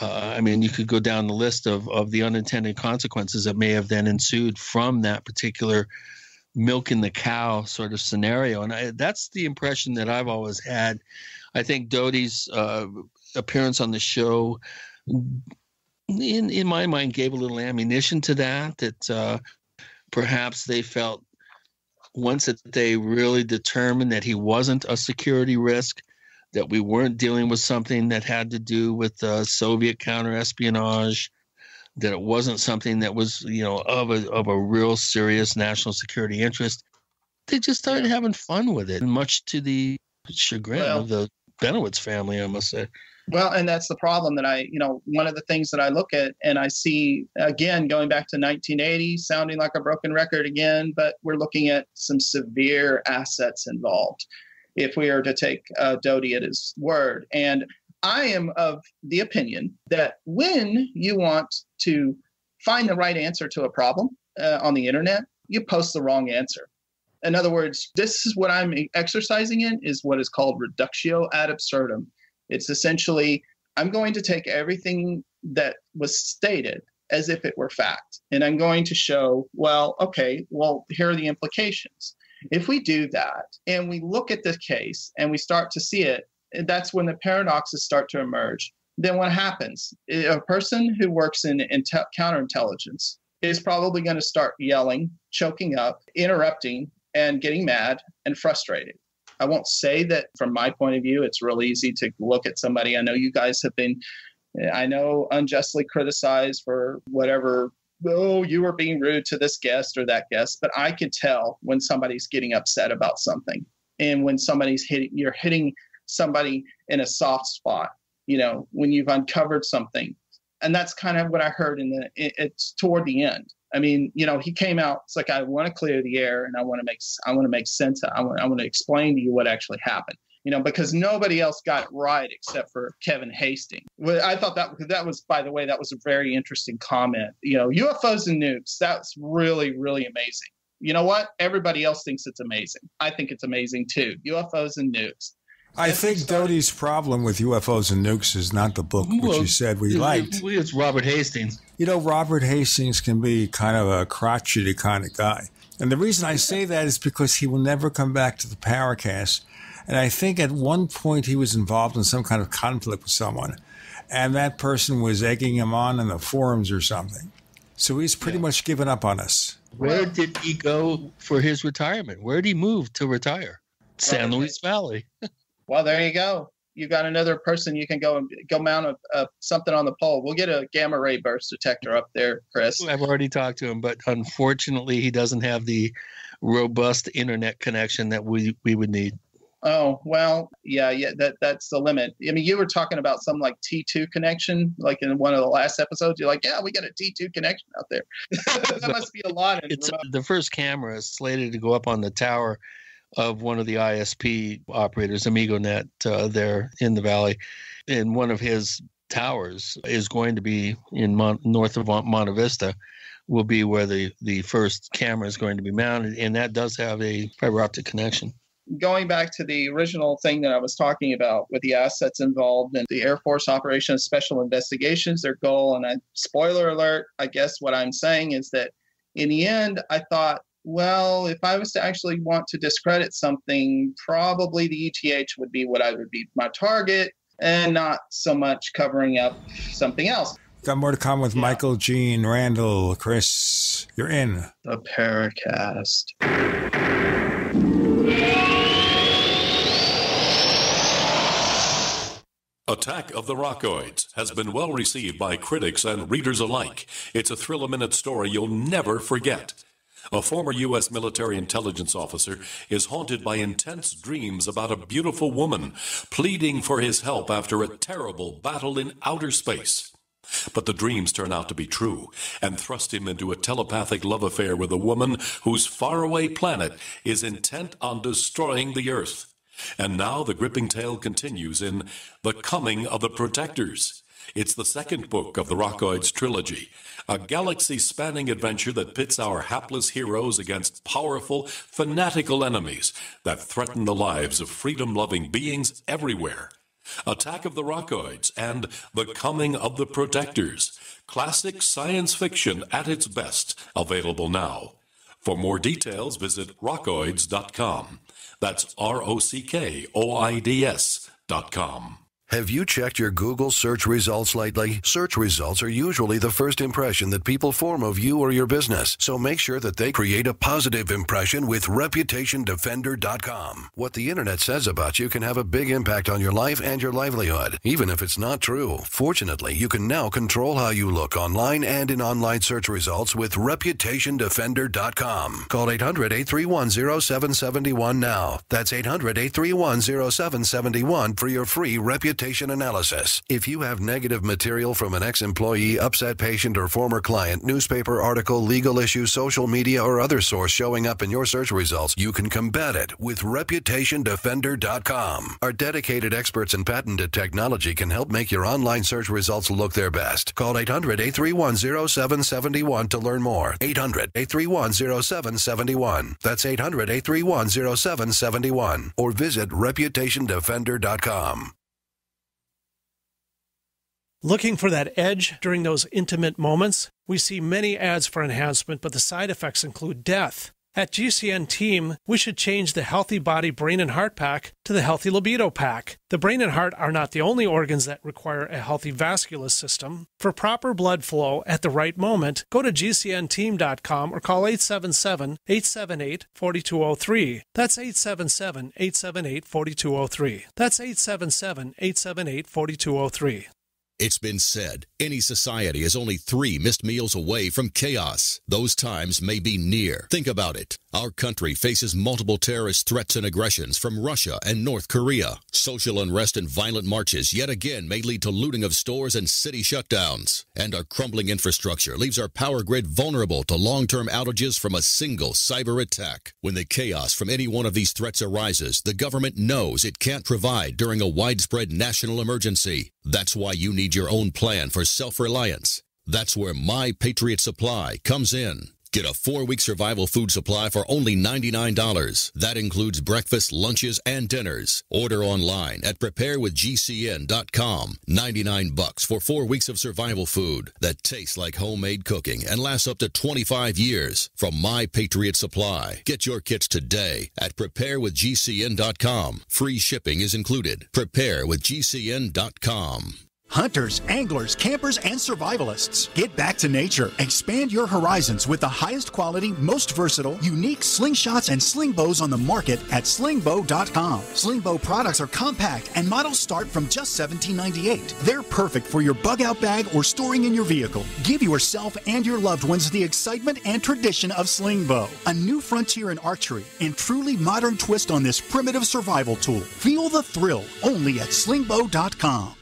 I mean, you could go down the list of the unintended consequences that may have then ensued from that particular milking the cow sort of scenario. And that's the impression that I've always had. I think Doty's appearance on the show, in my mind, gave a little ammunition to that perhaps they felt once that they really determined that he wasn't a security risk, that we weren't dealing with something that had to do with Soviet counterespionage, that it wasn't something that was, of a real serious national security interest, they just started having fun with it, much to the chagrin of the Benowitz family, I must say. Well, and that's the problem that one of the things that I look at and I see, again, going back to 1980, sounding like a broken record again, but we're looking at some severe assets involved if we are to take Doty at his word. And I am of the opinion that when you want to find the right answer to a problem on the internet, you post the wrong answer. In other words, this is what I'm exercising in, is what is called reductio ad absurdum. It's essentially, I'm going to take everything that was stated as if it were fact. And I'm going to show, here are the implications. If we do that and we look at the case and we start to see it, that's when the paradoxes start to emerge. Then what happens? A person who works in counterintelligence is probably going to start yelling, choking up, interrupting, and getting mad and frustrated. I won't say that from my point of view, it's real easy to look at somebody. I know you guys have been, unjustly criticized for whatever, you were being rude to this guest or that guest, but I could tell when somebody's getting upset about something and when you're hitting somebody in a soft spot, when you've uncovered something. And that's kind of what I heard it's toward the end. I mean, he came out. It's like, I want to clear the air, and I want to make sense. I want to explain to you what actually happened. Because nobody else got it right except for Kevin Hastings. I thought that was, by the way, that was a very interesting comment. UFOs and nukes. That's really, really amazing. You know what? Everybody else thinks it's amazing. I think it's amazing too. UFOs and nukes. I think Doty's problem with UFOs and nukes is not the book, which you said we liked. It's Robert Hastings. Robert Hastings can be kind of a crotchety kind of guy. And the reason I say that is because he will never come back to the Paracast. And I think at one point he was involved in some kind of conflict with someone. And that person was egging him on in the forums or something. So he's pretty much given up on us. Where did he go for his retirement? Where did he move to retire? San Luis Valley. Well, there you go. You got another person you can go mount something on the pole. We'll get a gamma ray burst detector up there, Chris. I've already talked to him, but unfortunately, he doesn't have the robust internet connection that we would need. Oh, well, yeah, that's the limit. I mean, you were talking about some like T2 connection, like in one of the last episodes. You're like, yeah, we got a T2 connection out there. That must be a lot. The first camera is slated to go up on the tower of one of the ISP operators, AmigoNet, there in the valley. And one of his towers is going to be in north of Monte Vista, will be where the first camera is going to be mounted. And that does have a fiber optic connection. Going back to the original thing that I was talking about with the assets involved in the Air Force Operation of Special Investigations, their goal, and spoiler alert, I guess what I'm saying is that in the end, I thought, well, if I was to actually want to discredit something, probably the ETH would be what I would be my target, and not so much covering up something else. Got more to come with Michael, Gene, Randall, Chris. You're in the Paracast. Attack of the Rockoids has been well received by critics and readers alike. It's a thrill-a-minute story you'll never forget. A former U.S. military intelligence officer is haunted by intense dreams about a beautiful woman pleading for his help after a terrible battle in outer space. But the dreams turn out to be true and thrust him into a telepathic love affair with a woman whose faraway planet is intent on destroying the Earth. And now the gripping tale continues in The Coming of the Protectors. It's the second book of the Rockoids trilogy, a galaxy-spanning adventure that pits our hapless heroes against powerful, fanatical enemies that threaten the lives of freedom-loving beings everywhere. Attack of the Rockoids and The Coming of the Protectors. Classic science fiction at its best. Available now. For more details, visit rockoids.com. That's ROCKOIDS.com. Have you checked your Google search results lately? Search results are usually the first impression that people form of you or your business. So make sure that they create a positive impression with ReputationDefender.com. What the internet says about you can have a big impact on your life and your livelihood, even if it's not true. Fortunately, you can now control how you look online and in online search results with ReputationDefender.com. Call 800-831-0771 now. That's 800-831-0771 for your free reputation analysis. If you have negative material from an ex-employee, upset patient, or former client, newspaper article, legal issue, social media, or other source showing up in your search results, you can combat it with ReputationDefender.com. Our dedicated experts in patented technology can help make your online search results look their best. Call 800-831-0771 to learn more. 800-831-0771. That's 800-831-0771. Or visit ReputationDefender.com. Looking for that edge during those intimate moments? We see many ads for enhancement, but the side effects include death. At GCN Team, we should change the Healthy Body, Brain, and Heart Pack to the Healthy Libido Pack. The brain and heart are not the only organs that require a healthy vascular system. For proper blood flow at the right moment, go to GCNteam.com or call 877-878-4203. That's 877-878-4203. That's 877-878-4203. It's been said, any society is only 3 missed meals away from chaos. Those times may be near. Think about it. Our country faces multiple terrorist threats and aggressions from Russia and North Korea. Social unrest and violent marches yet again may lead to looting of stores and city shutdowns. And our crumbling infrastructure leaves our power grid vulnerable to long-term outages from a single cyber attack. When the chaos from any one of these threats arises, the government knows it can't provide during a widespread national emergency. That's why you need your own plan for self-reliance. That's where My Patriot Supply comes in. Get a 4-week survival food supply for only $99. That includes breakfast, lunches, and dinners. Order online at preparewithgcn.com. $99 for 4 weeks of survival food that tastes like homemade cooking and lasts up to 25 years. From My Patriot Supply. Get your kits today at preparewithgcn.com. Free shipping is included. Preparewithgcn.com. Hunters, anglers, campers, and survivalists. Get back to nature. Expand your horizons with the highest quality, most versatile, unique slingshots and sling bows on the market at slingbow.com. Slingbow products are compact and models start from just $17.98. They're perfect for your bug-out bag or storing in your vehicle. Give yourself and your loved ones the excitement and tradition of Slingbow, a new frontier in archery and truly modern twist on this primitive survival tool. Feel the thrill only at slingbow.com.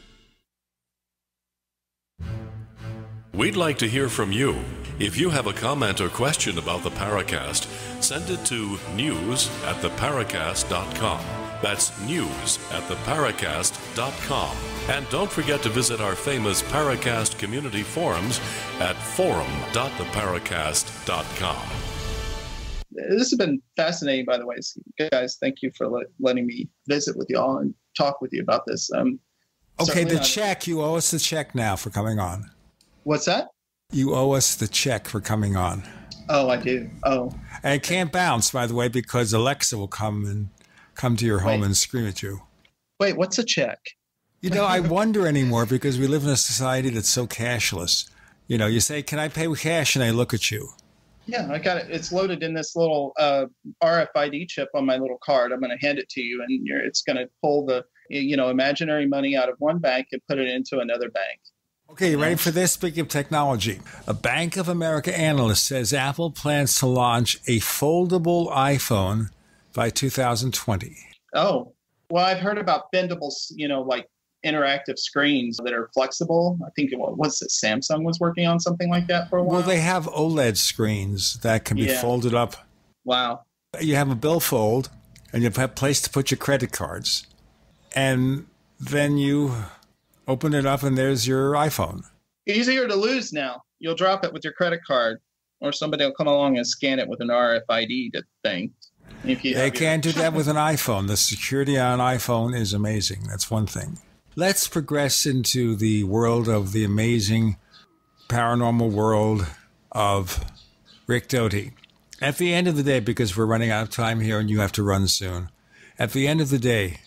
We'd like to hear from you. If you have a comment or question about the Paracast, send it to news@theparacast.com. That's news@theparacast.com. And don't forget to visit our famous Paracast community forums at forum.theparacast.com. This has been fascinating, by the way. Guys, thank you for letting me visit with you all and talk with you about this. Okay, the check. You owe us the check now for coming on. What's that? You owe us the check for coming on. Oh, I do. Oh. And it can't bounce, by the way, because Alexa will come to your home and scream at you. Wait, what's a check? You know, I wonder anymore because we live in a society that's so cashless. You know, you say, "Can I pay with cash?" and they look at you. Yeah, I got it. It's loaded in this little RFID chip on my little card. I'm going to hand it to you, and it's going to pull the imaginary money out of one bank and put it into another bank. Okay, you ready for this? Speaking of technology, a Bank of America analyst says Apple plans to launch a foldable iPhone by 2020. Oh, well, I've heard about bendable, like interactive screens that are flexible. I think Samsung was working on something like that for a while. Well, they have OLED screens that can be folded up. Wow. You have a billfold, and you have a place to put your credit cards. And then you open it up, and there's your iPhone. Easier to lose now. You'll drop it with your credit card, or somebody will come along and scan it with an RFID thing. They can't do that with an iPhone. The security on an iPhone is amazing. That's one thing. Let's progress into the world of the amazing paranormal world of Rick Doty. At the end of the day, because we're running out of time here and you have to run soon, at the end of the day,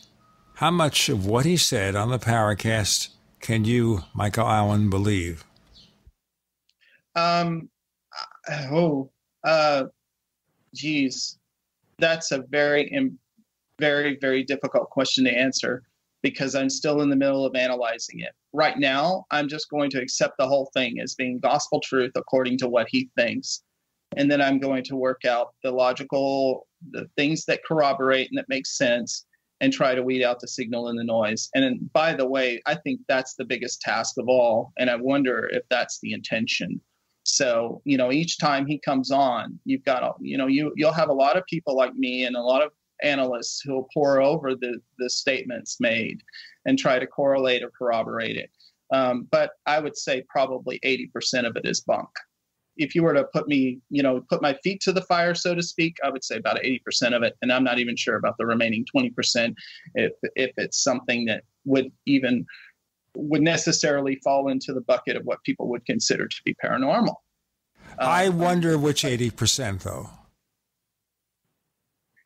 how much of what he said on the Paracast can you, Michael Allen, believe? Geez. That's a very, very, very difficult question to answer because I'm still in the middle of analyzing it. Right now, I'm just going to accept the whole thing as being gospel truth according to what he thinks. And then I'm going to work out the things that corroborate and that make sense and try to weed out the signal and the noise. And then, by the way, I think that's the biggest task of all. And I wonder if that's the intention. So, each time he comes on, you've got, you'll have a lot of people like me and a lot of analysts who will pour over the statements made and try to correlate or corroborate it. But I would say probably 80% of it is bunk. If you were to put my feet to the fire, so to speak, I would say about 80% of it. And I'm not even sure about the remaining 20% if it's something that would necessarily fall into the bucket of what people would consider to be paranormal. I wonder which 80%, though.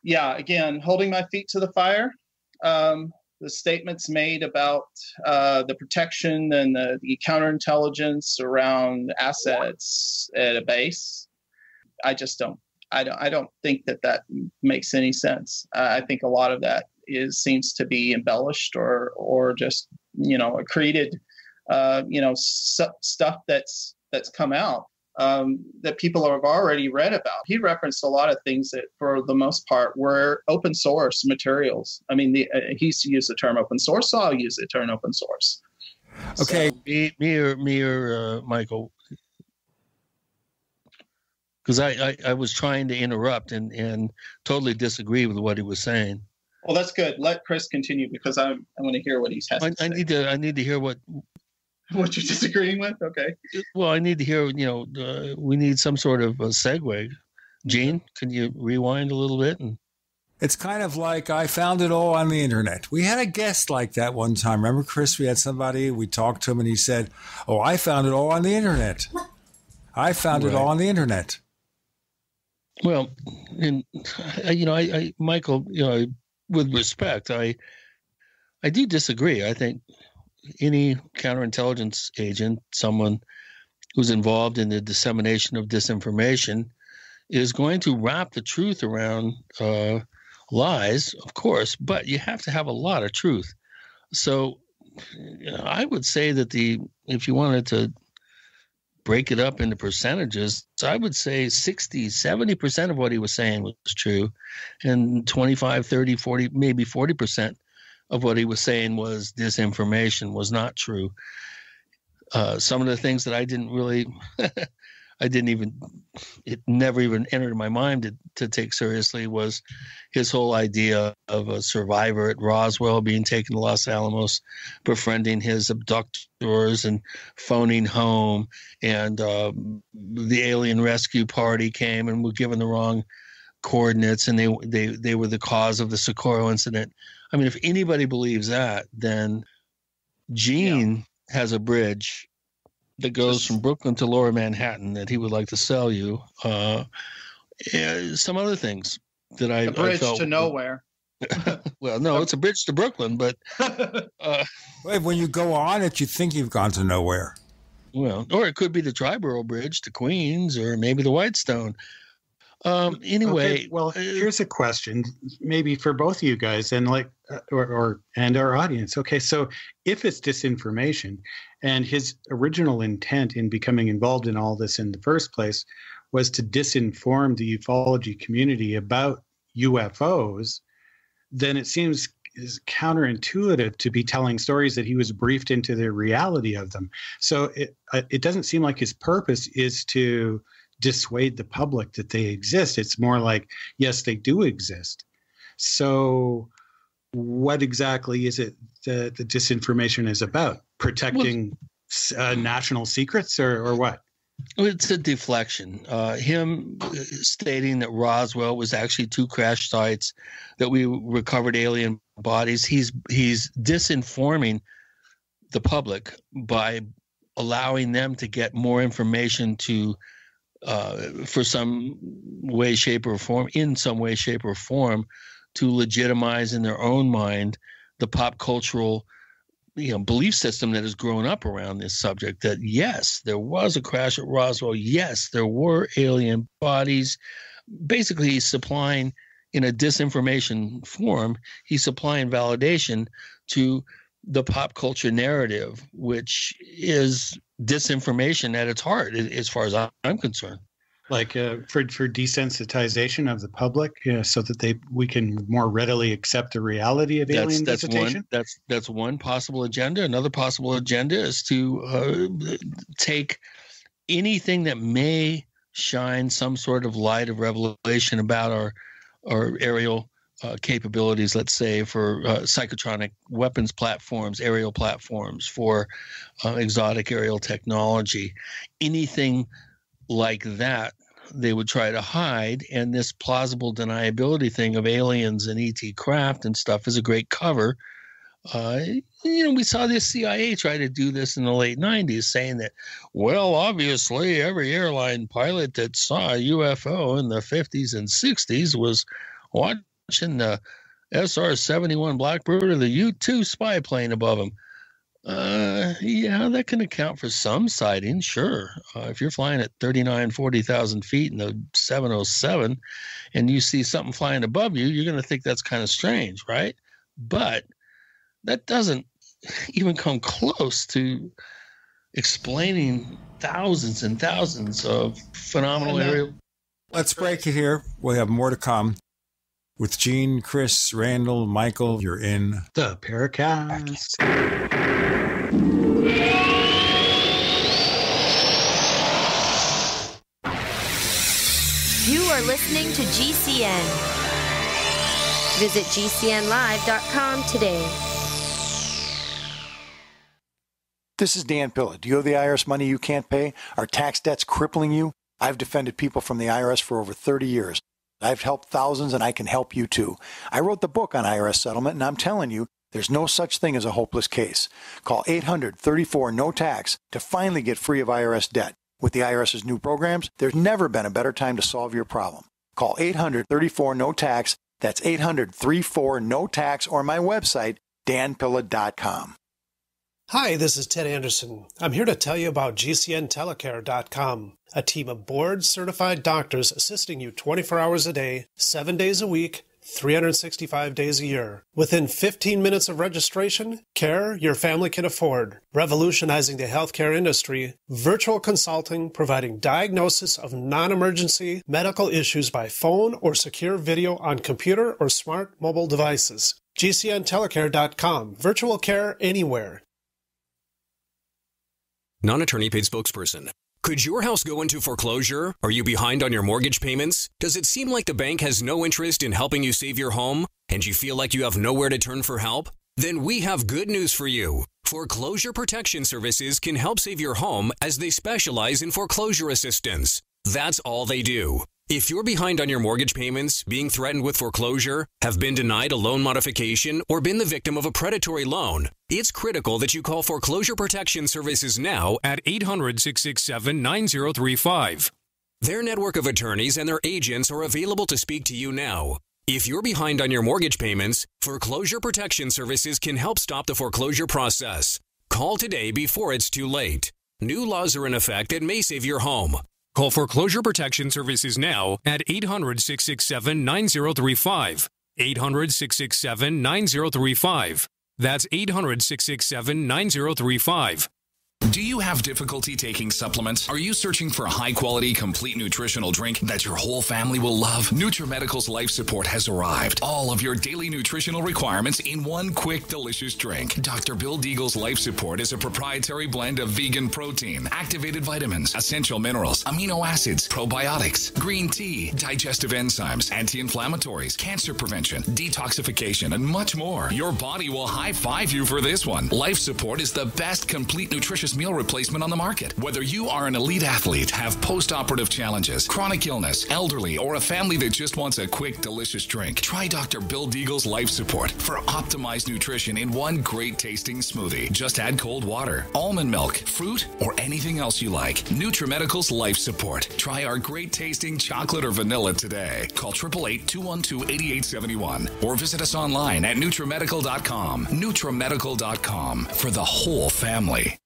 Yeah, again, holding my feet to the fire. The statements made about the protection and the counterintelligence around assets at a base. I just don't. I don't think that makes any sense. I think a lot of that seems to be embellished or just accreted stuff that's come out that people have already read about. He referenced a lot of things that for the most part were open source materials. I mean, he's used the term open source, so I'll use the term open source. Okay. So, me or Michael, because I was trying to interrupt and totally disagree with what he was saying. Well, that's good. Let Chris continue because I want to hear what he's has to say. I need to hear what you're disagreeing with. Okay. Well, I need to hear. We need some sort of a segue. Gene, can you rewind a little bit? It's kind of like I found it all on the internet. We had a guest like that one time. Remember, Chris? We had somebody. We talked to him, and he said, "Oh, I found it all on the internet. I found it all on the internet." Well, and I Michael, with respect, I do disagree. I think any counterintelligence agent, someone who's involved in the dissemination of disinformation, is going to wrap the truth around lies, of course, but you have to have a lot of truth. So I would say that if you wanted to break it up into percentages, I would say 60, 70% of what he was saying was true, and 25, 30, 40, maybe 40% of what he was saying was disinformation, was not true. Some of the things that I didn't really, it never even entered my mind to take seriously was his whole idea of a survivor at Roswell being taken to Los Alamos, befriending his abductors and phoning home, and the alien rescue party came and were given the wrong coordinates, and they were the cause of the Socorro incident. I mean, if anybody believes that, then Gene has a bridge that goes from Brooklyn to Lower Manhattan that he would like to sell you. Some other things that I bridge felt to nowhere. Well, no, it's a bridge to Brooklyn, but when you go on it, you think you've gone to nowhere. Well, or it could be the Triborough Bridge to Queens, or maybe the Whitestone. Anyway, okay, well, here's a question, maybe for both of you guys, and and our audience. Okay, so if it's disinformation, and his original intent in becoming involved in all this in the first place was to disinform the ufology community about UFOs, then it seems counterintuitive to be telling stories that he was briefed into the reality of them. So it doesn't seem like his purpose is to dissuade the public that they exist. It's more like, yes, they do exist. So what exactly is it the disinformation is about? Protecting national secrets or what? It's a deflection. Him stating that Roswell was actually 2 crash sites, that we recovered alien bodies. He's disinforming the public by allowing them to get more information to for some way, shape, or form, to legitimize in their own mind the pop cultural belief system that has grown up around this subject, that yes, there was a crash at Roswell. Yes, there were alien bodies. Basically, he's supplying, in a disinformation form, he's supplying validation to the pop culture narrative, which is disinformation at its heart, as far as I'm concerned. Like for desensitization of the public, so that we can more readily accept the reality of alien visitation? That's one possible agenda. Another possible agenda is to take anything that may shine some sort of light of revelation about our aerial capabilities, let's say, for psychotronic weapons platforms, aerial platforms, for exotic aerial technology. Anything like that they would try to hide, and this plausible deniability thing of aliens and ET craft and stuff is a great cover. We saw the CIA try to do this in the late 90s, saying that, well, obviously every airline pilot that saw a UFO in the 50s and 60s was watching the SR-71 Blackbird or the U-2 spy plane above him. Yeah, that can account for some sightings, sure. If you're flying at 40,000 feet in the 707 and you see something flying above you, you're going to think that's kind of strange, right? But that doesn't even come close to explaining thousands and thousands of phenomenal aerial. Let's break it here. We'll have more to come. With Gene, Chris, Randall, Michael, you're in the Paracast. You are listening to GCN. Visit GCNlive.com today. This is Dan Pilla. Do you owe the IRS money you can't pay? Are tax debts crippling you? I've defended people from the IRS for over 30 years. I've helped thousands, and I can help you too. I wrote the book on IRS settlement, and I'm telling you, there's no such thing as a hopeless case. Call 800-34-NO-TAX to finally get free of IRS debt. With the IRS's new programs, there's never been a better time to solve your problem. Call 800-34-NO-TAX. That's 800-34-NO-TAX, or my website, danpilla.com. Hi, this is Ted Anderson. I'm here to tell you about GCNtelecare.com, a team of board-certified doctors assisting you 24 hours a day, 7 days a week, 365 days a year. Within 15 minutes of registration, care your family can afford. Revolutionizing the healthcare industry, virtual consulting providing diagnosis of non-emergency medical issues by phone or secure video on computer or smart mobile devices. GCNtelecare.com. Virtual care anywhere. Non-attorney paid spokesperson. Could your house go into foreclosure? Are you behind on your mortgage payments? Does it seem like the bank has no interest in helping you save your home? And you feel like you have nowhere to turn for help? Then we have good news for you. Foreclosure Protection Services can help save your home, as they specialize in foreclosure assistance. That's all they do. If you're behind on your mortgage payments, being threatened with foreclosure, have been denied a loan modification, or been the victim of a predatory loan, it's critical that you call Foreclosure Protection Services now at 800-667-9035. Their network of attorneys and their agents are available to speak to you now. If you're behind on your mortgage payments, Foreclosure Protection Services can help stop the foreclosure process. Call today before it's too late. New laws are in effect that may save your home. Call Foreclosure Protection Services now at 800-667-9035. 800-667-9035. That's 800-667-9035. Do you have difficulty taking supplements? Are you searching for a high-quality, complete nutritional drink that your whole family will love? NutriMedical's Life Support has arrived. All of your daily nutritional requirements in one quick, delicious drink. Dr. Bill Deagle's Life Support is a proprietary blend of vegan protein, activated vitamins, essential minerals, amino acids, probiotics, green tea, digestive enzymes, anti-inflammatories, cancer prevention, detoxification, and much more. Your body will high-five you for this one. Life Support is the best complete nutritious meal replacement on the market. Whether you are an elite athlete, have post-operative challenges, chronic illness, elderly, or a family that just wants a quick, delicious drink, try Dr. Bill Deagle's Life Support for optimized nutrition in one great tasting smoothie. Just add cold water, almond milk, fruit, or anything else you like. NutriMedical's Life Support. Try our great tasting chocolate or vanilla today. Call 888-212-8871 or visit us online at NutriMedical.com. NutriMedical.com for the whole family.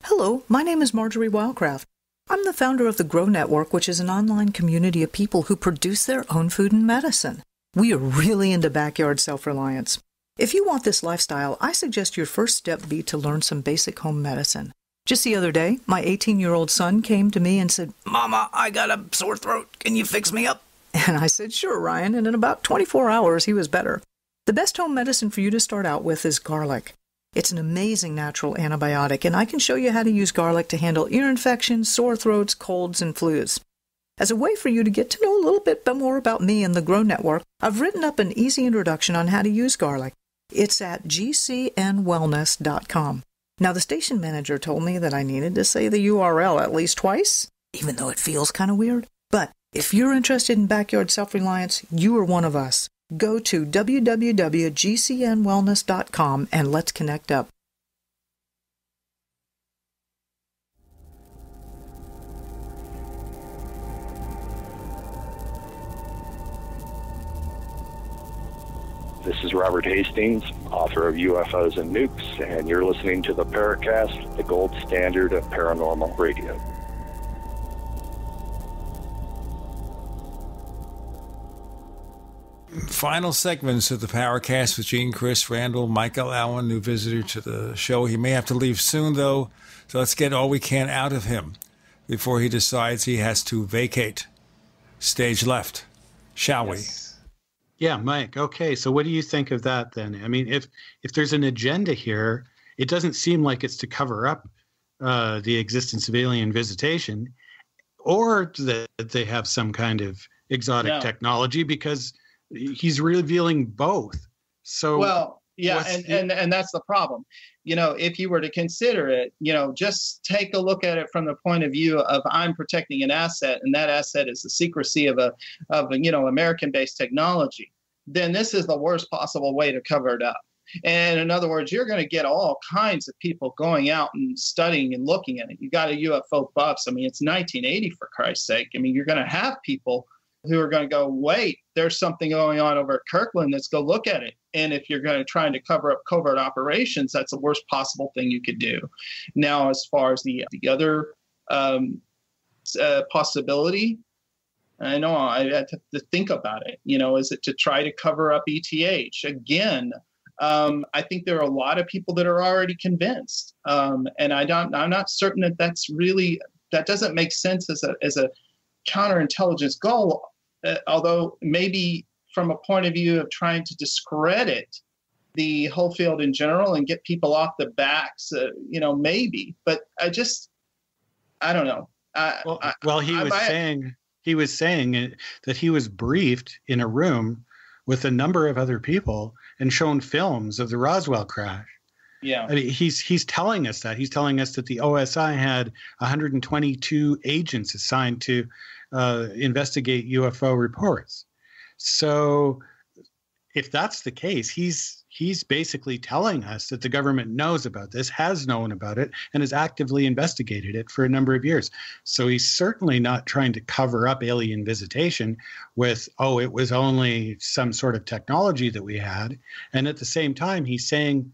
Hello, my name is Marjorie Wildcraft. I'm the founder of the Grow Network, which is an online community of people who produce their own food and medicine. We are really into backyard self-reliance. If you want this lifestyle, I suggest your first step be to learn some basic home medicine. Just the other day, my 18-year-old son came to me and said, "Mama, I got a sore throat. Can you fix me up?" And I said, "Sure, Ryan," and in about 24 hours, he was better. The best home medicine for you to start out with is garlic. It's an amazing natural antibiotic, and I can show you how to use garlic to handle ear infections, sore throats, colds, and flus. As a way for you to get to know a little bit more about me and the Grow Network, I've written up an easy introduction on how to use garlic. It's at gcnwellness.com. Now, the station manager told me that I needed to say the URL at least twice, even though it feels kind of weird. But if you're interested in backyard self-reliance, you are one of us. Go to www.gcnwellness.com and let's connect up. This is Robert Hastings, author of UFOs and Nukes, and you're listening to the Paracast, the gold standard of paranormal radio. Final segments of the Paracast with Gene, Chris, Randall, Michael Allen, new visitor to the show. He may have to leave soon, though, so let's get all we can out of him before he decides he has to vacate. Stage left, shall we? Yeah, Mike. Okay, so what do you think of that then? I mean, if there's an agenda here, it doesn't seem like it's to cover up the existence of alien visitation, or that they have some kind of exotic technology, because he's revealing both. So well, yeah, and that's the problem. You know, if you were to consider it, you know, just take a look at it from the point of view of I'm protecting an asset, and that asset is the secrecy of a American-based technology. Then this is the worst possible way to cover it up. And in other words, you're going to get all kinds of people going out and studying and looking at it. You got a UFO buffs. I mean, it's 1980 for Christ's sake. I mean, you're going to have people who are going to go, wait, there's something going on over at Kirkland. Let's go look at it. And if you're going to try to cover up covert operations, that's the worst possible thing you could do. Now, as far as the other possibility, I know I had to think about it. You know, is it to try to cover up ETH? Again, I think there are a lot of people that are already convinced. And I'm not certain that that doesn't make sense as a counterintelligence goal. Although maybe from a point of view of trying to discredit the whole field in general and get people off the backs, maybe. But I don't know. He was saying that he was briefed in a room with a number of other people and shown films of the Roswell crash. Yeah, I mean, he's telling us that. He's telling us that the OSI had 122 agents assigned to investigate UFO reports. So if that's the case, he's basically telling us that the government knows about this, has known about it, and has actively investigated it for a number of years. So he's certainly not trying to cover up alien visitation with, it was only some sort of technology that we had. And at the same time, he's saying,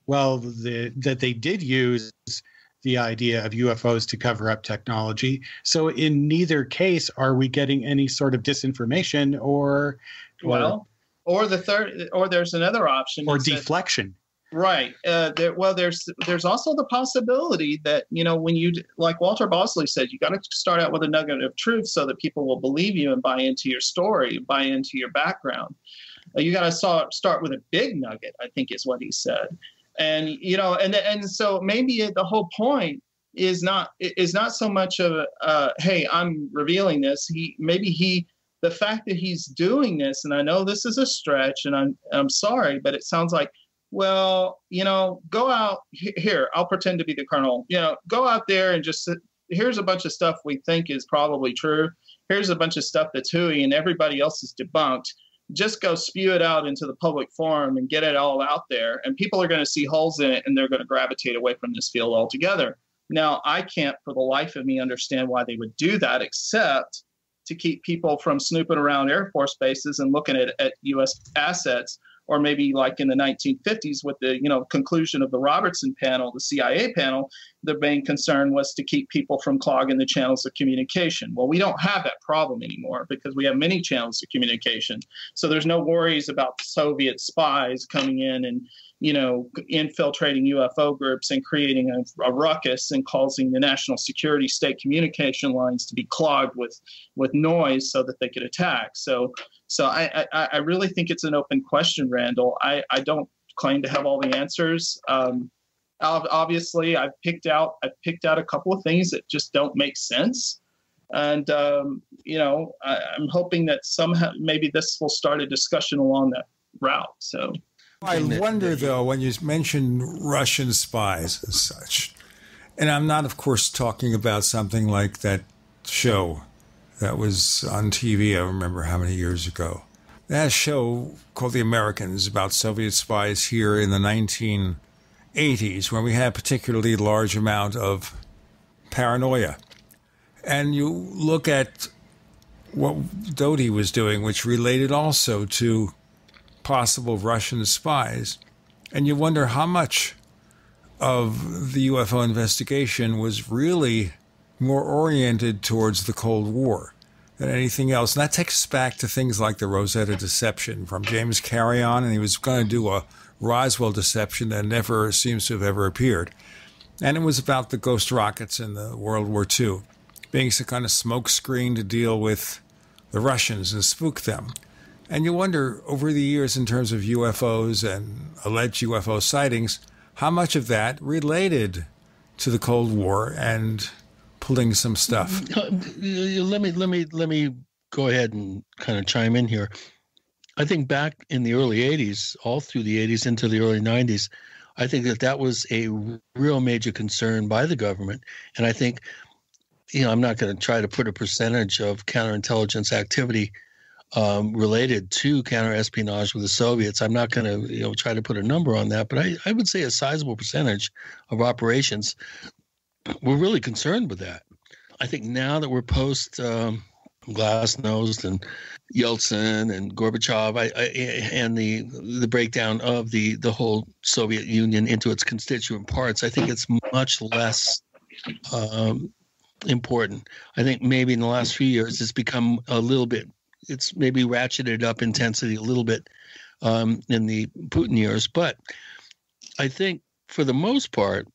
well, that they did use the idea of UFOs to cover up technology. So in neither case are we getting any sort of disinformation or there's another option. Or deflection. Right. There's also the possibility that, when you, like Walter Bosley said, you got to start out with a nugget of truth so that people will believe you and buy into your story, buy into your background. You got to start with a big nugget, I think is what he said. And, and so maybe the whole point is not so much of, hey, I'm revealing this. The fact that he's doing this, and I know this is a stretch, and I'm sorry, but it sounds like, well, go out here. I'll pretend to be the colonel. Go out there and just here's a bunch of stuff we think is probably true. Here's a bunch of stuff that's hooey and everybody else is debunked. Just go spew it out into the public forum and get it all out there. And people are going to see holes in it and they're going to gravitate away from this field altogether. Now, I can't for the life of me understand why they would do that, except to keep people from snooping around Air Force bases and looking at U.S. assets. Or maybe like in the 1950s with the conclusion of the Robertson panel, the CIA panel, the main concern was to keep people from clogging the channels of communication. Well, we don't have that problem anymore because we have many channels of communication. So there's no worries about Soviet spies coming in and infiltrating UFO groups and creating a ruckus and causing the national security state communication lines to be clogged with noise so that they could attack. So I really think it's an open question, Randall. I don't claim to have all the answers. Obviously, I've picked out a couple of things that just don't make sense. And, I'm hoping that somehow maybe this will start a discussion along that route. So I wonder, though, when you mention Russian spies and such, and I'm not, of course, talking about something like that show that was on TV, I remember how many years ago. That show called The Americans about Soviet spies here in the 1980s, when we had a particularly large amount of paranoia. And you look at what Doty was doing, which related also to possible Russian spies, and you wonder how much of the UFO investigation was really more oriented towards the Cold War than anything else. And that takes us back to things like the Rosetta deception from James Carrion, and he was going to do a Roswell deception that never seems to have ever appeared. And it was about the ghost rockets in the World War II being some kind of smokescreen to deal with the Russians and spook them. And you wonder, over the years, in terms of UFOs and alleged UFO sightings, how much of that related to the Cold War and pulling some stuff. Let me go ahead and kind of chime in here. I think back in the early 80s, all through the 80s into the early 90s, I think that was a real major concern by the government. And I think, I'm not going to try to put a percentage of counterintelligence activity related to counterespionage with the Soviets. I'm not going to try to put a number on that, but I would say a sizable percentage of operations were really concerned with that. I think now that we're post Glasnost and Yeltsin and Gorbachev, and the breakdown of the whole Soviet Union into its constituent parts, I think it's much less important. I think maybe in the last few years it's become a little bit. It's maybe ratcheted up intensity a little bit in the Putin years. But I think for the most part,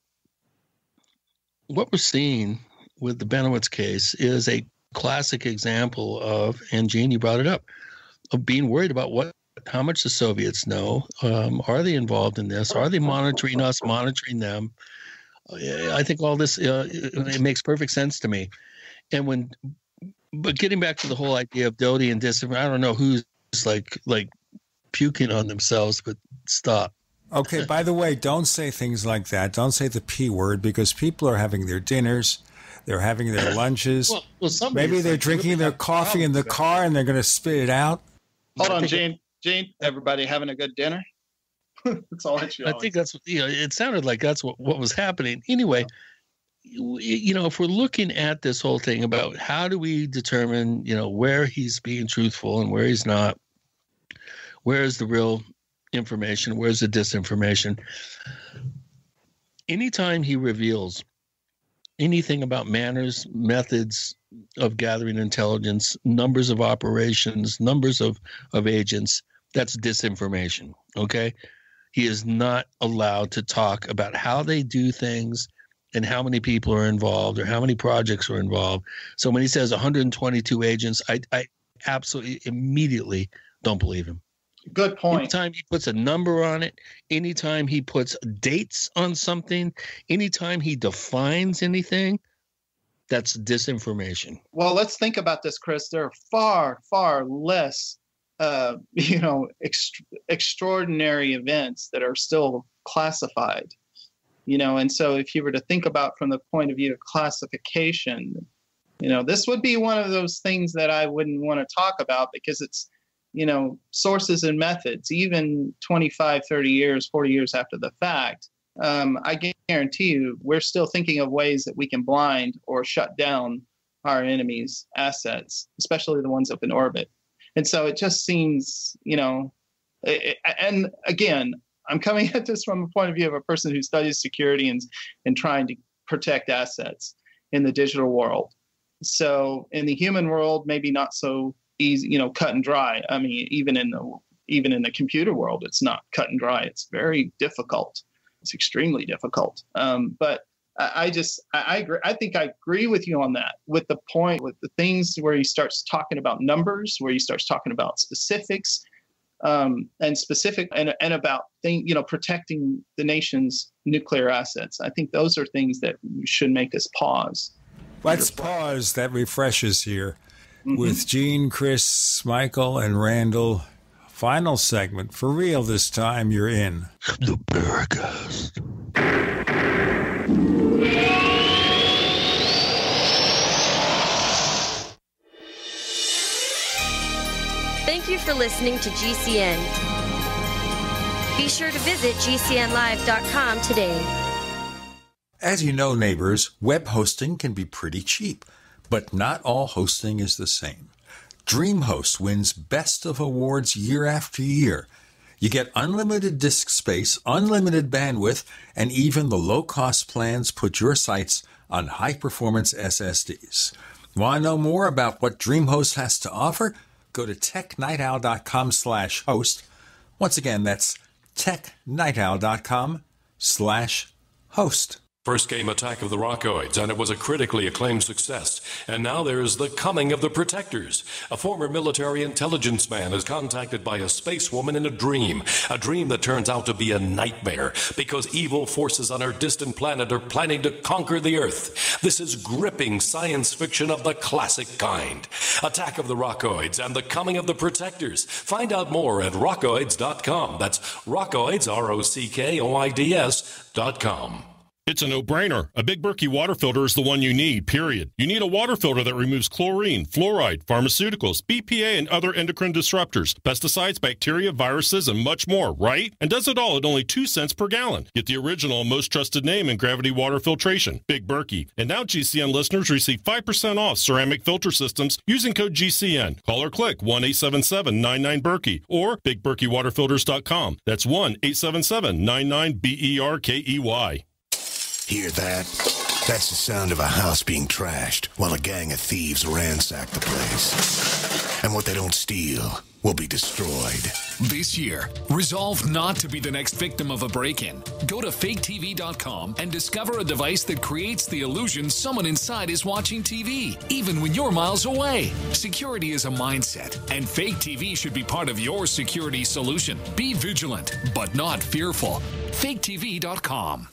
what we're seeing with the Benowitz case is a classic example of, and Gene, you brought it up, of being worried about how much the Soviets know. Are they involved in this? Are they monitoring us, monitoring them? I think all this, it makes perfect sense to me. But getting back to the whole idea of Doty and disinformation, I don't know who's like puking on themselves, but stop. Okay, by the way, don't say things like that. Don't say the P word, because people are having their dinners, they're having their lunches. Maybe they're drinking their coffee in the car and they're going to spit it out. Hold on, Gene. Everybody having a good dinner? That's all I think that's, it sounded like that's what was happening. Anyway, if we're looking at this whole thing about how do we determine, where he's being truthful and where he's not, where is the real information, where's the disinformation? Anytime he reveals anything about manners, methods of gathering intelligence, numbers of operations, numbers of agents, that's disinformation, okay? He is not allowed to talk about how they do things and how many people are involved or how many projects are involved. So when he says 122 agents, I absolutely immediately don't believe him. Good point. Anytime he puts a number on it, anytime he puts dates on something, anytime he defines anything, that's disinformation. Well, let's think about this, Chris. There are far, far less, extraordinary events that are still classified, and so if you were to think about from the point of view of classification, this would be one of those things that I wouldn't want to talk about because it's, sources and methods, even 25, 30 years, 40 years after the fact. I guarantee you, we're still thinking of ways that we can blind or shut down our enemies' assets, especially the ones up in orbit. And so it just seems, and again, I'm coming at this from a point of view of a person who studies security and trying to protect assets in the digital world. So in the human world, maybe not so easy, cut and dry. I mean, even in the computer world, it's not cut and dry. It's very difficult. It's extremely difficult. But I agree. I think I agree with you on that, with the point, with the things where he starts talking about numbers, where he starts talking about specifics, and about protecting the nation's nuclear assets. I think those are things that should make us pause. Let's pause. That refreshes here. With Gene, Chris, Michael, and Randall. Final segment. For real this time, you're in the Paracast. Thank you for listening to GCN. Be sure to visit GCNlive.com today. As you know, neighbors, web hosting can be pretty cheap, but not all hosting is the same. DreamHost wins Best of Awards year after year. You get unlimited disk space, unlimited bandwidth, and even the low-cost plans put your sites on high-performance SSDs. Want to know more about what DreamHost has to offer? Go to technightowl.com/host. Once again, that's technightowl.com/host. First came Attack of the Rockoids, and it was a critically acclaimed success. And now there's The Coming of the Protectors. A former military intelligence man is contacted by a space woman in a dream that turns out to be a nightmare because evil forces on her distant planet are planning to conquer the Earth. This is gripping science fiction of the classic kind. Attack of the Rockoids and The Coming of the Protectors. Find out more at rockoids.com. That's Rockoids, ROCKOIDS.com. It's a no-brainer. A Big Berkey water filter is the one you need, period. You need a water filter that removes chlorine, fluoride, pharmaceuticals, BPA, and other endocrine disruptors, pesticides, bacteria, viruses, and much more, right? And does it all at only 2 cents per gallon. Get the original and most trusted name in gravity water filtration, Big Berkey. And now GCN listeners receive 5% off ceramic filter systems using code GCN. Call or click 1-877-99-BERKEY or BigBerkeyWaterFilters.com. That's 1-877-99-BERKEY. Hear that? That's the sound of a house being trashed while a gang of thieves ransack the place. And what they don't steal will be destroyed. This year, resolve not to be the next victim of a break-in. Go to faketv.com and discover a device that creates the illusion someone inside is watching TV, even when you're miles away. Security is a mindset, and Fake TV should be part of your security solution. Be vigilant, but not fearful. faketv.com.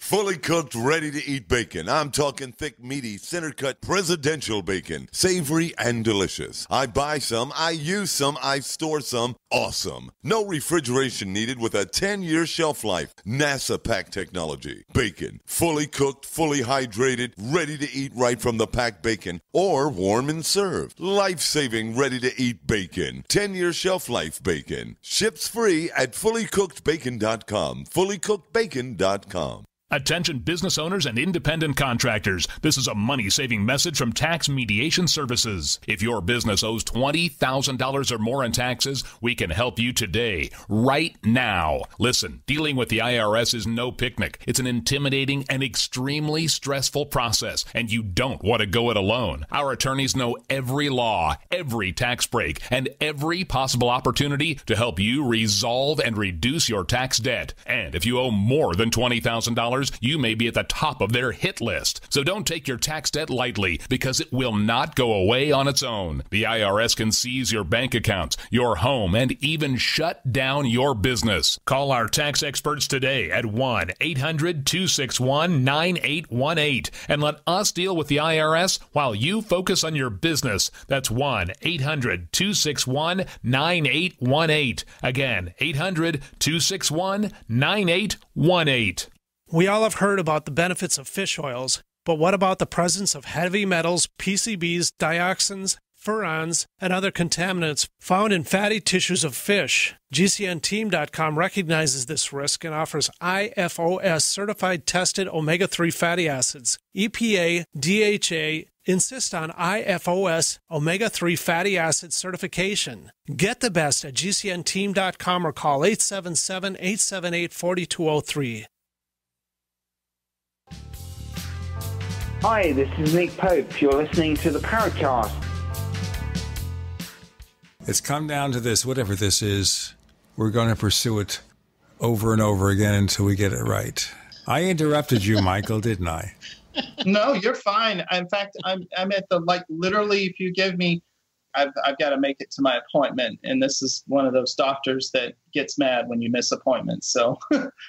Fully cooked, ready-to-eat bacon. I'm talking thick, meaty, center-cut presidential bacon. Savory and delicious. I buy some, I use some, I store some. Awesome. No refrigeration needed with a 10-year shelf life. NASA-packed technology. Bacon. Fully cooked, fully hydrated, ready to eat right from the packed bacon. Or warm and served. Life-saving, ready-to-eat bacon. 10-year shelf life bacon. Ships free at fullycookedbacon.com. Fullycookedbacon.com. Attention business owners and independent contractors. This is a money-saving message from Tax Mediation Services. If your business owes $20,000 or more in taxes, we can help you today, right now. Listen, dealing with the IRS is no picnic. It's an intimidating and extremely stressful process, and you don't want to go it alone. Our attorneys know every law, every tax break, and every possible opportunity to help you resolve and reduce your tax debt. And if you owe more than $20,000, you may be at the top of their hit list. So don't take your tax debt lightly, because it will not go away on its own. The IRS can seize your bank accounts, your home, and even shut down your business. Call our tax experts today at 1-800-261-9818 and let us deal with the IRS while you focus on your business. That's 1-800-261-9818. Again, 800-261-9818. We all have heard about the benefits of fish oils, but what about the presence of heavy metals, PCBs, dioxins, furans, and other contaminants found in fatty tissues of fish? GCNteam.com recognizes this risk and offers IFOS certified tested omega-3 fatty acids. EPA, DHA insist on IFOS omega-3 fatty acid certification. Get the best at GCNteam.com or call 877-878-4203. Hi, this is Nick Pope. You're listening to the Paracast. It's come down to this, whatever this is, we're going to pursue it over and over again until we get it right. I interrupted you, Michael, didn't I? No, you're fine. In fact, I'm at the, literally, if you give me, I've got to make it to my appointment. And this is one of those doctors that gets mad when you miss appointments. So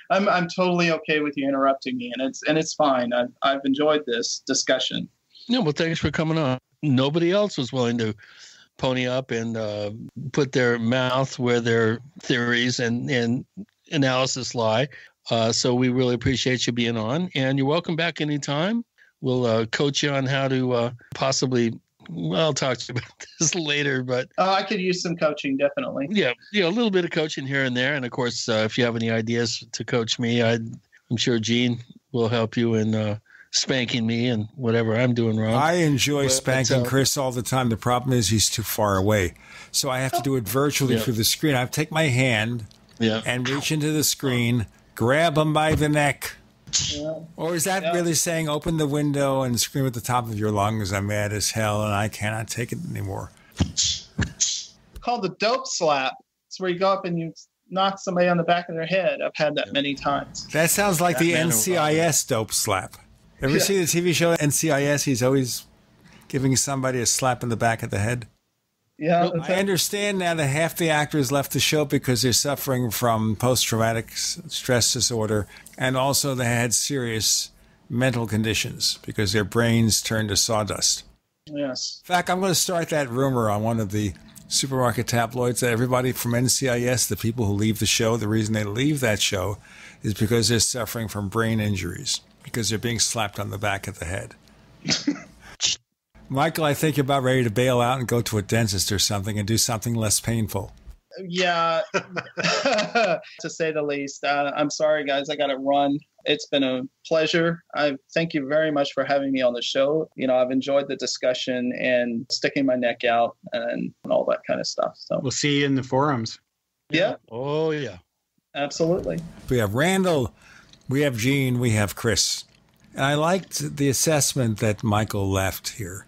I'm totally okay with you interrupting me, and it's fine. I've enjoyed this discussion. Yeah, well, thanks for coming on. Nobody else was willing to pony up and put their mouth where their theories and analysis lie. So we really appreciate you being on, and you're welcome back anytime. We'll coach you on how to possibly. Well, I'll talk to you about this later, but I could use some coaching, definitely. Yeah, a little bit of coaching here and there, and of course, if you have any ideas to coach me, I'm sure Gene will help you in spanking me and whatever I'm doing wrong. I enjoy spanking Chris all the time. The problem is he's too far away, so I have to do it virtually through the screen. I take my hand and reach into the screen, grab him by the neck. Yeah. Or is that really saying open the window and scream at the top of your lungs, I'm mad as hell and I cannot take it anymore? Called the dope slap. It's where you go up and you knock somebody on the back of their head. I've had that many times. That sounds like the NCIS dope slap. Ever see the TV show NCIS? He's always giving somebody a slap in the back of the head. Yeah, I understand now that half the actors left the show because they're suffering from post-traumatic stress disorder, and also they had serious mental conditions because their brains turned to sawdust. Yes. In fact, I'm going to start that rumor on one of the supermarket tabloids that everybody from NCIS, the people who leave the show, the reason they leave that show is because they're suffering from brain injuries, because they're being slapped on the back of the head. Michael, I think you're about ready to bail out and go to a dentist or something and do something less painful. Yeah, to say the least. I'm sorry, guys. I got to run. It's been a pleasure. I thank you very much for having me on the show. I've enjoyed the discussion and sticking my neck out and all that kind of stuff. So we'll see you in the forums. Yeah. Oh, yeah. Absolutely. We have Randall, we have Gene, we have Chris. And I liked the assessment that Michael left here,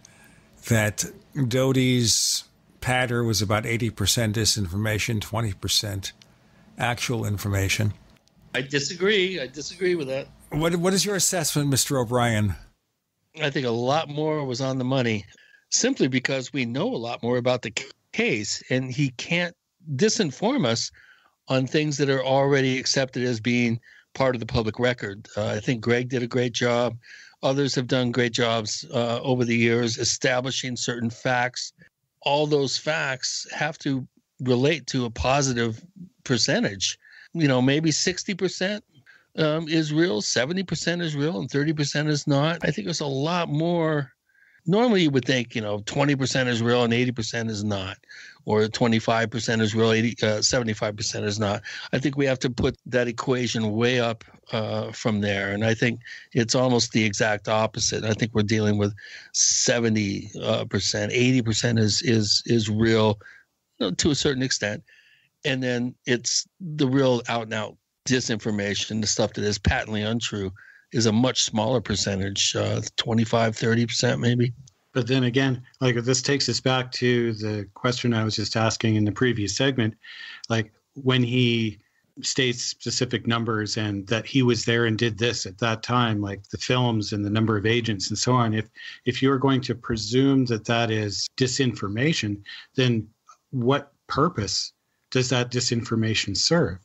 that Doty's patter was about 80% disinformation, 20% actual information. I disagree. I disagree with that. What is your assessment, Mr. O'Brien? I think a lot more was on the money, simply because we know a lot more about the case, and he can't disinform us on things that are already accepted as being part of the public record. I think Greg did a great job. Others have done great jobs over the years establishing certain facts. All those facts have to relate to a positive percentage. Maybe 60% is real, 70% is real, and 30% is not. I think there's a lot more Normally you would think, 20% is real and 80% is not, or 25% is real, 75% is not. I think we have to put that equation way up from there. And I think it's almost the exact opposite. I think we're dealing with 70%, 80% is real, to a certain extent. And then it's the real out and out disinformation, the stuff that is patently untrue, is a much smaller percentage, 25, 30% maybe. But then again, like this takes us back to the question I was just asking in the previous segment, like when he states specific numbers and that he was there and did this at that time, like the films and the number of agents and so on. If you're going to presume that that is disinformation, then what purpose does that disinformation serve?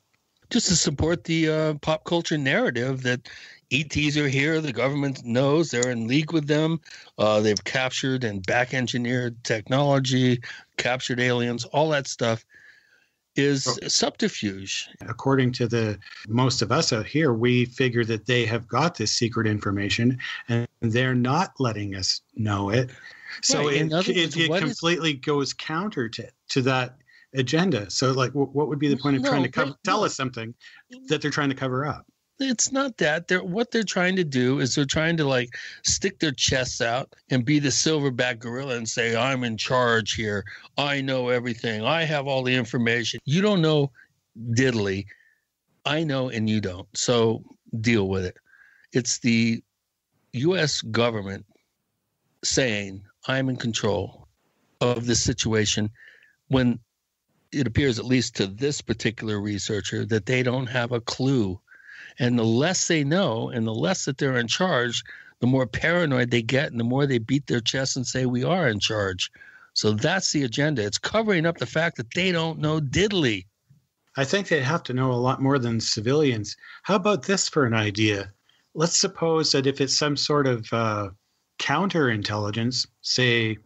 Just to support the pop culture narrative that ETs are here, the government knows, they're in league with them, they've captured and back-engineered technology, captured aliens, all that stuff is subterfuge. According to most of us out here, we figure that they have got this secret information and they're not letting us know it. So right. it completely goes counter to that agenda. So like, what would be the point of trying to tell us something that they're trying to cover up? It's not that. What they're trying to do is they're trying to like stick their chests out and be the silverback gorilla and say, I'm in charge here. I know everything. I have all the information. You don't know diddly. I know and you don't. So deal with it. It's the U.S. government saying, I'm in control of this situation, when it appears, at least to this particular researcher, that they don't have a clue. And the less they know and the less that they're in charge, the more paranoid they get and the more they beat their chest and say, we are in charge. So that's the agenda. It's covering up the fact that they don't know diddly. I think they have to know a lot more than civilians. How about this for an idea? Let's suppose that if it's some sort of counterintelligence, say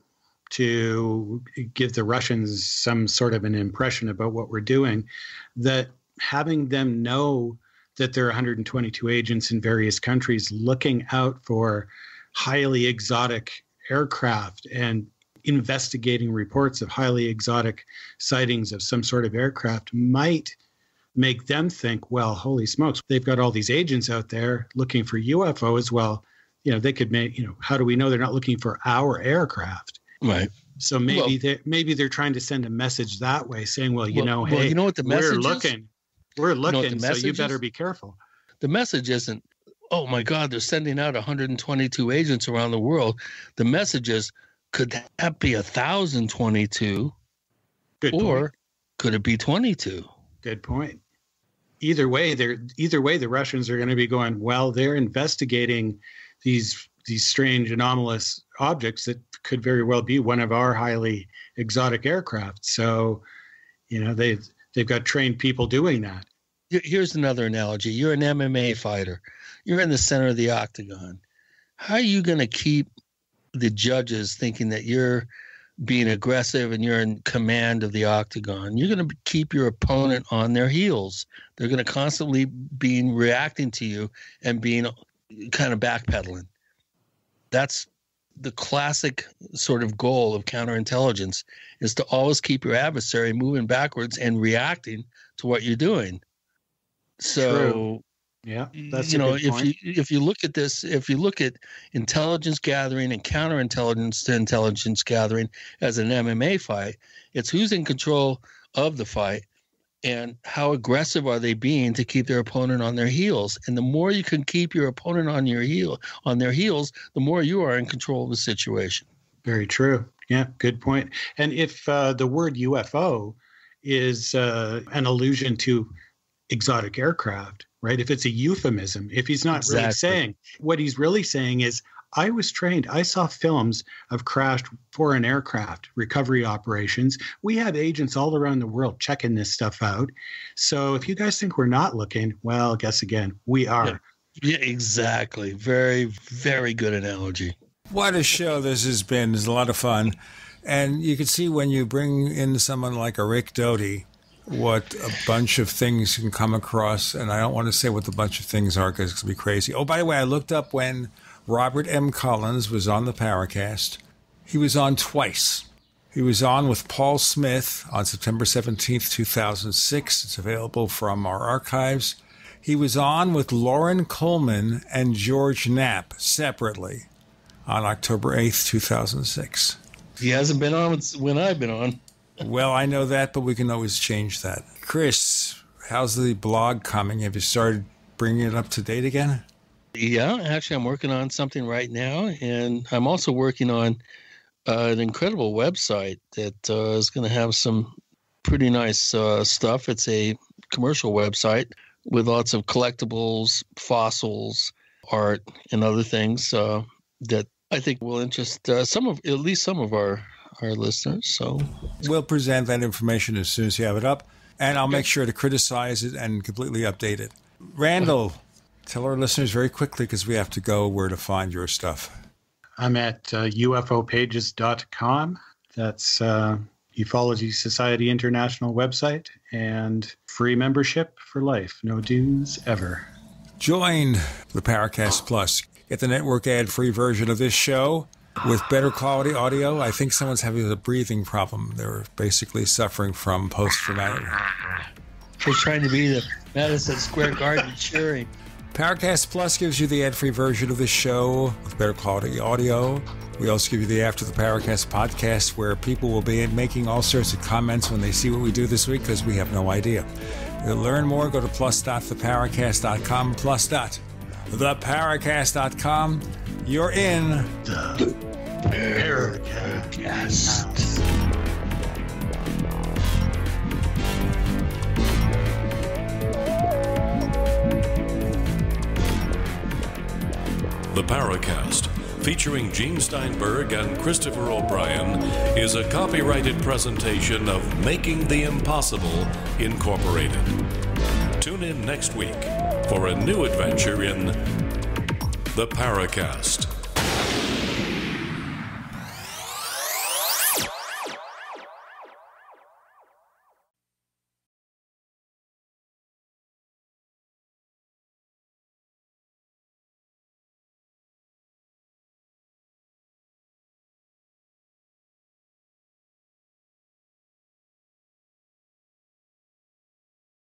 to give the Russians some sort of an impression about what we're doing, that having them know that there are 122 agents in various countries looking out for highly exotic aircraft and investigating reports of highly exotic sightings of some sort of aircraft might make them think, well, holy smokes, they've got all these agents out there looking for UFOs. Well, they could make, how do we know they're not looking for our aircraft? Right. So maybe they're trying to send a message that way, saying, well, hey, you know what the message is? We're looking, so you better be careful. The message isn't, oh my God, they're sending out 122 agents around the world. The message is, could that be 1,022? Good or point. Could it be 22? Good point. Either way, the Russians are going to be going, well, they're investigating these strange anomalous objects that could very well be one of our highly exotic aircraft. So, they've got trained people doing that. Here's another analogy. You're an MMA fighter. You're in the center of the octagon. How are you going to keep the judges thinking that you're being aggressive and you're in command of the octagon? You're going to keep your opponent on their heels. They're going to constantly be reacting to you and being kind of backpedaling. That's the classic sort of goal of counterintelligence, is to always keep your adversary moving backwards and reacting to what you're doing. So, true. Yeah, that's a good point. if you look at this, if you look at intelligence gathering and counterintelligence to intelligence gathering as an MMA fight, it's who's in control of the fight and how aggressive are they being to keep their opponent on their heels. And the more you can keep your opponent on their heels, the more you are in control of the situation. Very true. Yeah, good point. And if the word UFO is an allusion to exotic aircraft, right? If it's a euphemism, if he's not really saying, what he's really saying is, I was trained. I saw films of crashed foreign aircraft recovery operations. We have agents all around the world checking this stuff out. So if you guys think we're not looking, well, guess again, we are. Yeah, exactly. Very, very good analogy. What a show this has been. It's a lot of fun. And you can see when you bring in someone like a Rick Doty, what a bunch of things can come across. And I don't want to say what the bunch of things are because it's going to be crazy. Oh, by the way, I looked up when Robert M. Collins was on the Paracast. He was on twice. He was on with Paul Smith on September 17th, 2006. It's available from our archives. He was on with Lauren Coleman and George Knapp separately on October 8th, 2006. He hasn't been on when I've been on. Well, I know that, but we can always change that. Chris, how's the blog coming? Have you started bringing it up to date again? Yeah, actually, I'm working on something right now, and I'm also working on an incredible website that is going to have some pretty nice stuff. It's a commercial website with lots of collectibles, fossils, art, and other things that I think will interest at least some of our listeners. So we'll present that information as soon as you have it up, and I'll make sure to criticize it and completely update it. Randall, tell our listeners very quickly, because we have to go, where to find your stuff. I'm at ufopages.com. That's Ufology Society International website, and free membership for life. No dues ever. Join the Paracast Plus. Get the network ad-free version of this show with better quality audio. I think someone's having a breathing problem. They're basically suffering from post-traumatic. They're trying to be the Madison Square Garden cheering. Paracast Plus gives you the ad-free version of this show with better quality audio. We also give you the After the Paracast podcast, where people will be making all sorts of comments when they see what we do this week, because we have no idea. To learn more, go to plus.theparacast.com, plus.theparacast.com. You're in the Paracast. The Paracast, featuring Gene Steinberg and Christopher O'Brien, is a copyrighted presentation of Making the Impossible, Incorporated. Tune in next week for a new adventure in The Paracast.